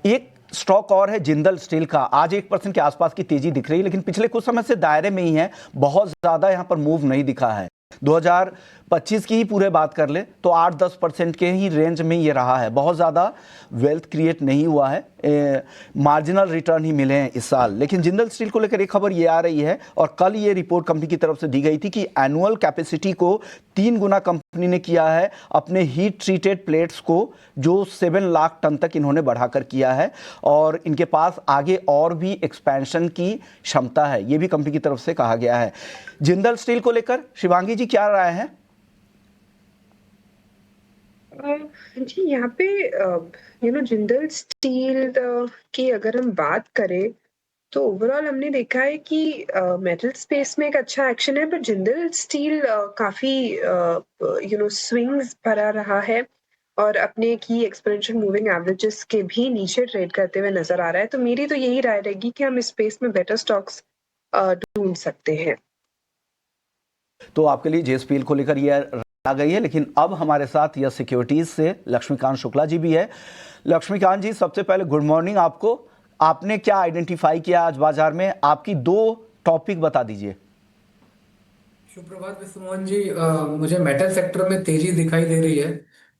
एक स्टॉक और है जिंदल स्टील का, आज 1% के आसपास की तेजी दिख रही है, लेकिन पिछले कुछ समय से दायरे में ही है, बहुत ज्यादा यहाँ पर मूव नहीं दिखा है। 2025 की ही पूरे बात कर ले तो 8-10% के ही रेंज में ये रहा है, बहुत ज़्यादा वेल्थ क्रिएट नहीं हुआ है, मार्जिनल रिटर्न ही मिले हैं इस साल। लेकिन जिंदल स्टील को लेकर एक खबर ये आ रही है, और कल ये रिपोर्ट कंपनी की तरफ से दी गई थी कि एनुअल कैपेसिटी को 3 गुना कंपनी ने किया है अपने हीट ट्रीटेड प्लेट्स को, जो 7 लाख टन तक इन्होंने बढ़ाकर किया है, और इनके पास आगे और भी एक्सपेंशन की क्षमता है, ये भी कंपनी की तरफ से कहा गया है। जिंदल स्टील को लेकर शिवांगी जी क्या राय है? जी, यहाँ पे जिंदल स्टील की अगर हम बात करें तो ओवरऑल हमने देखा है कि मेटल स्पेस में एक अच्छा एक्शन है, बट जिंदल स्टील काफी स्विंग्स भरा रहा है और अपने की एक्सपोनेंशियल मूविंग एवरेजेस के भी नीचे ट्रेड करते हुए नजर आ रहा है। तो मेरी तो यही राय रहेगी कि हम इस स्पेस में बेटर स्टॉक्स ढूंढ सकते हैं। तो आपके लिए JSPL को लेकर यह आ गई है, लेकिन अब हमारे साथ यह सिक्योरिटीज से लक्ष्मीकांत शुक्ला जी भी है। लक्ष्मीकांत जी, सबसे पहले गुड मॉर्निंग आपको। आपने क्या आइडेंटिफाई किया आज बाजार में, आपकी 2 टॉपिक बता दीजिए। सुप्रभात विश्वमोहन जी, मुझे मेटल सेक्टर में तेजी दिखाई दे रही है,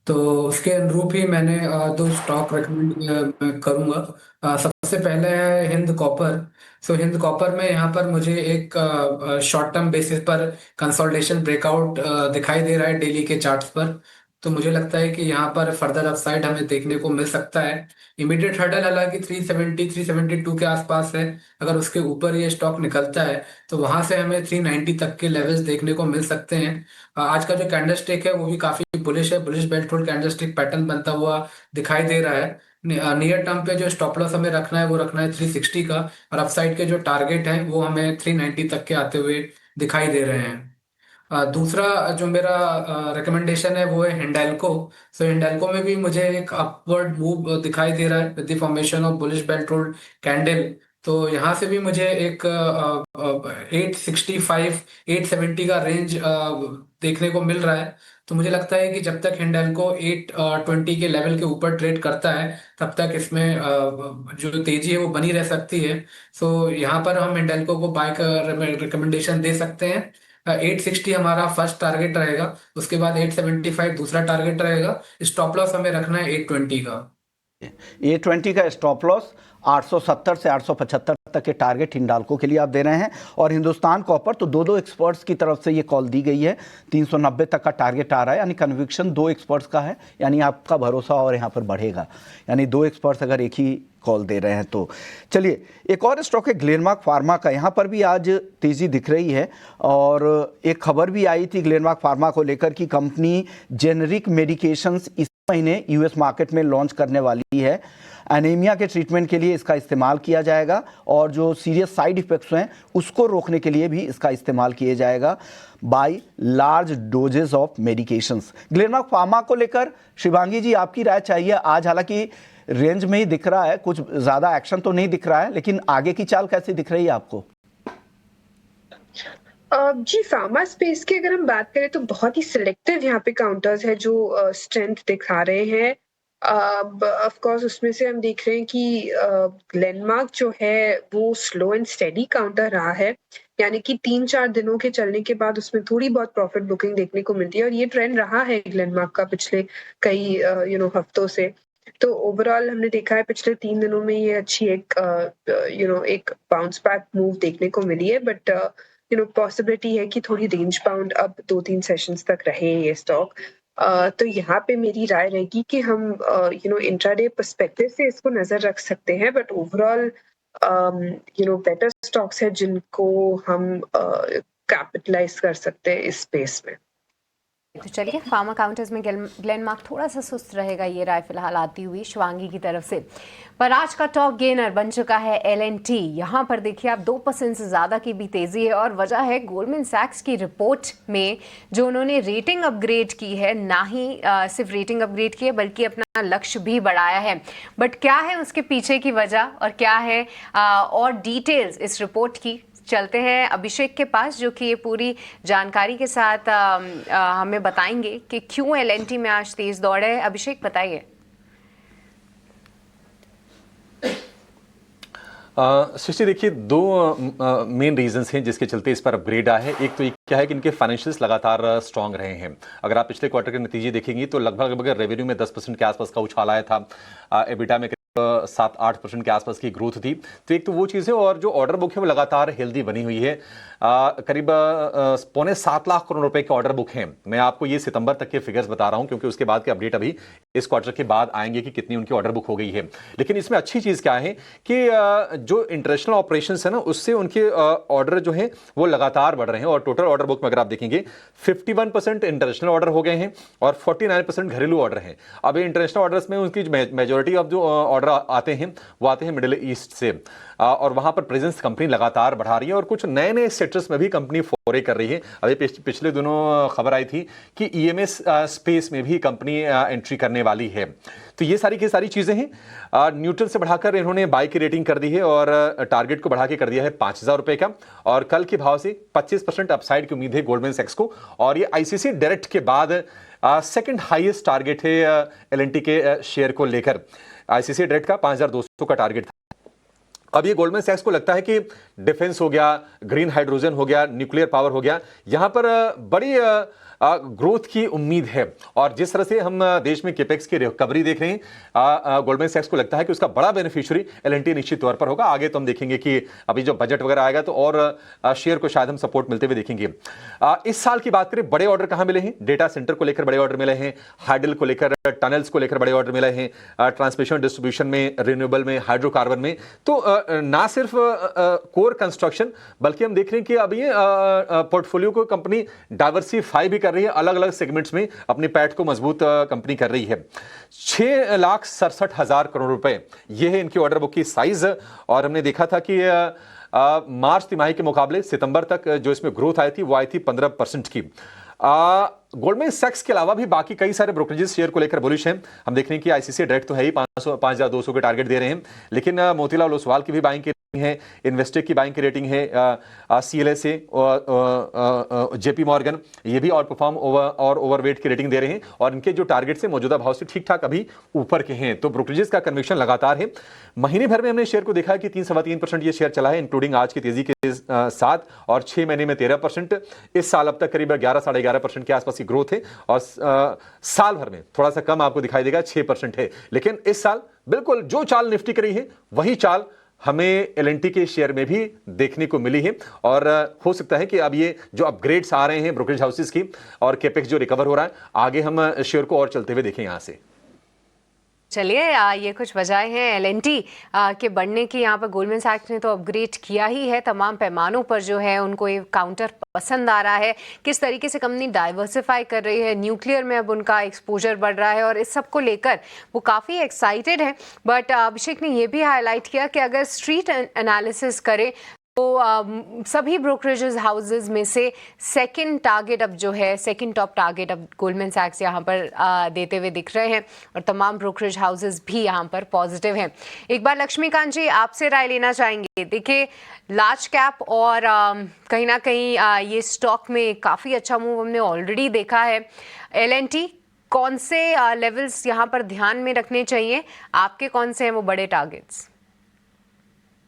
तो उसके अनुरूप ही मैंने 2 स्टॉक रेकमेंड करूंगा। सबसे पहले है हिंद कॉपर। हिंद कॉपर में यहाँ पर मुझे एक शॉर्ट टर्म बेसिस पर कंसोलिडेशन ब्रेकआउट दिखाई दे रहा है डेली के चार्ट्स पर, तो मुझे लगता है कि यहाँ पर फर्दर अपसाइड हमें देखने को मिल सकता है। इमीडिएट हर्डल हालांकि 370 372 के आसपास है, अगर उसके ऊपर ये स्टॉक निकलता है तो वहां से हमें 390 तक के लेवल्स देखने को मिल सकते हैं। आज का जो कैंडल स्टिक है वो भी काफी बुलिश है, bullish belt hold candle stick pattern बनता हुआ दिखाई दे रहा है। नियर टर्म पे जो स्टॉप लॉस हमें रखना है वो रखना है 360 का, और अपसाइड के जो टारगेट है वो हमें 390 तक के आते हुए दिखाई दे रहे हैं। दूसरा जो मेरा रिकमेंडेशन है वो है हिंडाल्को। हिंडाल्को में भी मुझे एक अपवर्ड मूव दिखाई दे रहा है with the formation of bullish belt hold candle, तो यहाँ से भी मुझे एक 865 870 का रेंज देखने को मिल रहा है। तो मुझे लगता है कि जब तक हिंडाल्को 820 के लेवल के ऊपर ट्रेड करता है तब तक इसमें जो तेजी है वो बनी रह सकती है। सो यहाँ पर हम हिंडाल्को को बाय का रिकमेंडेशन दे सकते हैं। 860 हमारा फर्स्ट टारगेट रहेगा, उसके बाद 875 दूसरा टारगेट रहेगा। स्टॉप लॉस हमें रखना है 820 का। A20 का स्टॉप लॉस 870 से 875 तक के टारगेट हिंडाल्को के लिए आप दे रहे हैं। और हिंदुस्तान कॉपर तो दो एक्सपर्ट्स की तरफ से ये कॉल दी गई है, 390 तक का टारगेट आ रहा है, यानी कन्विक्शन 2 एक्सपर्ट्स का है, यानी आपका भरोसा और यहाँ पर बढ़ेगा। यानी 2 एक्सपर्ट्स अगर एक ही कॉल दे रहे हैं तो चलिए एक और स्टॉक है ग्लेनमार्क फार्मा का। यहाँ पर भी आज तेजी दिख रही है और एक खबर भी आई थी ग्लेनमार्क फार्मा को लेकर कि कंपनी जेनरिक मेडिकेशंस इस महीने यूएस मार्केट में लॉन्च करने वाली है। एनीमिया के ट्रीटमेंट के लिए इसका इस्तेमाल किया जाएगा और जो सीरियस साइड इफेक्ट्स हैं उसको रोकने के लिए भी इसका इस्तेमाल किया जाएगा by large doses of medications. Glenmark pharma को लेकर शिवांगी जी आपकी राय चाहिए। आज हालांकि रेंज में ही दिख रहा है, कुछ ज्यादा एक्शन तो नहीं दिख रहा है, लेकिन आगे की चाल कैसी दिख रही है आपको? जी फार्मा स्पेस की अगर हम बात करें तो बहुत ही सिलेक्टिव यहाँ पे काउंटर्स है जो स्ट्रेंथ दिखा रहे हैं। ऑफ कोर्स उसमें से हम देख रहे हैं कि ग्लेनमार्क जो है वो स्लो एंड स्टेडी काउंटर रहा है, यानी कि 3-4 दिनों के चलने के बाद उसमें थोड़ी बहुत प्रॉफिट बुकिंग देखने को मिलती है और ये ट्रेंड रहा है ग्लेनमार्क का पिछले कई हफ्तों से। तो ओवरऑल हमने देखा है पिछले 3 दिनों में ये अच्छी एक एक बाउंस बैक मूव देखने को मिली है, बट पॉसिबिलिटी है कि थोड़ी रेंज बाउंड अब 2-3 सेशंस तक रहे ये स्टॉक। तो यहाँ पे मेरी राय रहेगी कि हम इंट्राडे पर्सपेक्टिव से इसको नजर रख सकते हैं, बट ओवरऑल बेटर स्टॉक्स है जिनको हम कैपिटलाइज कर सकते हैं इस स्पेस में। तो चलिए फार्मा काउंटर्स में ग्लेनमार्क थोड़ा सा सुस्त रहेगा, ये राय फिलहाल आती हुई शिवांगी की तरफ से। पर आज का टॉप गेनर बन चुका है L&T। यहाँ पर देखिए आप 2% से ज़्यादा की भी तेज़ी है और वजह है गोल्डमैन सैक्स की रिपोर्ट में जो उन्होंने रेटिंग अपग्रेड की है। ना ही सिर्फ रेटिंग अपग्रेड की है बल्कि अपना लक्ष्य भी बढ़ाया है। बट क्या है उसके पीछे की वजह और क्या है और डिटेल्स इस रिपोर्ट की, चलते हैं अभिषेक के पास जो कि ये पूरी जानकारी के साथ हमें बताएंगे कि क्यों L&T में आज तेज दौड़ है। अभिषेक बताइए। सृष्टि देखिए 2 मेन रीजंस हैं जिसके चलते इस पर अपग्रेड आया है। एक तो ये क्या है कि इनके फाइनेंशियल्स लगातार स्ट्रांग रहे हैं। अगर आप पिछले क्वार्टर के नतीजे देखेंगे तो लगभग रेवेन्यू में 10% के आसपास का उछाल आया था, एबिटा में 7-8% के आसपास की ग्रोथ थी। तो एक तो वो चीज़ है और जो ऑर्डर बुक है वो लगातार हेल्दी बनी हुई है। करीब 6.25 लाख करोड़ रुपए के ऑर्डर बुक हैं। मैं आपको ये सितंबर तक के फिगर्स बता रहा हूं क्योंकि उसके बाद के अपडेट अभी इस क्वार्टर के बाद आएंगे कि कितनी उनकी ऑर्डर बुक हो गई है। लेकिन इसमें अच्छी चीज़ क्या है कि जो इंटरनेशनल ऑपरेशंस है ना उससे उनके ऑर्डर जो है वो लगातार बढ़ रहे हैं और टोटल ऑर्डर बुक में अगर आप देखेंगे 51% इंटरनेशनल ऑर्डर हो गए हैं और 49% घरेलू ऑर्डर हैं। अब इंटरनेशनल ऑर्डर्स में उनकी मेजोरिटी ऑफ जो ऑर्डर आते हैं वो आते हैं मिडिल ईस्ट से और वहां पर प्रेजेंस कंपनी लगातार बढ़ा रही है और कुछ नए सेक्टर्स में भी कंपनी फोरे कर रही है। अभी पिछले दिनों खबर आई थी कि ईएमएस स्पेस में भी कंपनी एंट्री करने वाली है। तो ये सारी की सारी चीजें हैं। न्यूट्रल से बढ़ाकर इन्होंने बाई की रेटिंग कर दी है और टारगेट को बढ़ा के कर दिया है 5,000 रुपए का और कल के भाव से 25% अपसाइड की उम्मीद है गोल्डमैन सैक्स को और ये आईसीसी डायरेक्ट के बाद सेकंड हाईएस्ट टारगेट है L&T के शेयर को लेकर। आईसीसी डायरेक्ट का 5,200 का टारगेट था। अब ये गोल्डमैन सैक्स को लगता है कि डिफेंस हो गया, ग्रीन हाइड्रोजन हो गया, न्यूक्लियर पावर हो गया, यहां पर बड़ी ग्रोथ की उम्मीद है और जिस तरह से हम देश में कैपेक्स की रिकवरी देख रहे हैं गोल्डमैन सैक्स को लगता है कि उसका बड़ा बेनिफिशियरी L&T निश्चित तौर पर होगा। आगे तो हम देखेंगे कि अभी जो बजट वगैरह आएगा तो और शेयर को शायद हम सपोर्ट मिलते हुए देखेंगे। इस साल की बात करें बड़े ऑर्डर कहां मिले हैं? डेटा सेंटर को लेकर बड़े ऑर्डर मिले हैं, हाइडल को लेकर, टनल्स को लेकर बड़े ऑर्डर मिले हैं, ट्रांसमिशन डिस्ट्रीब्यूशन में, रिन्यूएबल में, हाइड्रोकार्बन में। तो ना सिर्फ कोर कंस्ट्रक्शन बल्कि हम देख रहे हैं कि अभी पोर्टफोलियो को कंपनी डाइवर्सिफाई भी कर रही है, अलग अलग सेगमेंट्स में अपनी पैठ को मजबूत कंपनी कर रही है। 6,67,000 करोड़ रुपए ये है इनकी ऑर्डर बुक की साइज और हमने देखा था कि मार्च तिमाही के मुकाबले सितंबर तक जो इसमें ग्रोथ आई थी वो आई थी 15% की। गोल्डमैन सैक्स के अलावा भी बाकी कई सारे ब्रोकरेजेस शेयर को लेकर बुलिश हैं। हम देख रहे हैं कि आईसीसी डायरेक्ट तो है ही 5,200 के टारगेट दे रहे हैं, लेकिन मोतीलाल ओसवाल की भी बाइंग की रेटिंग है, इन्वेस्टेक की बाइंग की रेटिंग है, CLSA और JP मॉर्गन ये भी आउट परफॉर्म और ओवरवेट की रेटिंग दे रहे हैं और इनके जो टारगेट से मौजूदा भाव से ठीक ठाक अभी ऊपर के हैं। तो ब्रोकरेजेस का कन्विक्शन लगातार है। महीने भर में हमने शेयर को देखा है कि 3-3.25% ये शेयर चला है, इंक्लूडिंग आज की तेजी के साथ, और 6 महीने में 13%। इस साल अब तक करीब 11-11.5% के आसपास की ग्रोथ है और साल भर में थोड़ा सा कम आपको दिखाई देगा, 6% है। लेकिन इस साल बिल्कुल जो चाल निफ्टी की रही है वही चाल हमें LNT के शेयर में भी देखने को मिली है और हो सकता है कि अब ये जो अपग्रेड्स आ रहे हैं ब्रोकरेज हाउसेस की और कैपेक्स जो रिकवर हो रहा है, आगे हम शेयर को और चलते हुए देखें यहां से। चलिए ये कुछ वजह हैं LNT के बढ़ने की। यहाँ पर गोल्डमैन सैक्स ने तो अपग्रेड किया ही है तमाम पैमानों पर, जो है उनको ये काउंटर पसंद आ रहा है। किस तरीके से कंपनी डाइवर्सिफाई कर रही है, न्यूक्लियर में अब उनका एक्सपोजर बढ़ रहा है और इस सब को लेकर वो काफ़ी एक्साइटेड है। बट अभिषेक ने ये भी हाईलाइट किया कि अगर स्ट्रीट एनालिसिस करें तो सभी ब्रोकरेज हाउसेज में से सेकंड टारगेट अब जो है, सेकंड टॉप टारगेट अब गोल्डमैन सैक्स यहाँ पर देते हुए दिख रहे हैं और तमाम ब्रोकरेज हाउसेज भी यहाँ पर पॉजिटिव हैं। एक बार लक्ष्मीकांत जी आपसे राय लेना चाहेंगे। देखिए लार्ज कैप और कहीं ना कहीं ये स्टॉक में काफ़ी अच्छा मूव हमने ऑलरेडी देखा है। LNT कौन से लेवल्स यहाँ पर ध्यान में रखने चाहिए, आपके कौन से हैं वो बड़े टारगेट्स?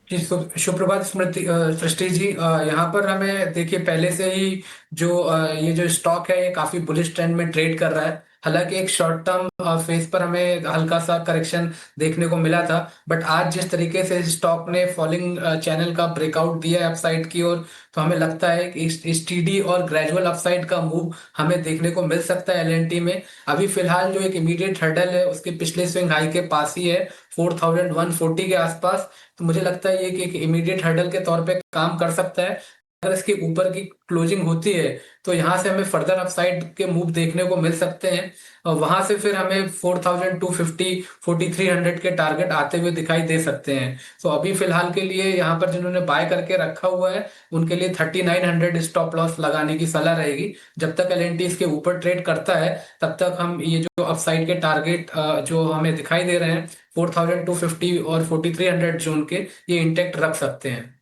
जी शुभ प्रभात सृष्टि जी। यहाँ पर हमें देखिए पहले से ही जो ये जो स्टॉक है ये काफी बुलिश ट्रेंड में ट्रेड कर रहा है। हालांकि एक शॉर्ट टर्म फेज पर हमें हल्का सा करेक्शन देखने को मिला था, बट आज जिस तरीके से स्टॉक ने फॉलिंग चैनल का ब्रेकआउट दिया है अपसाइड की ओर, तो हमें लगता है कि स्टीडी और ग्रेजुअल अपसाइड का मूव हमें देखने को मिल सकता है LNT में। अभी फिलहाल जो एक इमीडिएट हर्डल है उसके पिछले स्विंग हाई के पास ही है 4140 के आसपास, तो मुझे लगता है ये कि एक इमीडिएट हर्डल के तौर पे काम कर सकता है। अगर इसके ऊपर की क्लोजिंग होती है तो यहाँ से हमें फर्दर अपसाइड के मूव देखने को मिल सकते हैं और वहां से फिर हमें 4250 4300 के टारगेट आते हुए दिखाई दे सकते हैं। तो अभी फिलहाल के लिए यहाँ पर जिन्होंने बाय करके रखा हुआ है उनके लिए 3900 स्टॉप लॉस लगाने की सलाह रहेगी। जब तक LNT इसके ऊपर ट्रेड करता है तब तक हम ये जो अपसाइड के टारगेट जो हमें दिखाई दे रहे हैं 4250 और 4300 जोन के, ये इंटेक्ट रख सकते हैं।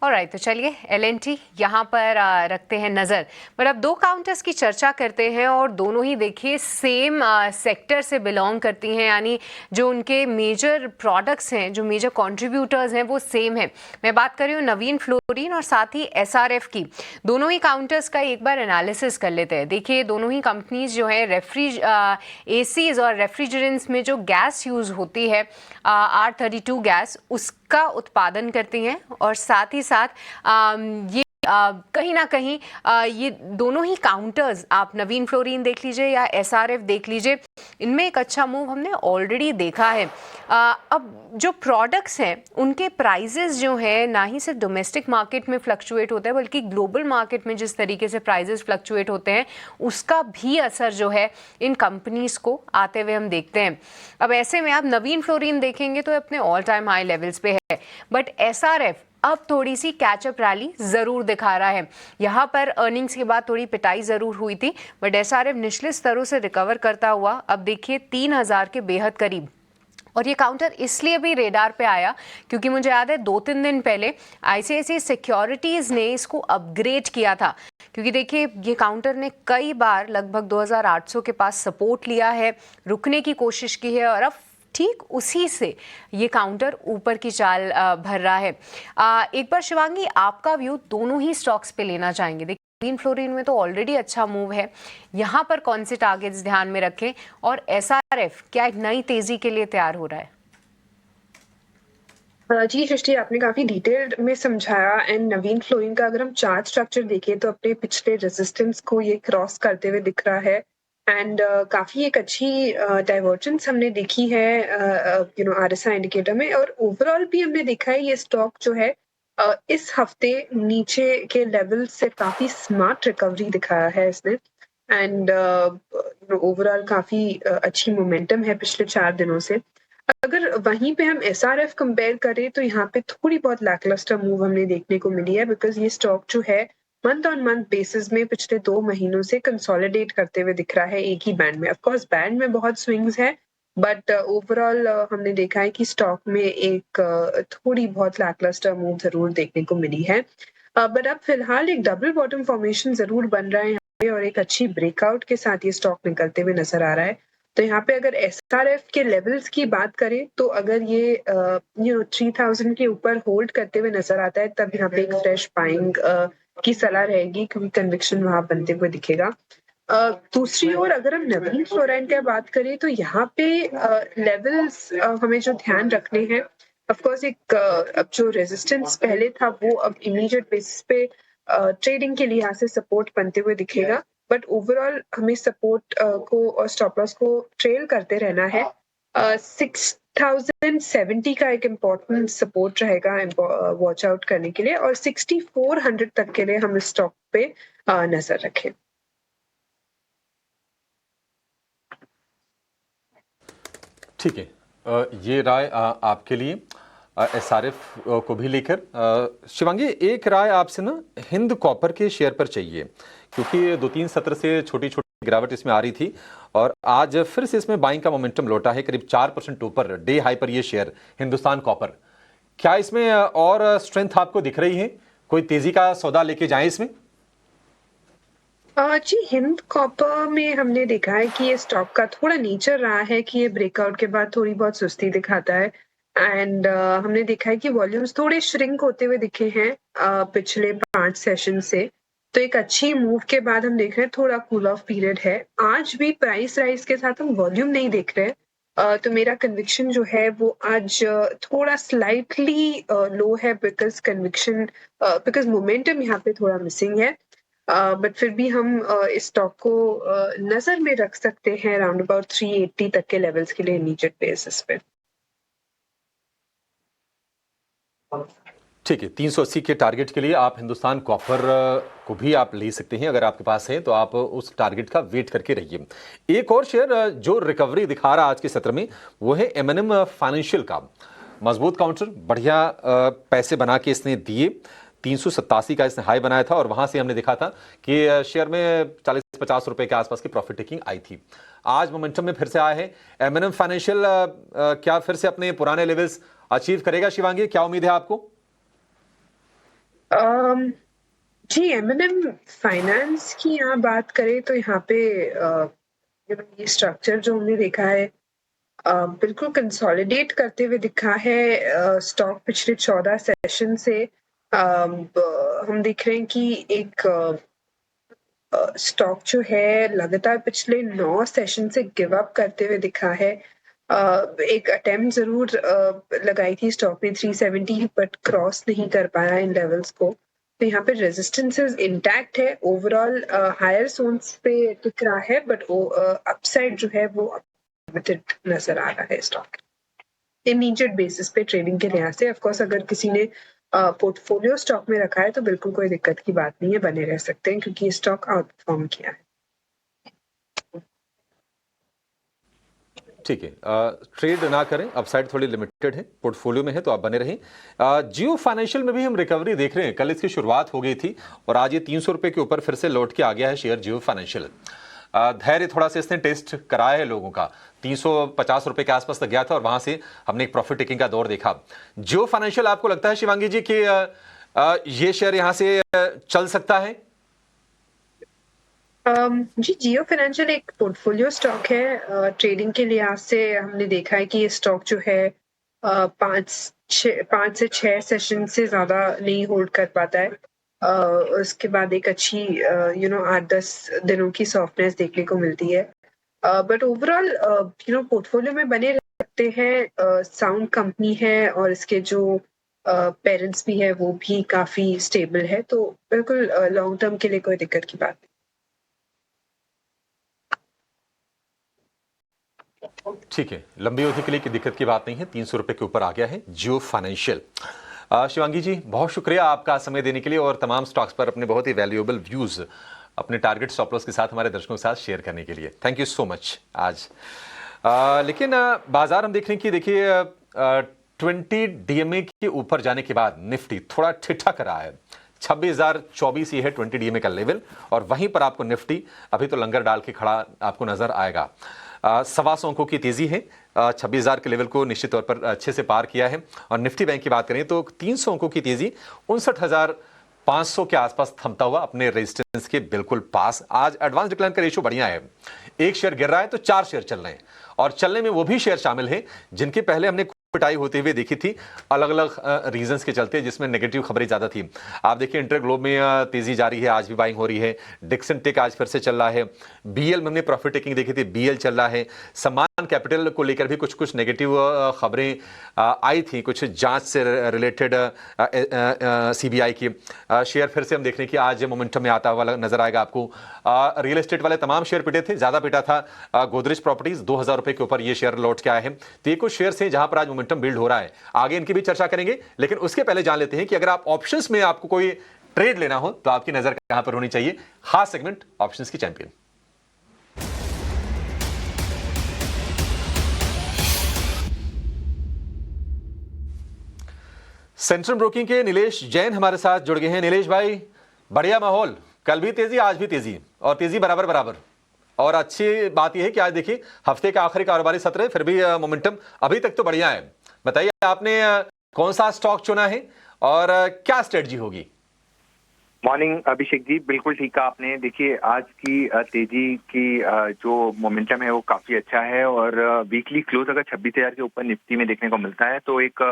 ऑलराइट, तो चलिए LNT यहाँ पर रखते हैं नज़र। पर अब दो काउंटर्स की चर्चा करते हैं और दोनों ही देखिए सेम सेक्टर से बिलोंग करती हैं, यानी जो उनके मेजर प्रोडक्ट्स हैं, जो मेजर कंट्रीब्यूटर्स हैं वो सेम है। मैं बात कर रही हूँ नवीन फ्लोरिन और साथ ही SRF की। दोनों ही काउंटर्स का एक बार एनालिसिस कर लेते हैं। देखिए दोनों ही कंपनीज जो है ACs और रेफ्रिजरेंट्स में जो गैस यूज़ होती है R32 गैस, उसका उत्पादन करती हैं और साथ ही साथ ये कहीं ना कहीं ये दोनों ही काउंटर्स, आप नवीन फ्लोरिन देख लीजिए या SRF देख लीजिए, इनमें एक अच्छा मूव हमने ऑलरेडी देखा है। अब जो प्रोडक्ट्स हैं उनके प्राइजेस जो है ना ही सिर्फ डोमेस्टिक मार्केट में फ्लक्चुएट होता है बल्कि ग्लोबल मार्केट में जिस तरीके से प्राइजेस फ्लक्चुएट होते हैं उसका भी असर जो है इन कंपनीज को आते हुए हम देखते हैं। अब ऐसे में आप नवीन फ्लोरिन देखेंगे तो अपने ऑल टाइम हाई लेवल्स पे है, बट SRF अब थोड़ी सी कैचअप रैली जरूर दिखा रहा है। यहाँ पर अर्निंग्स के बाद थोड़ी पिटाई जरूर हुई थी, बट SRF निचले स्तरों से रिकवर करता हुआ अब देखिए 3000 के बेहद करीब। और ये काउंटर इसलिए भी रेडार पे आया क्योंकि मुझे याद है 2-3 दिन पहले ICICI सिक्योरिटीज़ ने इसको अपग्रेड किया था, क्योंकि देखिए ये काउंटर ने कई बार लगभग 2800 के पास सपोर्ट लिया है, रुकने की कोशिश की है और अब ठीक उसी से ये काउंटर ऊपर की चाल भर रहा है। एक बार शिवांगी आपका व्यू दोनों ही स्टॉक्स पे लेना चाहेंगे। देखिए नवीन फ्लोरिन में तो ऑलरेडी अच्छा मूव है, यहाँ पर कौन से टारगेट्स ध्यान में रखें और SRF क्या एक नई तेजी के लिए तैयार हो रहा है? जी सृष्टि, आपने काफी डिटेल्ड में समझाया। एंड नवीन फ्लोरिन का अगर हम चार्ट स्ट्रक्चर देखें तो अपने पिछले रेजिस्टेंस को ये क्रॉस करते हुए दिख रहा है एंड काफी एक अच्छी डाइवर्जेंस हमने देखी है RSI इंडिकेटर में। और ओवरऑल भी हमने देखा है ये स्टॉक जो है इस हफ्ते नीचे के लेवल से काफी स्मार्ट रिकवरी दिखाया है इसने एंड ओवरऑल काफी अच्छी मोमेंटम है पिछले 4 दिनों से। अगर वहीं पे हम SRF कंपेयर करें तो यहाँ पे थोड़ी बहुत लैकलस्टर मूव हमने देखने को मिली है, बिकॉज ये स्टॉक जो है मंथ ऑन मंथ बेसिस में पिछले 2 महीनों से कंसोलिडेट करते हुए दिख रहा है एक ही बैंड में। ऑफ कोर्स बैंड में बहुत स्विंग्स है, बट ओवरऑल हमने देखा है कि स्टॉक में एक थोड़ी बहुत लैकलस्टर मूव जरूर देखने को मिली है। बट अब फिलहाल एक डबल बॉटम फॉर्मेशन जरूर बन रहा है यहाँ पे और एक अच्छी ब्रेकआउट के साथ ये स्टॉक निकलते हुए नजर आ रहा है। तो यहाँ पे अगर SRF के लेवल्स की बात करें तो अगर ये 3000 के ऊपर होल्ड करते हुए नजर आता है तब यहाँ पे एक फ्रेश बाइंग की सलाह रहेगी क्योंकि कन्विक्शन वहां बनते हुए दिखेगा। दूसरी ओर अगर हम नवीन फ्लोराइन की बात करें तो यहाँ पे लेवल्स हमें जो ध्यान रखने हैं, ऑफ कोर्स एक अब जो रेजिस्टेंस पहले था वो अब इमीडिएट बेसिस पे ट्रेडिंग के लिहाज से सपोर्ट बनते हुए दिखेगा, बट ओवरऑल हमें सपोर्ट को और स्टॉप लॉस को ट्रेल करते रहना है। 6070 का एक इम्पोर्टेंट सपोर्ट रहेगा वॉच आउट करने के लिए और 6400 तक के लिए हम इस स्टॉक पे नजर रखें। ठीक है, ये राय आपके लिए SRF को भी लेकर। शिवांगी, एक राय आपसे ना हिंद कॉपर के शेयर पर चाहिए, क्योंकि 2-3 सत्र से छोटी छोटी गिरावट इसमें आ रही थी और आज फिर से इसमें बाइंग का मोमेंटम लौटा है, करीब 4% ऊपर डे हाई पर ये शेयर हिंदुस्तान कॉपर। क्या इसमें और स्ट्रेंथ आपको दिख रही है? कोई तेजी का सौदा लेके जाएं इसमें? जी, हिंद कॉपर में हमने देखा है कि ये स्टॉक का थोड़ा नेचर रहा है कि ये ब्रेकआउट के बाद थोड़ी बहुत सुस्ती दिखाता है एंड हमने देखा है कि वॉल्यूम्स थोड़े श्रिंक होते हुए दिखे हैं पिछले 5 सेशन से। तो एक अच्छी मूव के बाद हम देख रहे हैं थोड़ा कूल ऑफ पीरियड है। आज भी प्राइस राइज के साथ हम वॉल्यूम नहीं देख रहे। तो मेरा कन्विक्शन जो है वो आज थोड़ा स्लाइटली लो है बिकॉज मोमेंटम यहाँ पे थोड़ा मिसिंग है। बट फिर भी हम इस स्टॉक को नजर में रख सकते हैं अराउंड अबाउट 380 तक के लेवल्स के लिए इमीडिएट बेसिस पे। ठीक है, 380 के टारगेट के लिए आप हिंदुस्तान कॉपर को भी आप ले सकते हैं, अगर आपके पास है तो आप उस टारगेट का वेट करके रहिए। एक और शेयर जो रिकवरी दिखा रहा आज के सत्र में वो है M&M फाइनेंशियल का। मजबूत काउंटर, बढ़िया पैसे बना के इसने दिए। 387 का इसने हाई बनाया था और वहां से हमने देखा था कि शेयर में 40-50 रुपए के आसपास की प्रॉफिट टेकिंग आई थी। आज मोमेंटम में फिर से आया है। M&M फाइनेंशियल क्या फिर से अपने पुराने लेवल्स अचीव करेगा? शिवांगी, क्या उम्मीद है आपको? जी, M&M फाइनेंस की यहाँ बात करें तो यहाँ पे ये स्ट्रक्चर जो हमने देखा है बिल्कुल कंसोलिडेट करते हुए दिखा है। स्टॉक पिछले 14 सेशन से हम देख रहे हैं कि एक स्टॉक जो है लगातार पिछले 9 सेशन से गिव अप करते हुए दिखा है। एक अटेम्प्ट जरूर लगाई थी स्टॉक ने 370 बट क्रॉस नहीं कर पाया इन लेवल्स को। तो यहाँ पे रेजिस्टेंसेस इंटैक्ट है, ओवरऑल हायर जोन्स पे टिक रहा है बट अपसाइड जो है वो लिमिटेड नजर आ रहा है स्टॉक इमीडिएट बेसिस पे ट्रेडिंग के लिहाज से। ऑफ कोर्स अगर किसी ने पोर्टफोलियो स्टॉक में रखा है तो बिल्कुल कोई दिक्कत की बात नहीं है, बने रह सकते हैं क्योंकि ये स्टॉक आउट परफॉर्म किया है। ठीक है, ट्रेड ना करें, अपसाइड थोड़ी लिमिटेड है, पोर्टफोलियो में है तो आप बने रहें। जियो फाइनेंशियल में भी हम रिकवरी देख रहे हैं। कल इसकी शुरुआत हो गई थी और आज ये 300 रुपए के ऊपर फिर से लौट के आ गया है शेयर जियो फाइनेंशियल। धैर्य थोड़ा सा इसने टेस्ट कराया है लोगों का। 350 रुपए के आसपास तक गया था और वहां से हमने एक प्रॉफिट टेकिंग का दौर देखा। जियो फाइनेंशियल, आपको लगता है शिवांगी जी कि ये शेयर यहां से चल सकता है? जी, जियो फाइनेंशियल एक पोर्टफोलियो स्टॉक है। ट्रेडिंग के लिहाज से हमने देखा है कि ये स्टॉक जो है 5 से 6 सेशन से ज्यादा नहीं होल्ड कर पाता है। उसके बाद एक अच्छी 8-10 दिनों की सॉफ्टनेस देखने को मिलती है। बट ओवरऑल पोर्टफोलियो में बने रह सकते हैं। साउंड कंपनी है और इसके जो पेरेंट्स भी है वो भी काफी स्टेबल है, तो बिल्कुल लॉन्ग टर्म के लिए कोई दिक्कत की बात नहीं। ठीक है, लंबी अवधि के लिए की दिक्कत की बात नहीं है। 300 रुपए के ऊपर आ गया है जियो फाइनेंशियल। शिवांगी जी, बहुत शुक्रिया आपका समय देने के लिए और तमाम स्टॉक्स पर अपने बहुत ही वैल्यूएबल व्यूज अपने टारगेट स्टॉप लॉस के साथ हमारे दर्शकों के साथ शेयर करने के लिए। थैंक यू सो मच आज। लेकिन बाजार हम देख रहे हैं कि देखिए 20 DMA के ऊपर जाने के बाद निफ्टी थोड़ा ठिठक रहा है। 26,024 ये है 20 DMA का लेवल, और वहीं पर आपको निफ्टी अभी तो लंगर डाल के खड़ा आपको नजर आएगा। 125 अंकों की तेजी है, 26,000 के लेवल को निश्चित तौर पर अच्छे से पार किया है। और निफ्टी बैंक की बात करें तो 300 अंकों की तेजी 59,500 के आसपास थमता हुआ अपने रेजिस्टेंस के बिल्कुल पास। आज एडवांस डिक्लाइन का रेशियो बढ़िया है, एक शेयर गिर रहा है तो 4 शेयर चल रहे हैं, और चलने में वो भी शेयर शामिल हैं जिनके पहले हमने पिटाई होते हुए देखी थी अलग अलग रीजंस के चलते, जिसमें नेगेटिव खबरें ज्यादा थी। आप देखिए इंटर ग्लोब में तेजी जारी है, आज भी बाइंग हो रही है। डिक्सन टेक आज फिर से चल रहा है। बीएल में हमने प्रॉफिट टेकिंग देखी थी, बीएल चल रहा है। सम्मान कैपिटल को लेकर भी कुछ कुछ नेगेटिव खबरें आई थी, कुछ जांच से रिलेटेड सीबीआई की। शेयर फिर से हम देखने की आज मोमेंटम में आता हुआ नजर आएगा आपको। रियल एस्टेट वाले तमाम शेयर पिटे थे, ज्यादा पिटा था गोदरेज प्रॉपर्टीज, 2,000 रुपए के ऊपर ये शेयर लौट के आए हैं। तो ये कुछ शेयर हैं जहां पर आज मोमेंटम बिल्ड हो रहा है, आगे इनकी भी चर्चा करेंगे। लेकिन उसके पहले जान लेते हैं कि अगर आप ऑप्शंस में आपको कोई ट्रेड लेना हो तो आपकी नजर कहां पर होनी चाहिए। खास सेगमेंट ऑप्शंस की चैंपियन। सेंट्रम ब्रोकिंग के नीलेश जैन हमारे साथ जुड़ गए हैं। नीलेश भाई, बढ़िया माहौल, कल भी तेजी आज भी तेजी, और तेजी बराबर बराबर। और अच्छी बात यह है कि आज देखिए हफ्ते का आखिरी कारोबारी सत्र है, फिर भी मोमेंटम अभी तक तो बढ़िया है। बताइए आपने कौन सा स्टॉक चुना है और क्या स्ट्रेटजी होगी? मॉर्निंग अभिषेक जी, बिल्कुल ठीक कहा आपने। देखिए आज की तेजी की जो मोमेंटम है वो काफी अच्छा है, और वीकली क्लोज अगर 26,000 के ऊपर निफ्टी में देखने को मिलता है तो एक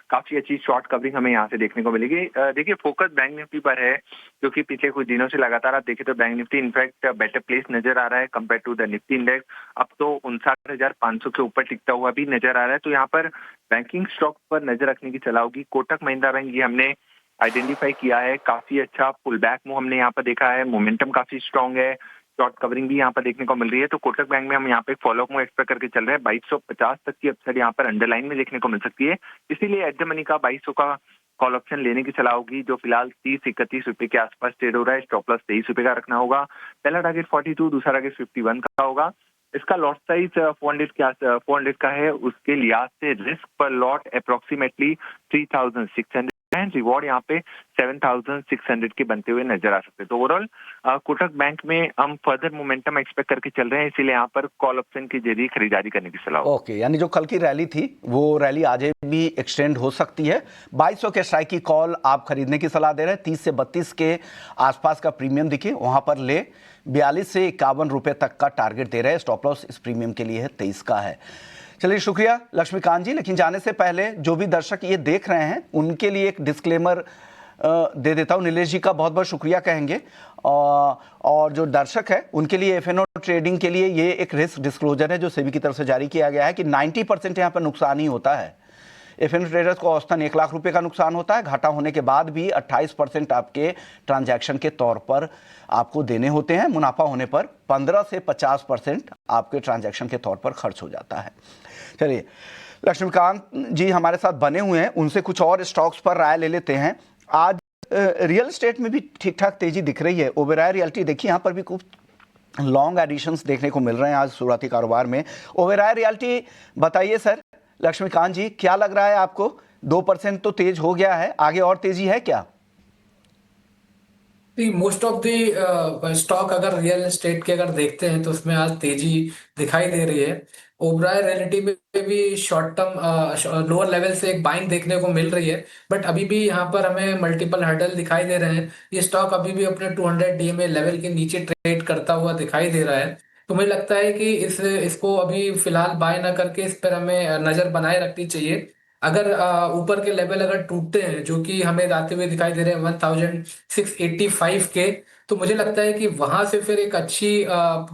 काफी अच्छी शॉर्ट कवरिंग हमें यहाँ से देखने को मिलेगी। देखिए फोकस बैंक निफ्टी पर है, क्योंकि पिछले कुछ दिनों से लगातार आप देखें तो bank Nifty in fact better place नजर आ रहा है compare to the Nifty index. अब तो 59,500 के ऊपर टिकता हुआ भी नजर आ रहा है। तो यहाँ पर बैंकिंग स्टॉक पर नजर रखने की सलाह होगी। कोटक महिंद्रा बैंक ये हमने आइडेंटिफाई किया है, काफी अच्छा पुल बैक मूव हमने यहाँ पर देखा है, मोमेंटम काफी स्ट्रांग है, शॉर्ट कवरिंग भी यहाँ पर देखने को मिल रही है। तो कोटक बैंक में हम यहाँ पे फॉलोअप मूव एक्सपेक्ट करके चल रहे हैं। 2250 तक की अपसाइड यहाँ पर अंडरलाइन में देखने को मिल सकती है, इसीलिए एट द मनी का 2200 का कॉल ऑप्शन लेने की सलाह होगी, जो फिलहाल 30-31 रुपए के आसपास ट्रेड हो रहा है। स्टॉप लॉस 23 रुपए का रखना होगा। पहला टारगेट 42, दूसरा टारगेट 51 का होगा। इसका लॉट साइज 400 का है, उसके लिहाज से रिस्क पर लॉट अप्रोक्सीमेटली 3,600 एंड रिवॉर्ड यहाँ पे 7,600 के बनते हुए नजर आ सकते हैं। तो ओवरऑल कोटक बैंक में हम फर्दर मोमेंटम एक्सपेक्ट करके चल रहे हैं, इसीलिए यहाँ पर कॉल ऑप्शन के जरिए खरीदारी करने की सलाह। ओके, यानी जो कल की रैली थी वो रैली आज भी एक्सटेंड हो सकती है। 2200 के स्ट्राइक की कॉल आप खरीदने की सलाह दे रहे हैं। 30 से 32 के आसपास का प्रीमियम दिखे वहां पर ले। 42 से 51 रुपए तक का टारगेट दे रहे हैं। स्टॉप लॉस इस प्रीमियम के लिए है 23 का है। चलिए शुक्रिया लक्ष्मीकांत जी। लेकिन जाने से पहले जो भी दर्शक ये देख रहे हैं उनके लिए एक डिस्क्लेमर दे देता हूँ। नीलेश जी का बहुत बहुत शुक्रिया कहेंगे, और जो दर्शक है उनके लिए एफएनओ ट्रेडिंग के लिए ये एक रिस्क डिस्क्लोजर है जो सेबी की तरफ से जारी किया गया है कि 90% यहाँ पर नुकसान ही होता है। एफएनओ ट्रेडर्स को औसतन 1 लाख रुपए का नुकसान होता है। घाटा होने के बाद भी 28% आपके ट्रांजैक्शन के तौर पर आपको देने होते हैं। मुनाफा होने पर 15 से 50% आपके ट्रांजैक्शन के तौर पर खर्च हो जाता है। चलिए लक्ष्मीकांत जी हमारे साथ बने हुए हैं, उनसे कुछ और स्टॉक्स पर राय ले लेते हैं। आज रियल एस्टेट में भी ठीक ठाक तेजी दिख रही है। ओबेरॉय रियल्टी देखिए यहाँ पर भी कुछ लॉन्ग एडिशंस देखने को मिल रहे हैं आज शुरुआती कारोबार में। ओबेरॉय रियल्टी बताइए सर, लक्ष्मीकांत जी क्या लग रहा है आपको? 2% तो तेज हो गया है, आगे और तेजी है क्या? मोस्ट ऑफ द स्टॉक अगर रियल एस्टेट के अगर देखते हैं तो उसमें आज तेजी दिखाई दे रही है। ओबराय रियल्टी में भी शॉर्ट टर्म लोअर लेवल से एक बाइंग देखने को मिल रही है, बट अभी भी यहाँ पर हमें मल्टीपल हर्डल दिखाई दे रहे हैं। ये स्टॉक अभी भी अपने 200 डीएमए लेवल के नीचे ट्रेड करता हुआ दिखाई दे रहा है। तो मुझे लगता है कि इसको अभी फिलहाल बाय ना करके इस पर हमें नजर बनाए रखनी चाहिए। अगर ऊपर के लेवल अगर टूटते हैं जो कि हमें जाते हुए दिखाई दे रहे हैं 1685 के, तो मुझे लगता है कि वहां से फिर एक अच्छी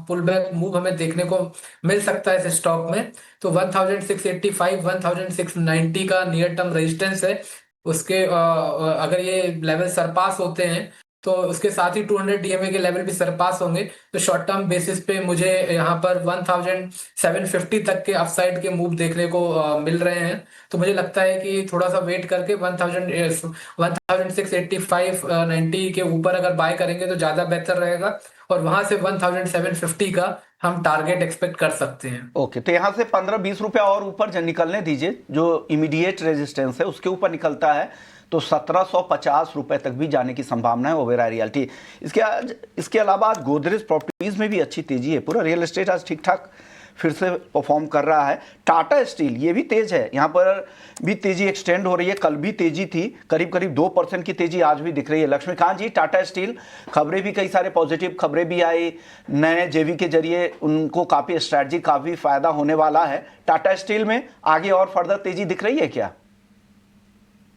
पुल बैक मूव हमें देखने को मिल सकता है इस स्टॉक में। तो 1685 1690 का नियर टर्म रेजिस्टेंस है। उसके अगर ये लेवल सरपास होते हैं तो उसके साथ ही 200 डीएमए के लेवल भी सरपास होंगे। तो शॉर्ट टर्म बेसिस पे मुझे यहाँ पर 1750 तक के अपसाइड के मूव देखने को मिल रहे हैं। तो मुझे लगता है कि थोड़ा सा वेट करके 1685 90 के ऊपर अगर बाय करेंगे तो ज्यादा बेहतर रहेगा, और वहां से 1750 का हम टारगेट एक्सपेक्ट कर सकते हैं। ओके, तो यहाँ से 15-20 रुपया और ऊपर निकलने दीजिए। जो इमीडिएट रेजिस्टेंस है उसके ऊपर निकलता है तो 1750 रुपए तक भी जाने की संभावना है ओबेरॉय रियल्टी। इसके अलावा आज गोदरेज प्रॉपर्टीज में भी अच्छी तेजी है। पूरा रियल एस्टेट आज ठीक ठाक फिर से परफॉर्म कर रहा है। टाटा स्टील ये भी तेज है, यहाँ पर भी तेजी एक्सटेंड हो रही है। कल भी तेजी थी, करीब करीब 2% की तेजी आज भी दिख रही है। लक्ष्मीकांत जी, टाटा स्टील खबरें भी, कई सारे पॉजिटिव खबरें भी आई, नए जेवी के जरिए उनको काफ़ी स्ट्रैटेजी, काफ़ी फायदा होने वाला है। टाटा स्टील में आगे और फर्दर तेजी दिख रही है क्या?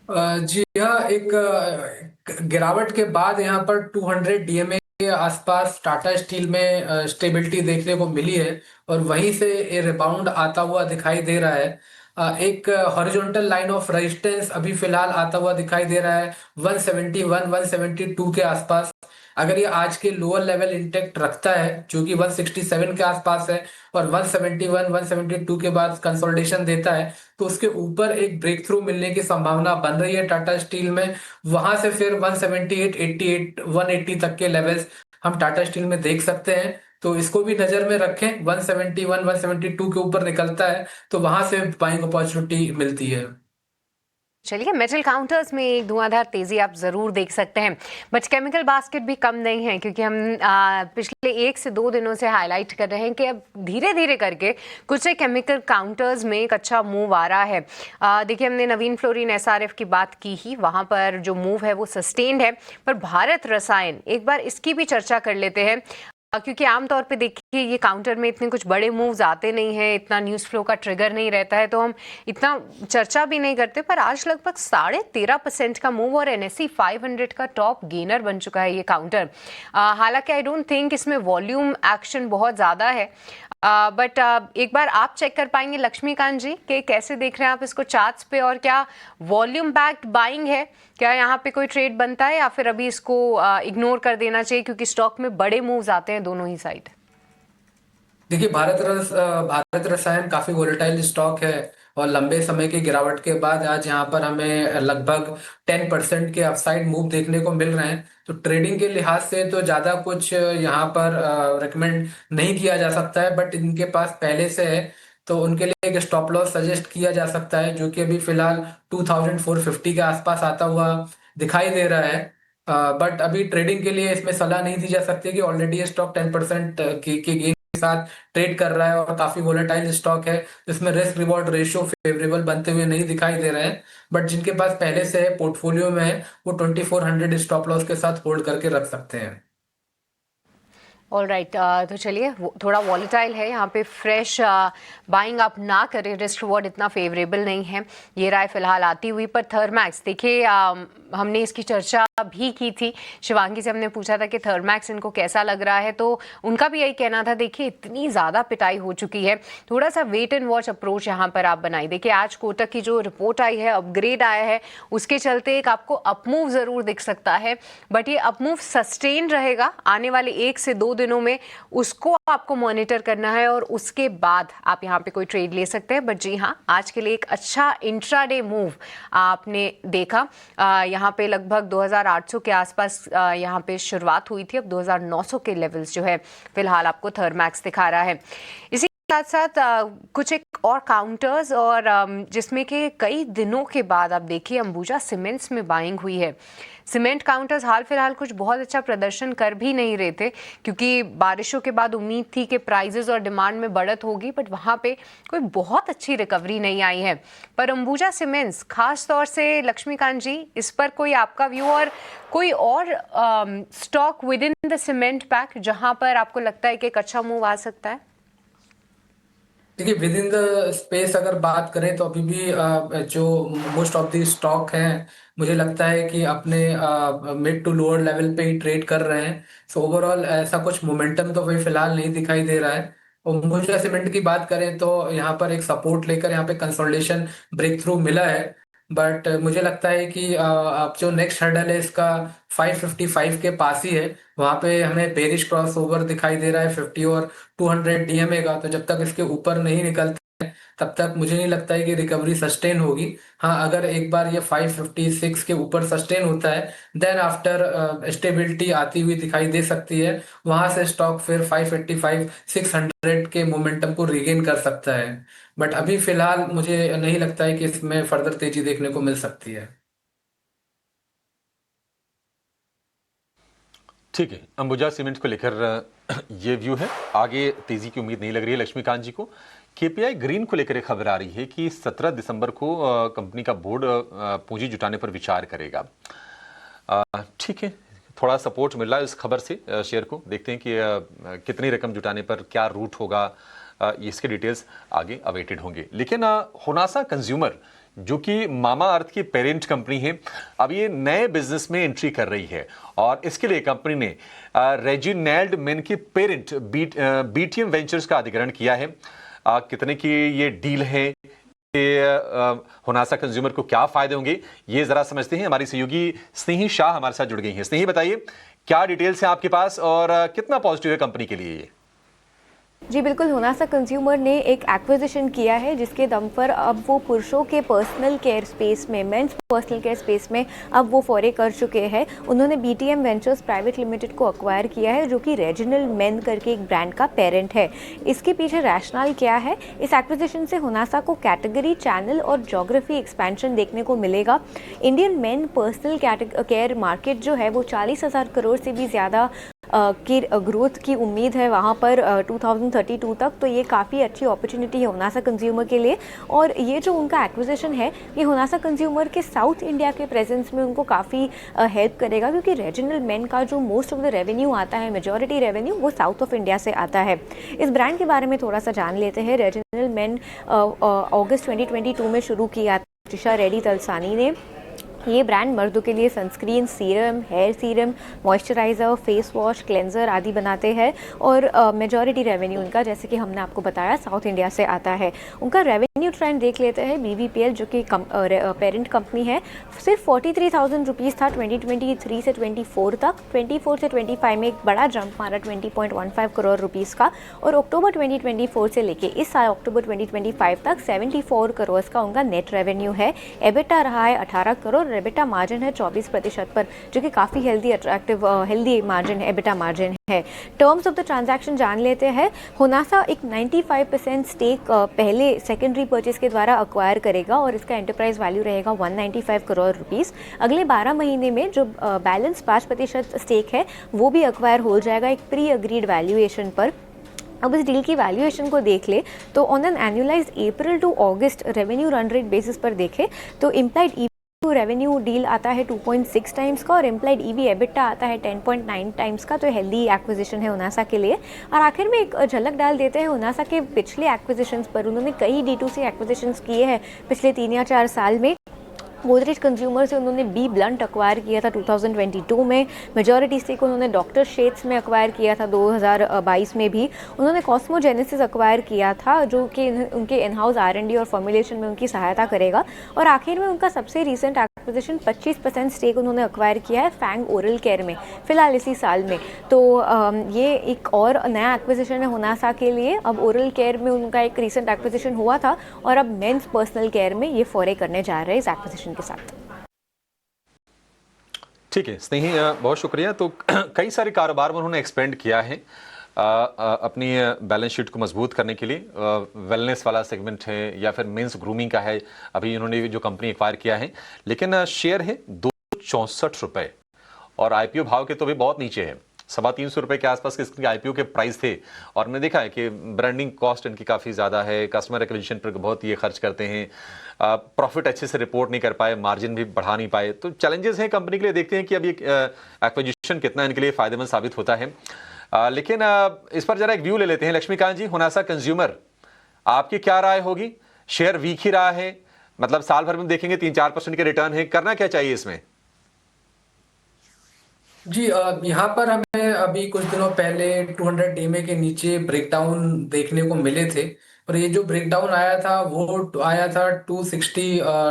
जी हाँ, एक गिरावट के बाद यहाँ पर 200 डीएमए के आसपास टाटा स्टील में स्टेबिलिटी देखने को मिली है और वहीं से ये रिबाउंड आता हुआ दिखाई दे रहा है। एक हॉरिजॉन्टल लाइन ऑफ रेजिस्टेंस अभी फिलहाल आता हुआ दिखाई दे रहा है 171 172 के आसपास। अगर ये आज के लोअर लेवल इंटेक्ट रखता है जो कि 167 के आसपास है और 171 172 के बाद कंसोलिडेशन देता है तो उसके ऊपर एक ब्रेक थ्रू मिलने की संभावना बन रही है टाटा स्टील में। वहां से फिर 178 88 180 तक के लेवल्स हम टाटा स्टील में देख सकते हैं, तो इसको भी नजर में रखें। 171 172 के ऊपर निकलता है तो वहां से बाइंग अपॉर्चुनिटी मिलती है। चलिए, मेटल काउंटर्स में एक धुआंधार तेजी आप जरूर देख सकते हैं, बट केमिकल बास्केट भी कम नहीं है, क्योंकि हम पिछले 1 से 2 दिनों से हाईलाइट कर रहे हैं कि अब धीरे धीरे करके कुछ केमिकल काउंटर्स में एक अच्छा मूव आ रहा है। देखिए, हमने नवीन फ्लोरीन एसआरएफ की बात की ही, वहां पर जो मूव है वो सस्टेन्ड है। पर भारत रसायन, एक बार इसकी भी चर्चा कर लेते हैं, क्योंकि आमतौर पे देखिए ये काउंटर में इतने कुछ बड़े मूव्स आते नहीं हैं, इतना न्यूज़ फ्लो का ट्रिगर नहीं रहता है, तो हम इतना चर्चा भी नहीं करते। पर आज लगभग 13.5% का मूव और NSE 500 का टॉप गेनर बन चुका है ये काउंटर। हालांकि आई डोंट थिंक इसमें वॉल्यूम एक्शन बहुत ज़्यादा है, बट एक बार आप चेक कर पाएंगे लक्ष्मीकांत जी कि कैसे देख रहे हैं आप इसको चार्ट्स पे, और क्या वॉल्यूम बैक्ड बाइंग है, क्या यहाँ पे कोई ट्रेड बनता है या फिर अभी इसको इग्नोर कर देना चाहिए, क्योंकि स्टॉक में बड़े मूव्स आते हैं दोनों ही साइड। देखिए, भारत रसायन काफी वोलेटाइल स्टॉक है और लंबे समय की गिरावट के बाद आज यहाँ पर हमें लगभग 10% के अपसाइड मूव देखने को मिल रहे हैं। तो ट्रेडिंग के लिहाज से तो ज्यादा कुछ यहाँ पर रिकमेंड नहीं किया जा सकता है, बट इनके पास पहले से है तो उनके लिए एक स्टॉप लॉस सजेस्ट किया जा सकता है, जो कि अभी फिलहाल 2450 के आसपास आता हुआ दिखाई दे रहा है। बट अभी ट्रेडिंग के लिए इसमें सलाह नहीं दी जा सकती कि ऑलरेडी ये स्टॉक 10% के गेन के साथ ट्रेड कर रहा है और काफी वोलेटाइल स्टॉक है, जिसमें रिस्क रिवॉर्ड रेशियो फेवरेबल बनते हुए नहीं दिखाई दे रहे हैं। बट जिनके पास पहले से है, पोर्टफोलियो में है, वो 2400 स्टॉप लॉस के साथ होल्ड करके रख सकते हैं। ऑल राइट, तो चलिए, थोड़ा वॉलेटाइल है यहाँ पे, फ्रेश बाइंग आप ना करें, रिस्क रिवॉर्ड इतना फेवरेबल नहीं है, ये राय फिलहाल आती हुई। पर थर्मैक्स देखिए, हमने इसकी चर्चा भी की थी, शिवांगी से हमने पूछा था कि थर्मैक्स इनको कैसा लग रहा है, तो उनका भी यही कहना था, देखिए इतनी ज़्यादा पिटाई हो चुकी है, थोड़ा सा वेट एंड वॉच अप्रोच यहाँ पर आप बनाई। देखिए, आज कोटक की जो रिपोर्ट आई है, अपग्रेड आया है, उसके चलते एक आपको अपमूव ज़रूर दिख सकता है, बट ये अपमूव सस्टेन रहेगा आने वाले 1 से 2 दिनों में, उसको आपको मॉनिटर करना है और उसके बाद आप यहाँ पे कोई ट्रेड ले सकते हैं। बट जी हाँ, आज के लिए एक अच्छा इंट्राडे मूव आपने देखा। यहाँ पे लगभग 2800 के आसपास यहाँ पे शुरुआत हुई थी, अब 2900 के लेवल्स जो है फिलहाल आपको थर्मैक्स दिखा रहा है। इसी साथ साथ कुछ एक और काउंटर्स, और जिसमें कि कई दिनों के बाद आप देखिए अंबुजा सीमेंट्स में बाइंग हुई है। सीमेंट काउंटर्स हाल फिलहाल कुछ बहुत अच्छा प्रदर्शन कर भी नहीं रहे थे, क्योंकि बारिशों के बाद उम्मीद थी कि प्राइजेस और डिमांड में बढ़त होगी, बट वहाँ पे कोई बहुत अच्छी रिकवरी नहीं आई है। पर अंबुजा सीमेंट्स खास तौर से, लक्ष्मीकांत जी, इस पर कोई आपका व्यू, और कोई और stock with in the cement pack जहाँ पर आपको लगता है कि एक अच्छा मूव आ सकता है? देखिए, विद इन द स्पेस अगर बात करें तो अभी भी जो मोस्ट ऑफ द स्टॉक हैं, मुझे लगता है कि अपने मिड टू लोअर लेवल पे ही ट्रेड कर रहे हैं। सो ओवरऑल ऐसा कुछ मोमेंटम तो अभी फिलहाल नहीं दिखाई दे रहा है। और मुझे सीमेंट की बात करें तो यहाँ पर एक सपोर्ट लेकर यहाँ पे कंसोलिडेशन ब्रेक थ्रू मिला है, बट मुझे लगता है कि अब जो नेक्स्ट हर्डल है इसका 555 के पास ही है। वहां पे हमें बेरिश क्रॉस ओवर दिखाई दे रहा है 50 और 200 डीएमए का, तो जब तक इसके ऊपर नहीं निकलते तब तक मुझे नहीं लगता है कि रिकवरी सस्टेन होगी। हाँ, अगर एक बार ये 556 के ऊपर सस्टेन होता है, देन आफ्टर स्टेबिलिटी आती हुई दिखाई दे सकती है, वहां से स्टॉक फिर 585 600 के मोमेंटम को रिगेन कर सकता है। बट अभी फिलहाल मुझे नहीं लगता है कि इसमें फर्दर तेजी देखने को मिल सकती है। ठीक है, अंबुजा सीमेंट को लेकर ये व्यू है। आगे तेजी की उम्मीद नहीं लग रही है लक्ष्मीकांत जी को। केपीआई ग्रीन को लेकर एक खबर आ रही है कि 17 दिसंबर को कंपनी का बोर्ड पूंजी जुटाने पर विचार करेगा। ठीक है, थोड़ा सपोर्ट मिल रहा है इस खबर से शेयर को। देखते हैं कि कितनी रकम जुटाने पर क्या रूट होगा, इसके डिटेल्स आगे अवेटेड होंगे। लेकिन होनासा कंज्यूमर जो कि मामा अर्थ की पेरेंट कंपनी है, अब ये नए बिजनेस में एंट्री कर रही है और इसके लिए कंपनी ने रेजिनाल्ड मेन की पेरेंट बीटीएम वेंचर्स का अधिग्रहण किया है। कितने की ये डील है, होनासा कंज्यूमर को क्या फायदे होंगे, ये जरा समझते हैं। हमारी सहयोगी स्नेही शाह हमारे साथ जुड़ गई हैं। स्नेही, बताइए क्या डिटेल्स हैं आपके पास और कितना पॉजिटिव है कंपनी के लिए ये? जी बिल्कुल, होनासा कंज्यूमर ने एक एक्विजिशन किया है जिसके दम पर अब वो पुरुषों के पर्सनल केयर स्पेस में, मेंस पर्सनल केयर स्पेस में अब वो फोरे कर चुके हैं। उन्होंने बीटीएम वेंचर्स प्राइवेट लिमिटेड को अक्वायर किया है जो कि रीजनल मेन करके एक ब्रांड का पेरेंट है। इसके पीछे रैशनल क्या है? इस एक्विजिशन से होनासा को कैटेगरी, चैनल और ज्योग्राफी एक्सपेंशन देखने को मिलेगा। Indian main personal care market जो है वो 40,000 करोड़ से भी ज़्यादा की ग्रोथ की उम्मीद है वहाँ पर 2032 तक। तो ये काफ़ी अच्छी अपॉर्चुनिटी है होनासा कंज्यूमर के लिए। और ये जो उनका एक्विजिशन है ये होनासा कंज्यूमर के साउथ इंडिया के प्रेजेंस में उनको काफ़ी हेल्प करेगा, क्योंकि रीजनल मेन का जो मोस्ट ऑफ द रेवेन्यू आता है, मेजॉरिटी रेवेन्यू वो साउथ ऑफ इंडिया से आता है। इस ब्रांड के बारे में थोड़ा सा जान लेते हैं। रीजनल मेन अगस्त 2022 में शुरू किया त्रिशा रेड्डी तलसानी ने। ये ब्रांड मर्दों के लिए sunscreen, serum, hair serum, moisturiser, face wash, cleanser आदि बनाते हैं और मेजॉरिटी रेवेन्यू उनका, जैसे कि हमने आपको बताया, साउथ इंडिया से आता है। उनका रेवेन्यू ट्रेंड देख लेते हैं। बीवीपीएल जो कि पेरेंट कंपनी है, सिर्फ 43,000 रुपीज़ था 2023 से 24 तक। 24 से 25 में एक बड़ा जंप मारा 20.15 करोड़ रुपीज़ का, और अक्टूबर 2024 से लेके इस साल अक्टूबर 2025 तक 74 करोड़ का उनका नेट रेवेन्यू है। एबिटा रहा है 18 करोड़, एबिटा मार्जिन है 24% पर, जो कि काफ़ी हेल्दी, अट्रैक्टिव, हेल्दी मार्जिन है, एबिटा मार्जिन है। टर्म्स ऑफ द ट्रांजैक्शन जान लेते हैं। होनासा एक 95% स्टेक पहले सेकेंडरी परचेज के द्वारा अक्वायर करेगा और इसका एंटरप्राइज वैल्यू रहेगा 195 करोड़ रुपीज़। अगले 12 महीने में जो बैलेंस 5% स्टेक है वो भी अक्वायर हो जाएगा एक प्री अग्रीड वैल्यूएशन पर। अब इस डील की वैल्यूएशन को देख ले तो on an annualised April to August revenue run rate basis पर देखे तो इम्प्लाइड रेवेन्यू डील आता है 2.6 टाइम्स का और इम्प्लाइड ईवी एबिटा आता है 10.9 टाइम्स का। तो हेल्दी एक्विजिशन है होनासा के लिए। और आखिर में एक झलक डाल देते हैं होनासा के पिछले एक्विजिशंस पर। उन्होंने कई D2C एक्विजिशंस किए हैं पिछले 3 या 4 साल में। गोदरेज कंज्यूमर से उन्होंने बी ब्लंट अक्वायर किया था 2022 में। मेजॉरिटी स्टेक उन्होंने डॉक्टर शेड्स में अक्वायर किया था 2022 में भी। उन्होंने कॉस्मोजेनेसिस अक्वायर किया था जो कि उनके इन हाउस R&D और फॉर्मुलेशन में उनकी सहायता करेगा। और आखिर में उनका सबसे रिसेंट एक्विजिशन 25% स्टेक उन्होंने अक्वायर किया है फैंग ओरल केयर में, फिलहाल इसी साल में। तो ये एक और नया एक्विजिशन है होनासा के लिए। अब ओरल केयर में उनका एक रिसेंट एक्विजिशन हुआ था और अब मेंस पर्सनल केयर में ये फोरे करने जा रहे हैं इस एक्विजिशन के साथ। ठीक है स्नेही, बहुत शुक्रिया। तो कई सारे कारोबार में उन्होंने एक्सपेंड किया है अपनी बैलेंस शीट को मजबूत करने के लिए। वेलनेस वाला सेगमेंट है या फिर मेंस ग्रूमिंग का है अभी इन्होंने जो कंपनी एक्वायर किया है। लेकिन शेयर है 264 रुपये और आईपीओ भाव के तो भी बहुत नीचे है। 350 रुपये के आसपास इसके आईपीओ के प्राइस थे। और मैंने देखा है कि ब्रांडिंग कॉस्ट इनकी काफ़ी ज़्यादा है, कस्टमर एक्विजिशन पर बहुत ये खर्च करते हैं, प्रॉफिट अच्छे से रिपोर्ट नहीं कर पाए, मार्जिन भी बढ़ा नहीं पाए। तो चैलेंजेस हैं कंपनी के लिए। देखते हैं कि अब ये एक्विजिशन कितना इनके लिए फ़ायदेमंद साबित होता है। लेकिन इस पर जरा एक व्यू ले लेते हैं। लक्ष्मीकांत जी, होनासा कंज्यूमर, आपकी क्या राय होगी? शेयर वीक ही रहा है, मतलब साल भर में देखेंगे 3-4% के रिटर्न है, करना क्या चाहिए इसमें? जी, यहाँ पर हमें अभी कुछ दिनों पहले 200 डीएमए के नीचे ब्रेकडाउन देखने को मिले थे। और ये जो ब्रेकडाउन आया था वो आया था 260,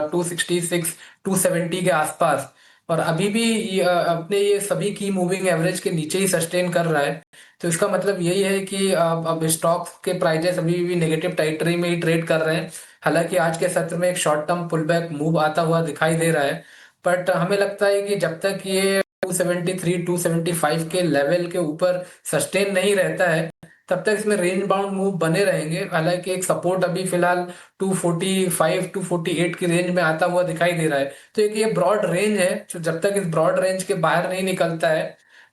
266, 270 के आसपास। और अभी भी अपने ये सभी की मूविंग एवरेज के नीचे ही सस्टेन कर रहा है। तो इसका मतलब यही है कि अब स्टॉक के प्राइजेस अभी भी नेगेटिव टेरिटरी में ही ट्रेड कर रहे हैं। हालांकि आज के सत्र में एक शॉर्ट टर्म पुलबैक मूव आता हुआ दिखाई दे रहा है, बट हमें लगता है कि जब तक ये 273, 275 के लेवल के ऊपर सस्टेन नहीं रहता है तब तक इसमें रेंज बाउंड मूव बने रहेंगे। हालांकि एक सपोर्ट अभी फिलहाल 245, 248 की रेंज में आता हुआ दिखाई दे रहा है। तो एक ये ब्रॉड रेंज है, तो जब तक इस ब्रॉड रेंज के बाहर नहीं निकलता है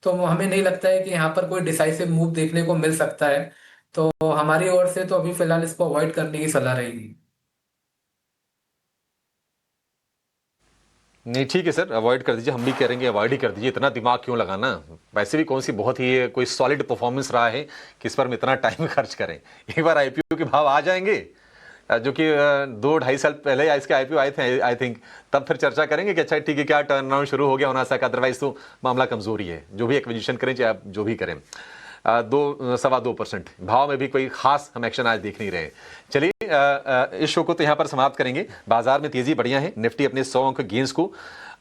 तो हमें नहीं लगता है कि यहाँ पर कोई डिसाइसिव मूव देखने को मिल सकता है। तो हमारी ओर से तो अभी फिलहाल इसको अवॉइड करने की सलाह रहेगी। नहीं ठीक है सर, अवॉइड कर दीजिए, हम भी करेंगे अवॉइड ही कर दीजिए, इतना दिमाग क्यों लगाना। वैसे भी कौन सी बहुत ही कोई सॉलिड परफॉर्मेंस रहा है कि इस पर हम इतना टाइम खर्च करें। एक बार आईपीओ के भाव आ जाएंगे, जो कि 2-2.5 साल पहले इसके आईपीओ आए थे आई थिंक, तब फिर चर्चा करेंगे कि अच्छा ठीक है क्या टर्न अराउंड शुरू हो गया होना सकता, अदरवाइज तो मामला कमजोर ही है। जो भी एक्विजिशन करें चाहे आप जो भी करें, 2.25% भाव में भी कोई खास हम एक्शन आज देख नहीं रहे। चलिए इस शो को तो यहाँ पर समाप्त करेंगे। बाजार में तेजी बढ़िया है, निफ्टी अपने 100 अंक गेंस को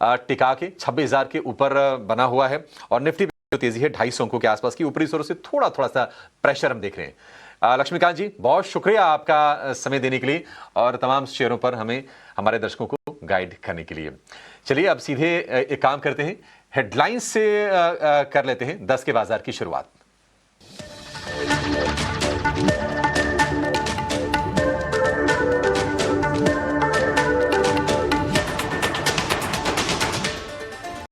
टिका के 26,000 के ऊपर बना हुआ है और निफ्टी जो तेजी है 250 अंकों के आसपास की, ऊपरी स्वरों से थोड़ा सा प्रेशर हम देख रहे हैं। लक्ष्मीकांत जी बहुत शुक्रिया आपका समय देने के लिए और तमाम शेयरों पर हमें हमारे दर्शकों को गाइड करने के लिए। चलिए अब सीधे एक काम करते हैं, हेडलाइंस से कर लेते हैं 10 के बाजार की शुरुआत।